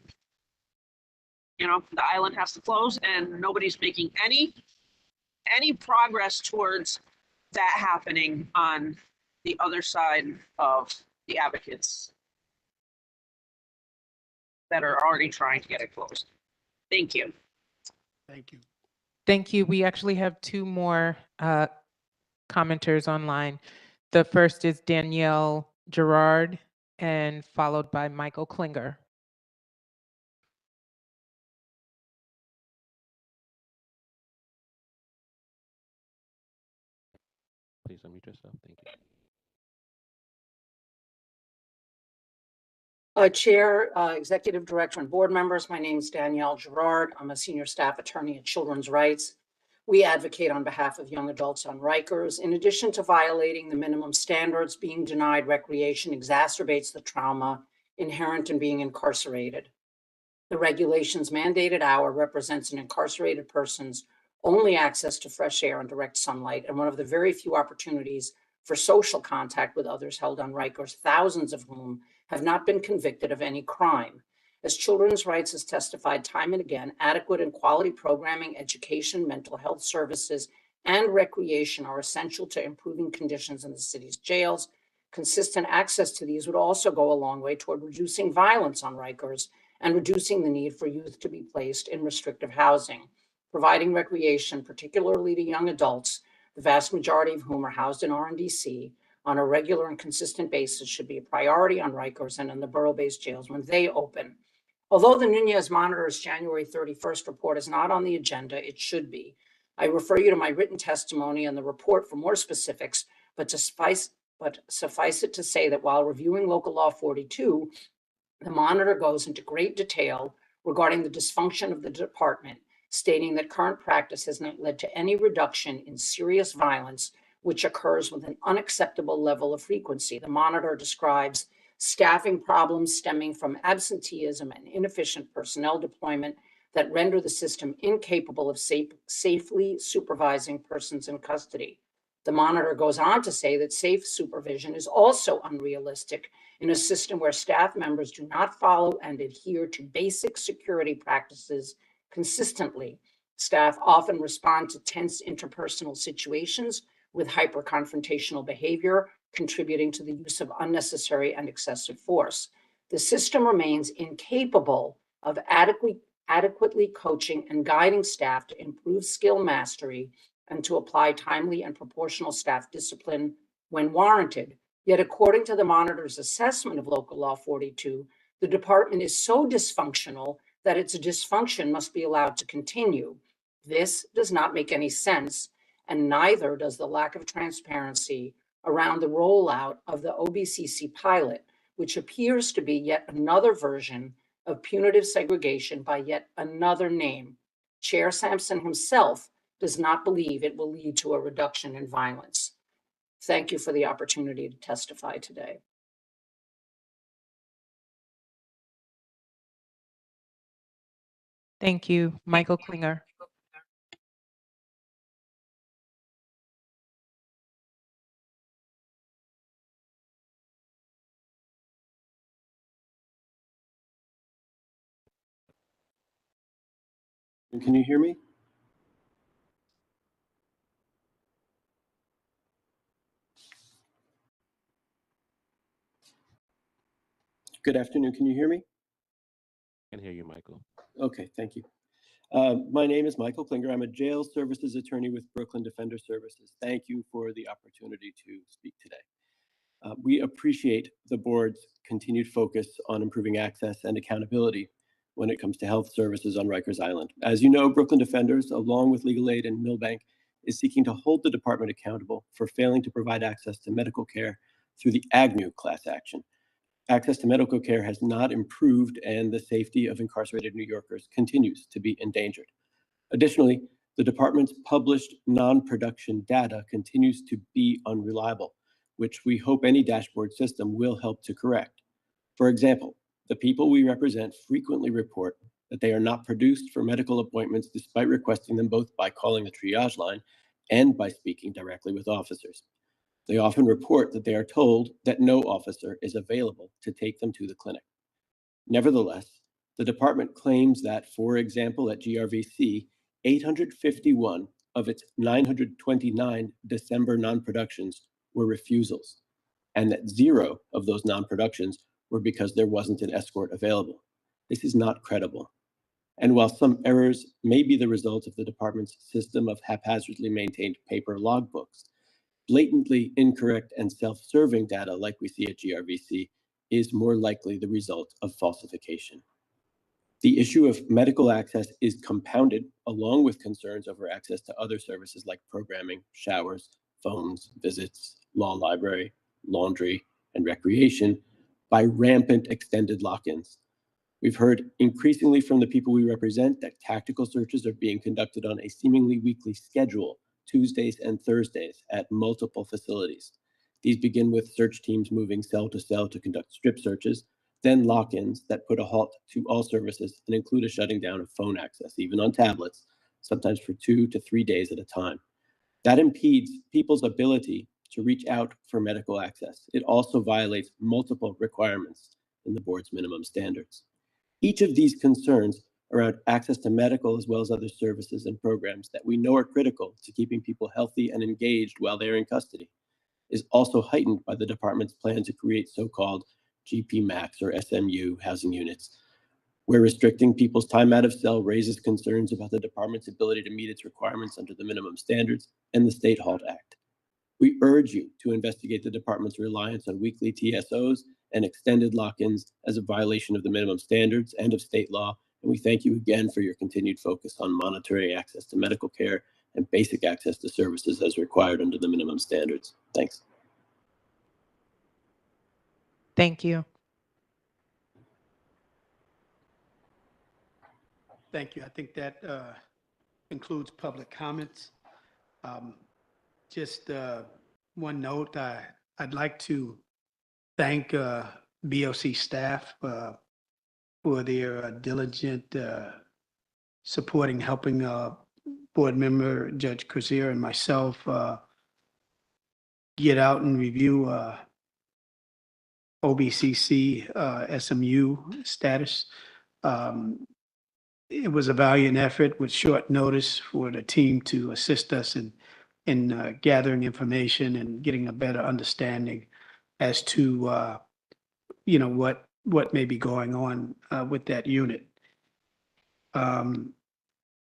the island has to close, and nobody's making any progress towards that happening on the other side of the advocates that are already trying to get it closed. Thank you. Thank you. Thank you. We actually have two more commenters online. The first is Danielle Gerard, and followed by Michael Klinger. Please unmute yourself. Thank you. Chair, Executive Director, and board members, my name is Danielle Gerard. I'm a senior staff attorney at Children's Rights. We advocate on behalf of young adults on Rikers. In addition to violating the minimum standards, being denied recreation exacerbates the trauma inherent in being incarcerated. The regulation's mandated hour represents an incarcerated person's only access to fresh air and direct sunlight, and one of the very few opportunities for social contact with others held on Rikers, thousands of whom have not been convicted of any crime. As Children's Rights has testified time and again, adequate and quality programming, education, mental health services, and recreation are essential to improving conditions in the city's jails. Consistent access to these would also go a long way toward reducing violence on Rikers and reducing the need for youth to be placed in restrictive housing. Providing recreation, particularly to young adults, the vast majority of whom are housed in RNDC, on a regular and consistent basis should be a priority on Rikers and in the borough-based jails when they open. Although the Nunez Monitor's January 31st report is not on the agenda, it should be. I refer you to my written testimony and the report for more specifics, but suffice it to say that while reviewing Local Law 42, the monitor goes into great detail regarding the dysfunction of the department, stating that current practice has not led to any reduction in serious violence, which occurs with an unacceptable level of frequency. The monitor describes staffing problems stemming from absenteeism and inefficient personnel deployment that render the system incapable of safely supervising persons in custody. The monitor goes on to say that safe supervision is also unrealistic in a system where staff members do not follow and adhere to basic security practices consistently. Staff often respond to tense interpersonal situations with hyper-confrontational behavior, contributing to the use of unnecessary and excessive force. The system remains incapable of adequately coaching and guiding staff to improve skill mastery and to apply timely and proportional staff discipline when warranted. Yet, according to the monitor's assessment of Local Law 42, the department is so dysfunctional that its dysfunction must be allowed to continue. This does not make any sense, and neither does the lack of transparency around the rollout of the OBCC pilot, which appears to be yet another version of punitive segregation by yet another name. Chair Sampson himself does not believe it will lead to a reduction in violence. Thank you for the opportunity to testify today. Thank you. Michael Klinger. Can you hear me? Good afternoon. Can you hear me? I can hear you, Michael. Okay, thank you. My name is Michael Klinger. I'm a jail services attorney with Brooklyn Defender Services. Thank you for the opportunity to speak today. We appreciate the board's continued focus on improving access and accountability when it comes to health services on Rikers Island. As you know, Brooklyn Defenders, along with Legal Aid and Milbank, is seeking to hold the department accountable for failing to provide access to medical care through the Agnew class action. Access to medical care has not improved, and the safety of incarcerated New Yorkers continues to be endangered. Additionally, the department's published non-production data continues to be unreliable, which we hope any dashboard system will help to correct. For example, the people we represent frequently report that they are not produced for medical appointments despite requesting them both by calling the triage line and by speaking directly with officers. They often report that they are told that no officer is available to take them to the clinic. Nevertheless, the department claims that, for example, at GRVC, 851 of its 929 December non-productions were refusals, and that 0 of those non-productions were because there wasn't an escort available. This is not credible. And while some errors may be the result of the department's system of haphazardly maintained paper logbooks, blatantly incorrect and self-serving data like we see at GRVC is more likely the result of falsification. The issue of medical access is compounded along with concerns over access to other services like programming, showers, phones, visits, law library, laundry, and recreation by rampant extended lock-ins. We've heard increasingly from the people we represent that tactical searches are being conducted on a seemingly weekly schedule, Tuesdays and Thursdays, at multiple facilities. These begin with search teams moving cell to cell to conduct strip searches, then lock-ins that put a halt to all services and include a shutting down of phone access, even on tablets, sometimes for 2 to 3 days at a time. That impedes people's ability to reach out for medical access. It also violates multiple requirements in the board's minimum standards. Each of these concerns around access to medical as well as other services and programs that we know are critical to keeping people healthy and engaged while they're in custody is also heightened by the department's plan to create so-called GP Max or SMU housing units, where restricting people's time out of cell raises concerns about the department's ability to meet its requirements under the minimum standards and the State HALT Act. We urge you to investigate the department's reliance on weekly TSOs and extended lock-ins as a violation of the minimum standards and of state law, and we thank you again for your continued focus on monitoring access to medical care and basic access to services as required under the minimum standards. Thanks. Thank you. Thank you. I think that concludes public comments. Just one note, I'd like to thank BOC staff for their diligent supporting, helping board member Judge Crozier and myself get out and review OBCC SMU status. It was a valiant effort with short notice for the team to assist us in gathering information and getting a better understanding as to what may be going on with that unit.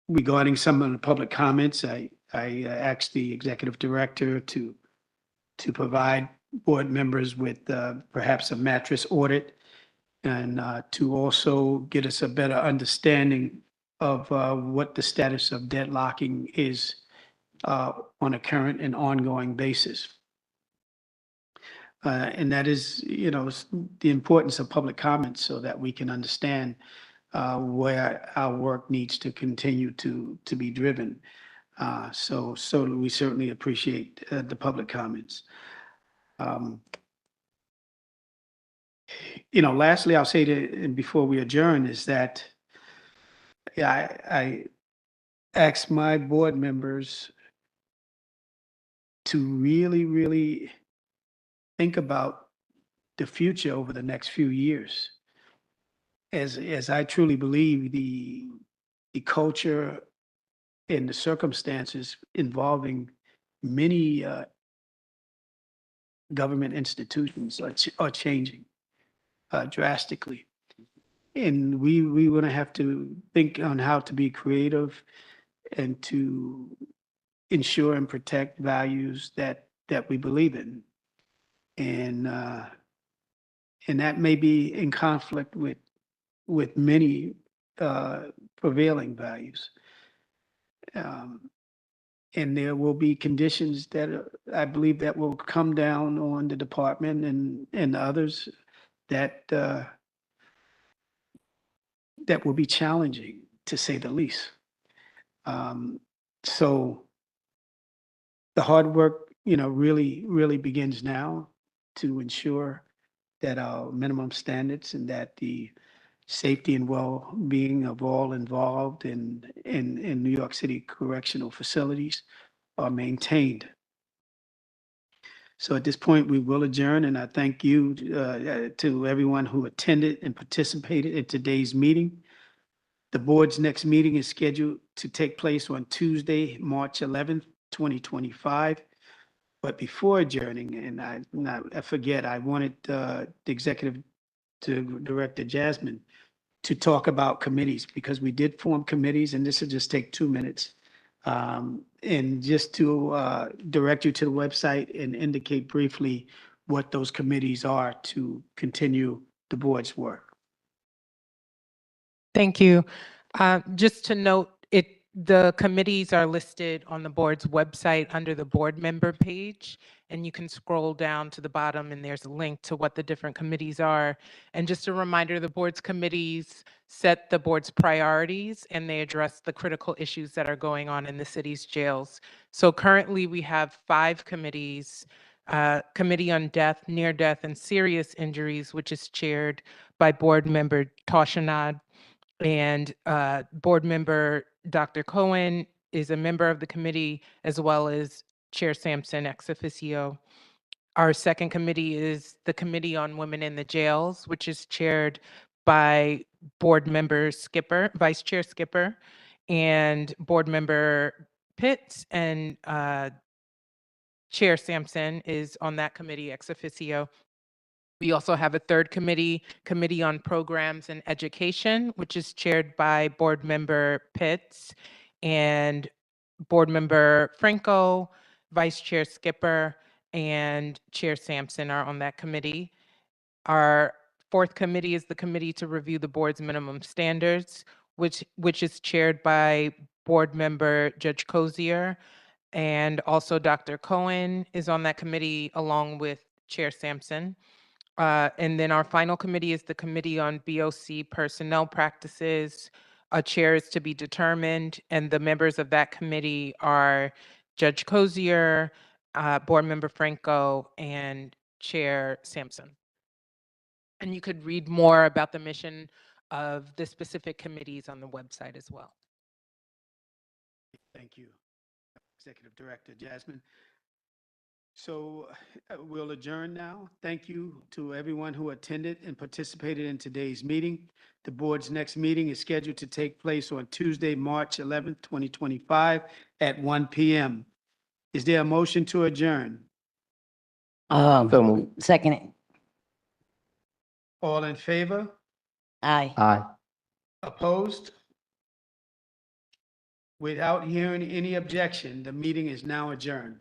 Regarding some of the public comments, I asked the executive director to provide board members with perhaps a mattress audit and to also get us a better understanding of what the status of deadlocking is on a current and ongoing basis. And that is, the importance of public comments so that we can understand where our work needs to continue to be driven. So we certainly appreciate the public comments. Lastly, I'll say that, and before we adjourn, is that yeah, I ask my board members to really, really think about the future over the next few years. As I truly believe the culture and the circumstances involving many government institutions are changing drastically. And we want to have to think on how to be creative and to ensure and protect values that we believe in. And that may be in conflict with many prevailing values. And there will be conditions that I believe that will come down on the department and others that that will be challenging, to say the least. So the hard work, really, really begins now to ensure that our minimum standards and that the safety and well-being of all involved in New York City correctional facilities are maintained. So at this point, we will adjourn, and I thank you to everyone who attended and participated in today's meeting. The board's next meeting is scheduled to take place on Tuesday, March 11th, 2025. But before adjourning, and I forget, I wanted the executive director, Jasmine, to talk about committees, because we did form committees, and this will just take 2 minutes. And just to direct you to the website and indicate briefly what those committees are to continue the board's work. Thank you. Just to note, the committees are listed on the board's website under the board member page, and you can scroll down to the bottom and there's a link to what the different committees are. And just a reminder, the board's committees set the board's priorities and they address the critical issues that are going on in the city's jails. So currently we have 5 committees. Committee on Death, Near Death, and Serious Injuries, which is chaired by board member Toshanad, and board member Dr. Cohen is a member of the committee, as well as Chair Sampson ex officio. Our second committee is the Committee on Women in the Jails, which is chaired by board member Skipper, Vice Chair Skipper, and board member Pitts, and Chair Sampson is on that committee ex officio. We also have a third committee, Committee on Programs and Education, which is chaired by board member Pitts, and board member Franco, Vice Chair Skipper, and Chair Sampson are on that committee. Our fourth committee is the Committee to Review the Board's Minimum Standards, which is chaired by board member Judge Cozier, and also Dr. Cohen is on that committee along with Chair Sampson. And then our final committee is the Committee on BOC Personnel Practices. A chair is to be determined, and the members of that committee are Judge Cozier, Board Member Franco, and Chair Sampson. And you could read more about the mission of the specific committees on the website as well. Thank you, Executive Director Jasmine. So we'll adjourn now. Thank you to everyone who attended and participated in today's meeting. The board's next meeting is scheduled to take place on Tuesday, March 11th, 2025 at 1 p.m. Is there a motion to adjourn? Second it. All in favor? Aye. Aye. Opposed? Without hearing any objection, the meeting is now adjourned.